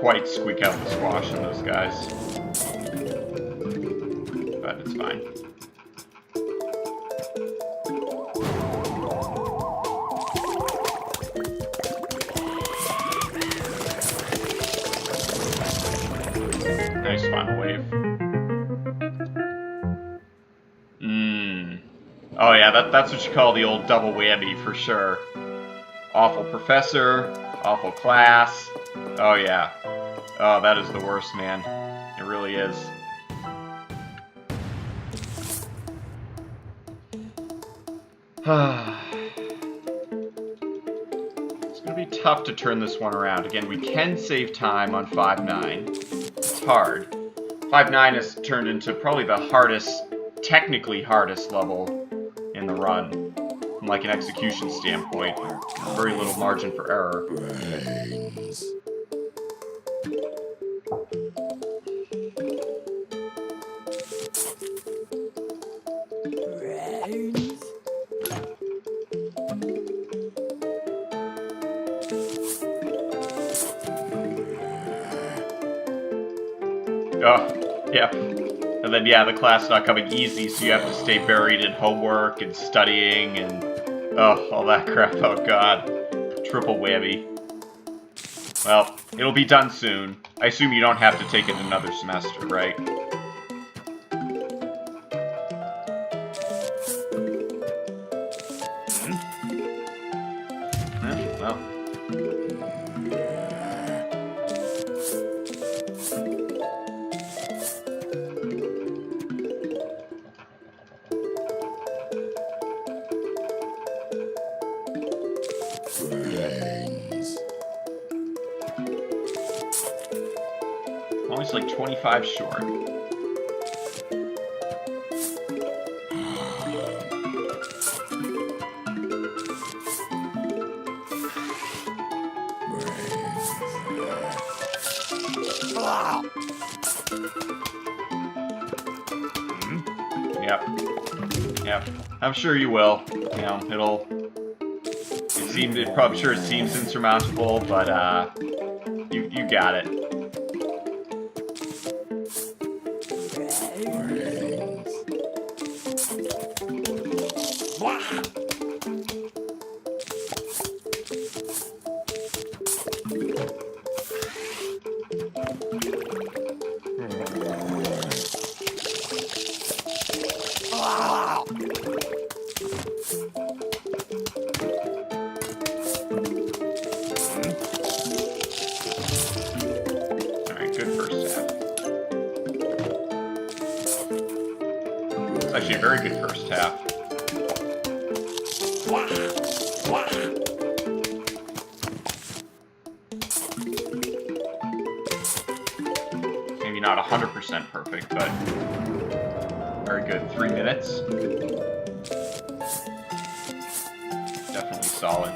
Quite squeak out the squash in those guys. But it's fine. Nice final wave. Oh yeah, that's what you call the old double whammy for sure. Awful professor, awful class. Oh yeah. Oh, that is the worst, man. It really is. It's gonna be tough to turn this one around. Again, we can save time on 5-9. It's hard. 5-9 has turned into probably the hardest, technically hardest level in the run. From like an execution standpoint. Very little margin for error. Brains. Brains. Oh, yeah. And then, yeah, the class not coming easy, so you have to stay buried in homework and studying and, oh, all that crap. Oh, God. Triple whammy. Well, it'll be done soon. I assume you don't have to take it another semester, right? Well. 25 short. Yep. Yep. I'm sure you will. You know, I'm sure it seems insurmountable, but you got it. Actually, a very good first half. Maybe not 100% perfect, but very good. 3 minutes. Definitely solid.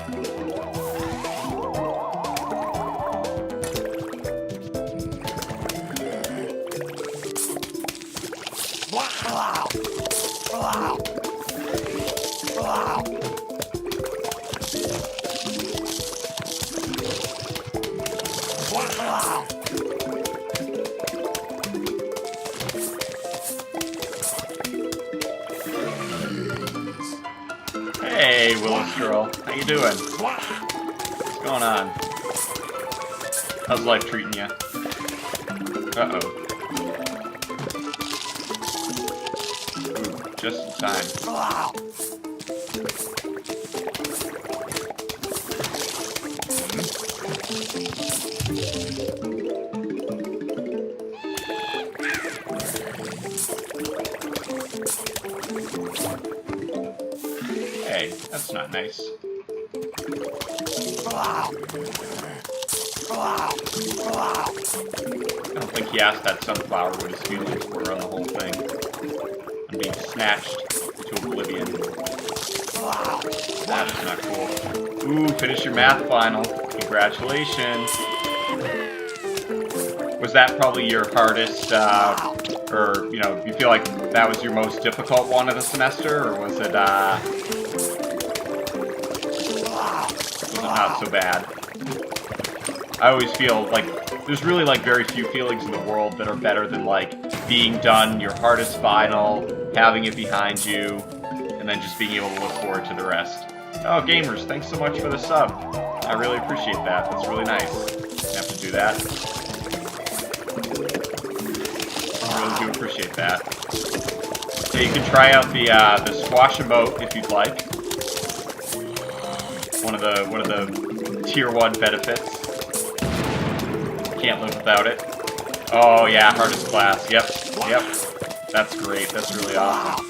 Hey, Willis Girl. How you doing? What's going on? How's life treating you? Uh-oh. Ooh, just in time. Hey, that's not nice. I don't think he asked that sunflower what his feelings were on the whole thing. And being snatched to oblivion. That is not cool. Ooh, finish your math final. Congratulations. Was that probably your hardest, or, you know, you feel like that was your most difficult one of the semester, or was it not so bad? I always feel like there's really like very few feelings in the world that are better than like being done your hardest final, having it behind you, and then just being able to look forward to the rest. Oh, gamers, thanks so much for the sub. I really appreciate that. That's really nice. I have to do that. I really do appreciate that. Yeah, you can try out the squash emote if you'd like. One of the tier 1 benefits. Can't live without it. Oh yeah, hardest class. Yep. That's great. That's really awesome.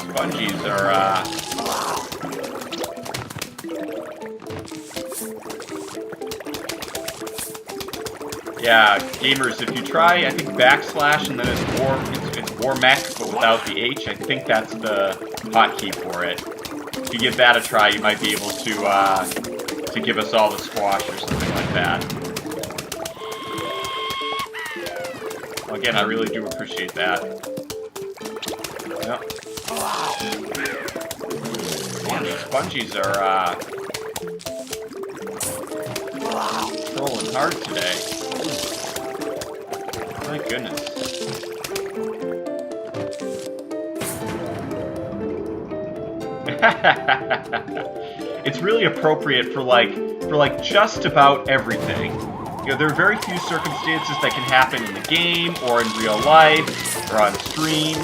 Spongies are yeah, gamers, if you try, I think backslash and then it's war mech, but without the H, I think that's the hotkey for it. If you give that a try, you might be able to give us all the squash or something like that. Well, again, I really do appreciate that. Yep. Man, these spongies are trolling hard today. My goodness. It's really appropriate for like just about everything. You know, there are very few circumstances that can happen in the game or in real life or on stream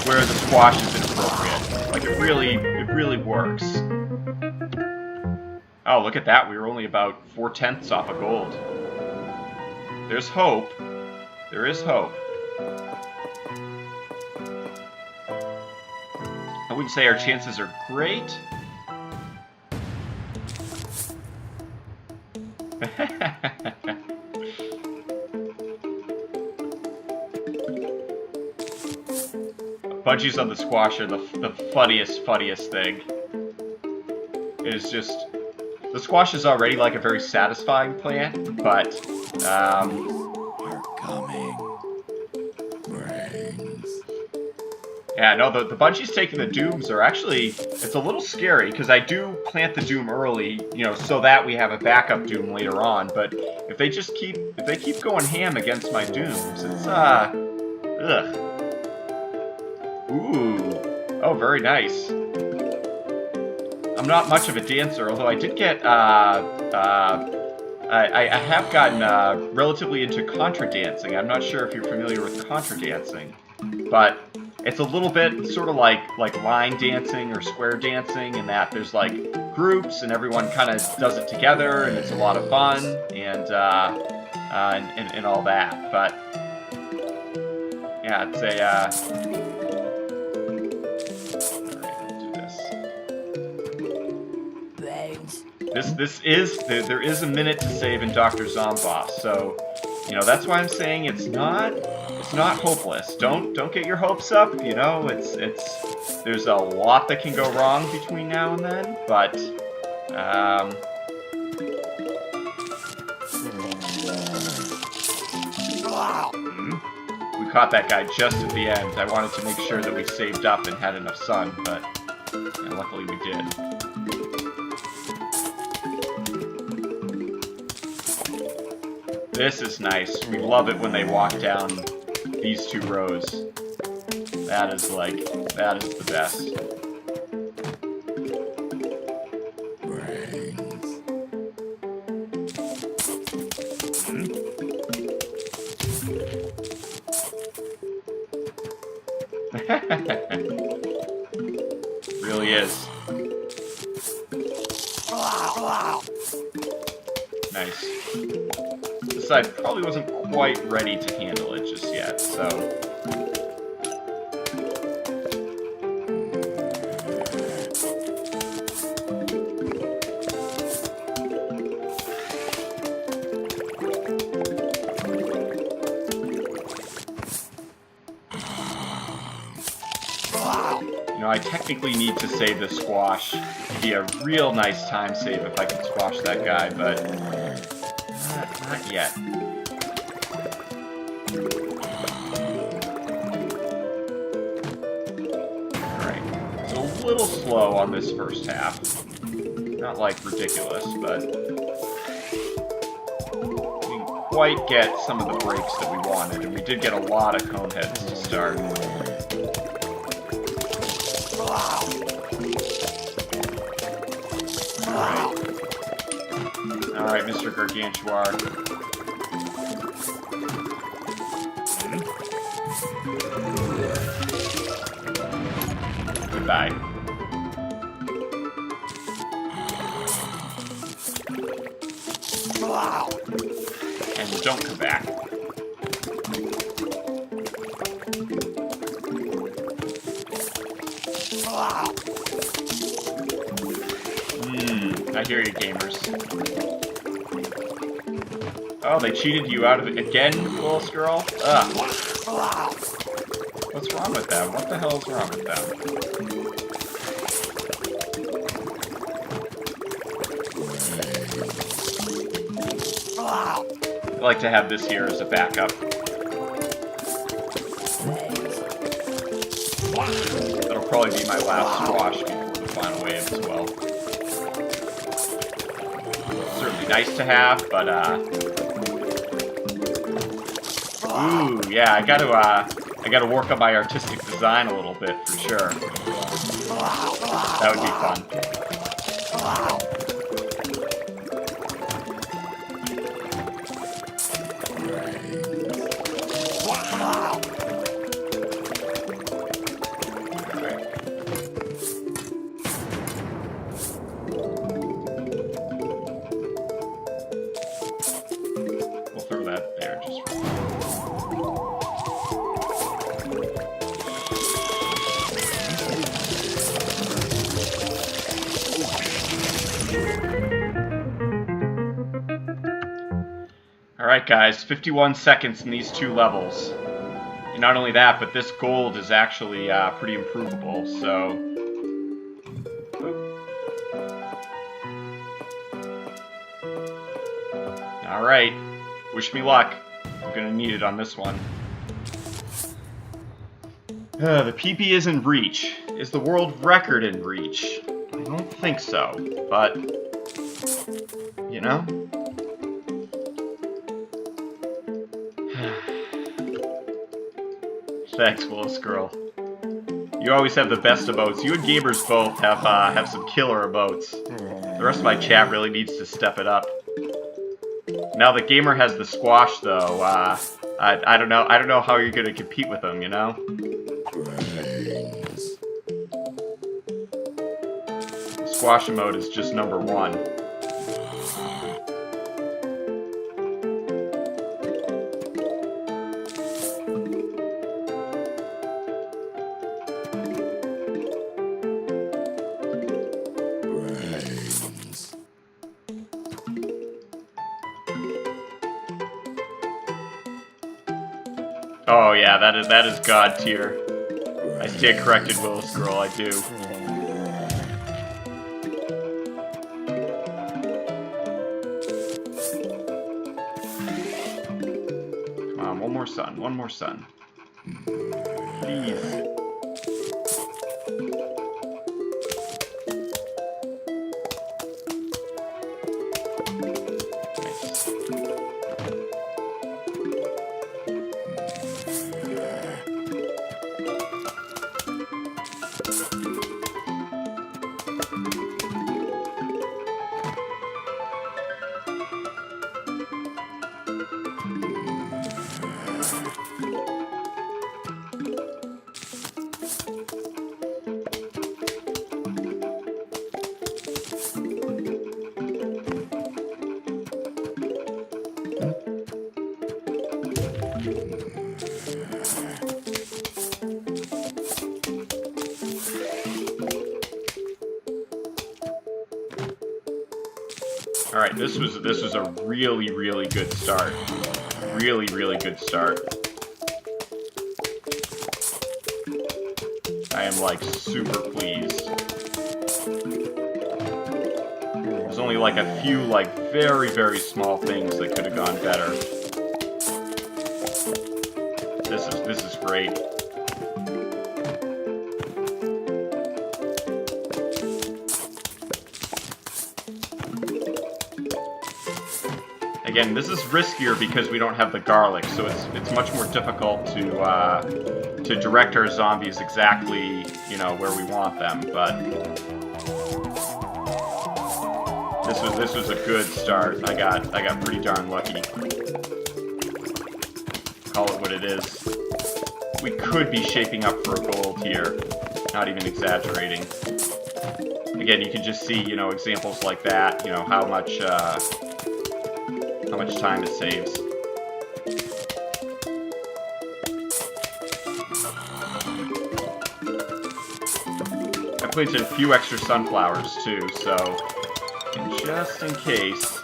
where the squash is inappropriate. Like it really works. Oh, look at that. We were only about 4/10 off of gold. There's hope. There is hope. wouldn't say our chances are great. Budgies on the squash are the funniest thing. It is just... The squash is already like a very satisfying plant, but... Are coming. Brains. Yeah, no, the bunchies taking the dooms are actually... It's a little scary, because I do plant the doom early, you know, so that we have a backup doom later on, but if they just keep... If they keep going ham against my dooms, it's, ugh. Ooh. Oh, very nice. I'm not much of a dancer, although I did get, I have gotten, relatively into contra dancing. I'm not sure if you're familiar with contra dancing, but it's a little bit sort of like line dancing or square dancing in that there's, like, groups and everyone kind of does it together and it's a lot of fun and all that, but, yeah, it's a, there is a minute to save in Dr. Zomboss, so, you know, that's why I'm saying it's not hopeless. Don't get your hopes up, you know, there's a lot that can go wrong between now and then, but, we caught that guy just at the end. I wanted to make sure that we saved up and had enough sun, but, yeah, luckily we did. This is nice. We love it when they walk down these two rows. That is the best. Brains. Really is. Nice. This side probably wasn't quite ready to handle it just yet, so... You know, I technically need to save the squash. It'd be a real nice time save if I could squash that guy, but... Not yet. Alright. It's a little slow on this first half. Not, like, ridiculous, but... We didn't quite get some of the breaks that we wanted, and we did get a lot of cone heads to start. Alright, Mr. Gargantuar. Goodbye. And don't come back. I hear you, gamers. Oh, they cheated you out of it again, little girl? Ugh. What's wrong with them? What the hell is wrong with them? I like to have this here as a backup. That'll probably be my last squash before the final wave as well. Certainly nice to have, but ooh, yeah, I gotta work on my artistic design a little bit for sure. That would be fun. We'll throw that there just for Alright guys, 51 seconds in these 2 levels. And not only that, but this gold is actually pretty improvable, so... Alright, wish me luck. I'm gonna need it on this one. The PB is in reach. Is the world record in reach? I don't think so, but... You know? Thanks, Willis Girl. You always have the best emotes. You and Gamers both have some killer emotes. The rest of my chat really needs to step it up. Now that Gamer has the squash, though, I don't know how you're gonna compete with him, you know? Brains. Squash emote is just number 1. Brains. Oh yeah, that is God tier. I stand corrected, Willis Girl, I do. Come on, one more sun. Please. Nice. Alright, this was a really, really good start. Really, really good start. I am, like, super pleased. There's only, like, a few, like, very, very small things that could have gone better. This is great. Again, this is riskier because we don't have the garlic, so it's much more difficult to direct our zombies exactly, you know, where we want them. But this was a good start. I got pretty darn lucky. Call it what it is. We could be shaping up for a gold here. Not even exaggerating. Again, you can just see, you know, examples like that. You know how much time it saves. I planted a few extra sunflowers too, so just in case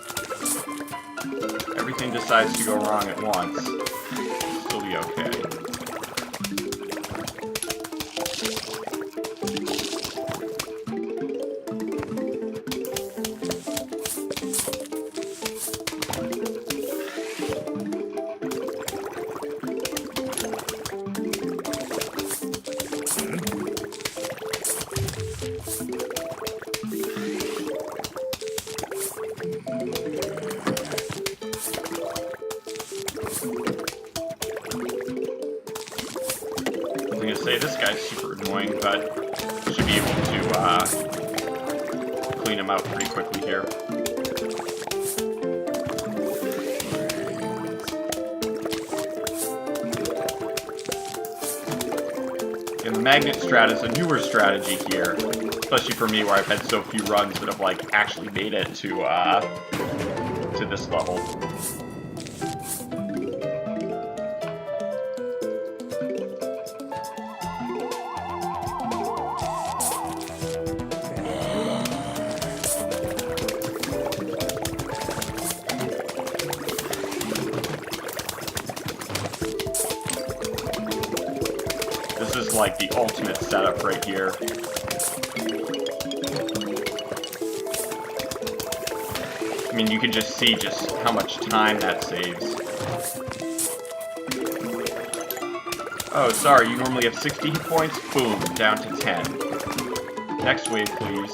everything decides to go wrong at once, it'll still be okay. Say this guy's super annoying, but should be able to clean him out pretty quickly here. And the magnet strat is a newer strategy here, especially for me where I've had so few runs that have like actually made it to this level. is like the ultimate setup right here. I mean, you can just see just how much time that saves. Oh, sorry, you normally have 60 hit points? Boom, down to 10. Next wave, please.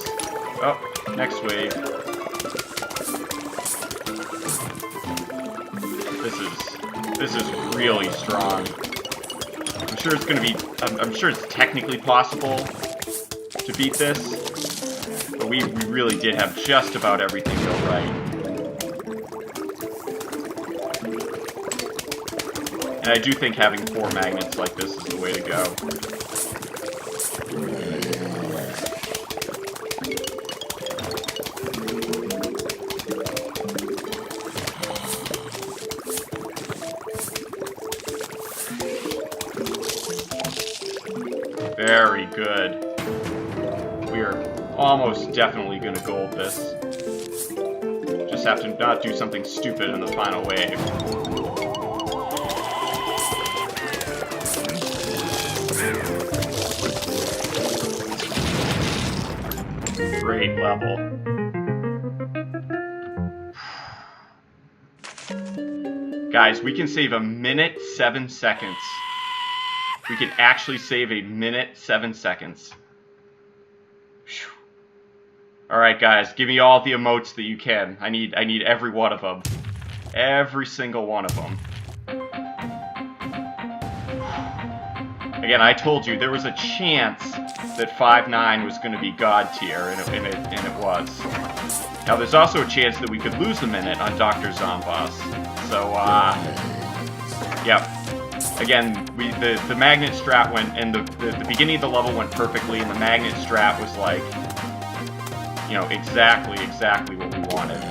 Oh, next wave. This is really strong. I'm sure it's gonna be, I'm sure it's technically possible to beat this, but we really did have just about everything go right. And I do think having 4 magnets like this is the way to go. Very good. We are almost definitely gonna gold this. Just have to not do something stupid in the final wave. Great level. Guys, we can save 1minute 7 seconds. We can actually save 1minute 7 seconds. Alright guys, give me all the emotes that you can. I need every one of them. Every single one of them. Again, I told you there was a chance that 5-9 was going to be God tier, and it was. Now there's also a chance that we could lose a minute on Dr. Zomboss. So, yep. Again, the magnet strat went, and the beginning of the level went perfectly, and the magnet strat was like, you know, exactly what we wanted.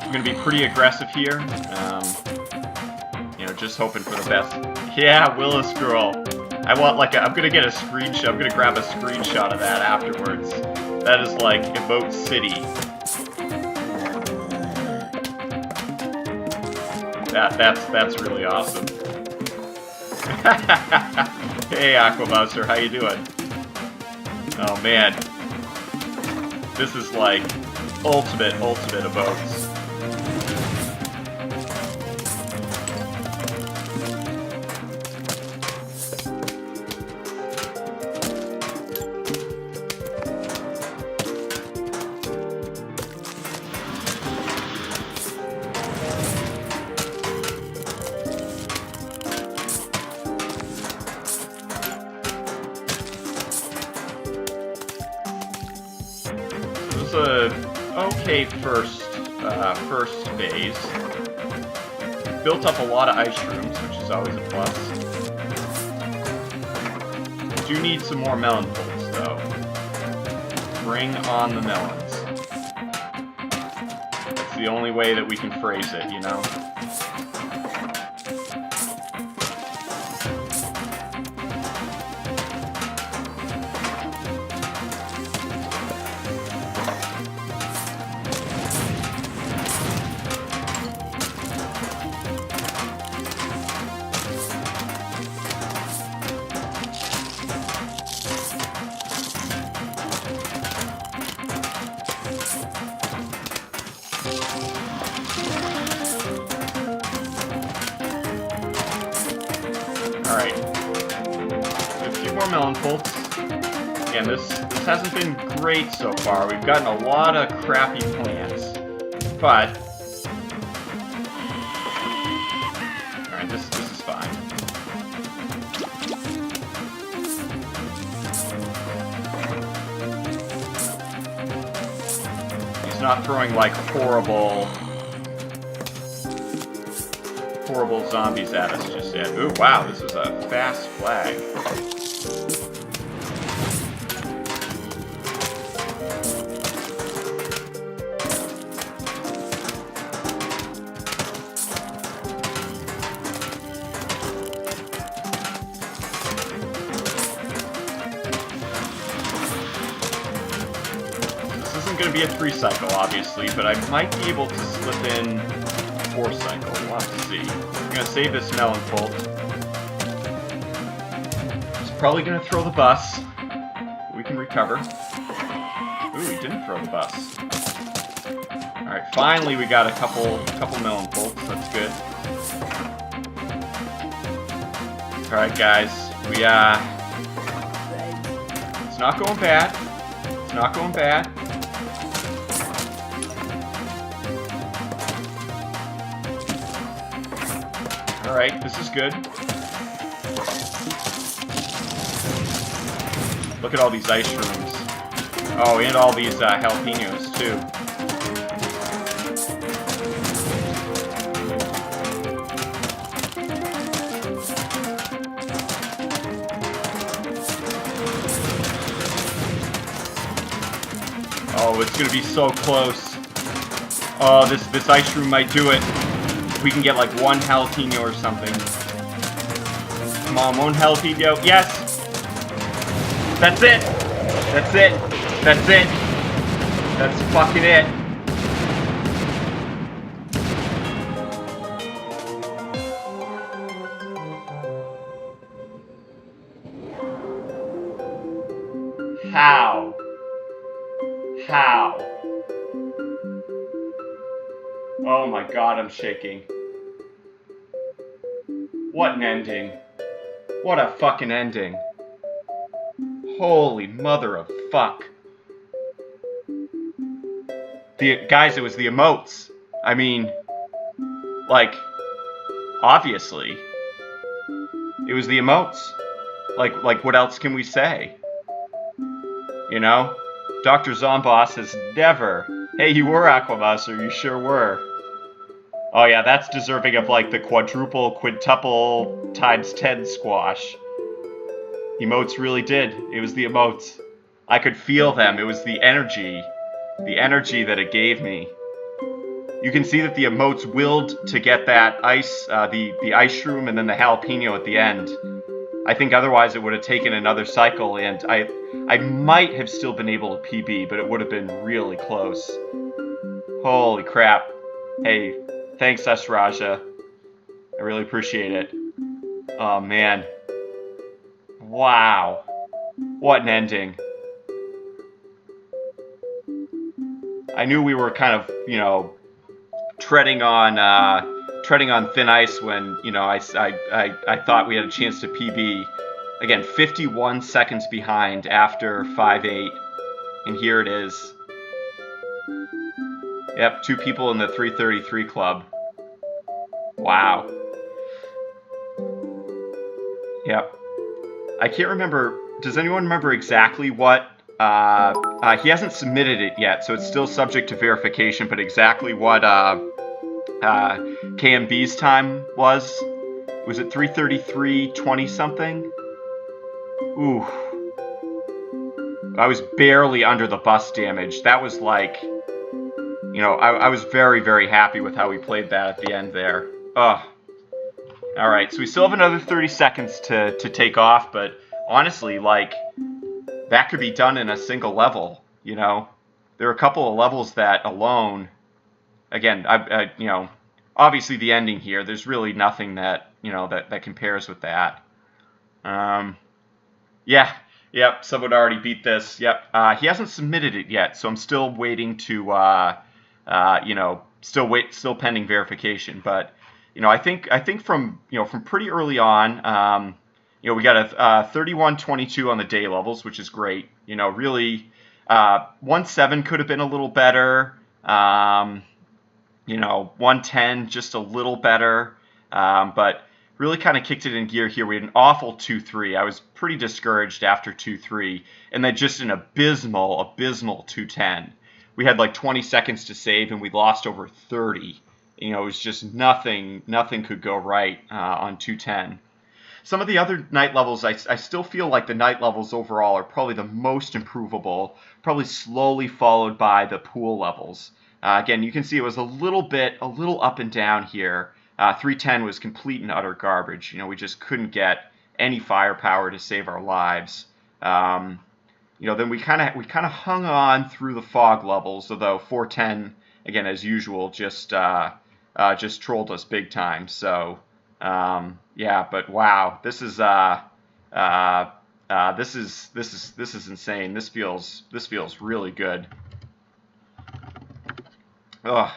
I'm gonna be pretty aggressive here. You know, just hoping for the best. Yeah, Willis Girl. I want like I'm gonna get a screenshot. I'm gonna grab a screenshot of that afterwards. That is like Emote City. That's really awesome. Hey Aquabowser, how you doing? Oh man. This is like ultimate emotes. Okay, first phase. Built up a lot of ice shrooms, which is always a plus. Do need some more melon pulls, though. Bring on the melons. That's the only way that we can phrase it, you know? Melon pulps. Again, this hasn't been great so far. We've gotten a lot of crappy plants, but alright, this is fine. He's not throwing like horrible zombies at us just yet. Ooh, wow, this is a fast flag. Going to be a 3-cycle, obviously, but I might be able to slip in 4-cycle. We'll have to see. I'm going to save this melon pulp. Probably gonna throw the bus. We can recover. Ooh, he didn't throw the bus. Alright, finally we got a couple melon bolts. That's good. Alright, guys. It's not going bad. It's not going bad. Alright, this is good. Look at all these ice shrooms. Oh, and all these jalapenos, too. Oh, it's gonna be so close. Oh, this ice shroom might do it. We can get like one jalapeno or something. Come on, one jalapeno. Yes! That's it! That's it! That's it! That's fucking it! How? How? Oh my god, I'm shaking. What an ending. What a fucking ending. Holy mother of fuck. Guys, it was the emotes. I mean, like, obviously. It was the emotes. Like what else can we say? You know? Dr. Zomboss has never... Hey, you were Aquamaster, you sure were. Oh yeah, that's deserving of like the quadruple, quintuple, times 10 squash. Emotes really did. It was the emotes. I could feel them. It was the energy that it gave me. You can see that the emotes willed to get that ice, the ice shroom and then the jalapeno at the end. I think otherwise it would have taken another cycle, and I might have still been able to PB, but it would have been really close. Holy crap. Hey, thanks, S. Raja. I really appreciate it. Oh, man. Wow. What an ending. I knew we were kind of, you know, treading on thin ice when, you know, I thought we had a chance to PB. Again, 51 seconds behind after 5-8, and here it is. Yep, 2 people in the 333 club. Wow. Yep. I can't remember. Does anyone remember exactly what? He hasn't submitted it yet, so it's still subject to verification. But exactly what KMB's time was? Was it 3:33:20 something? Ooh. I was barely under the bus damage. That was like, you know, I was very, very happy with how we played that at the end there. Ugh. Alright, so we still have another 30 seconds to take off, but honestly, like, that could be done in a single level, you know? There are a couple of levels that alone, again, you know, obviously the ending here, there's really nothing that, you know, that compares with that. Yeah, yep, someone already beat this, yep. He hasn't submitted it yet, so I'm still waiting to, you know, still pending verification, but, you know, I think from, you know, from pretty early on, you know, we got a 31-22 on the day levels, which is great. You know, really, 1-7 could have been a little better. You know, 1-10 just a little better. But really kind of kicked it in gear here. We had an awful 2-3. I was pretty discouraged after 2-3. And then just an abysmal 2-10. We had like 20 seconds to save, and we lost over 30. You know, it was just nothing could go right on 2-10. Some of the other night levels, I still feel like the night levels overall are probably the most improvable, probably slowly followed by the pool levels. Again, you can see it was a little up and down here. 310 was complete and utter garbage. You know, we just couldn't get any firepower to save our lives. You know, then we kind of hung on through the fog levels, although 410, again as usual, just trolled us big time. So. Yeah, but wow, this is This is insane. This feels really good. Ugh.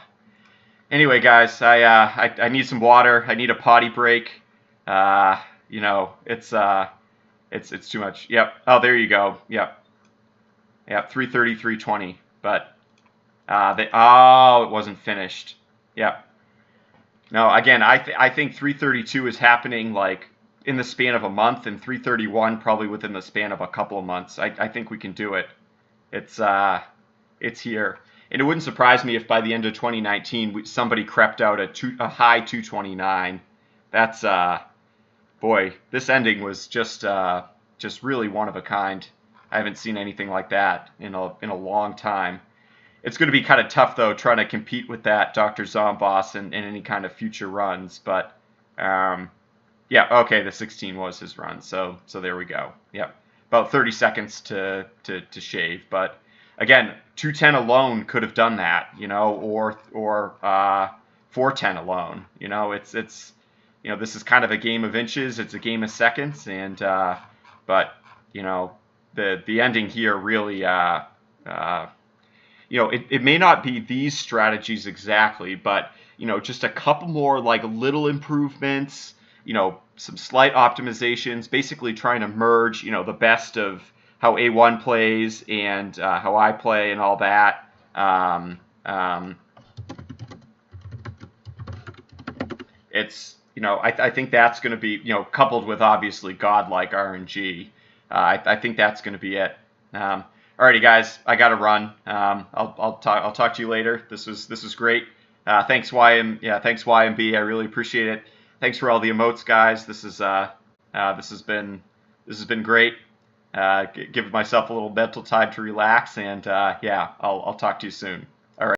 Anyway, guys, I need some water. I need a potty break. You know, it's too much. Yep. Oh, there you go. Yep. Yep. 3:30, 3:20. But it wasn't finished. Yep. No, again, I think 332 is happening like in the span of a month, and 331 probably within the span of a couple of months. I think we can do it. It's here, and it wouldn't surprise me if by the end of 2019 somebody crept out a high 229. That's boy, this ending was just really one of a kind. I haven't seen anything like that in a long time. It's going to be kind of tough, though, trying to compete with that Dr. Zomboss in any kind of future runs. But, yeah, okay, the 16 was his run. So there we go. Yep. About 30 seconds to shave. But, again, 210 alone could have done that, you know, or 410 alone. You know, it's you know, this is kind of a game of inches. It's a game of seconds. And, but, you know, the ending here really, you know, it may not be these strategies exactly, but, you know, just a couple more like little improvements, you know, some slight optimizations, basically trying to merge, you know, the best of how A1 plays and how I play and all that. It's, you know, I think that's going to be, you know, coupled with obviously godlike RNG. I think that's going to be it. Alrighty, guys, I gotta run. I'll talk to you later. This was great. Thanks thanks YMB. I really appreciate it. Thanks for all the emotes, guys. This has been great. Give myself a little mental time to relax, and yeah, I'll talk to you soon.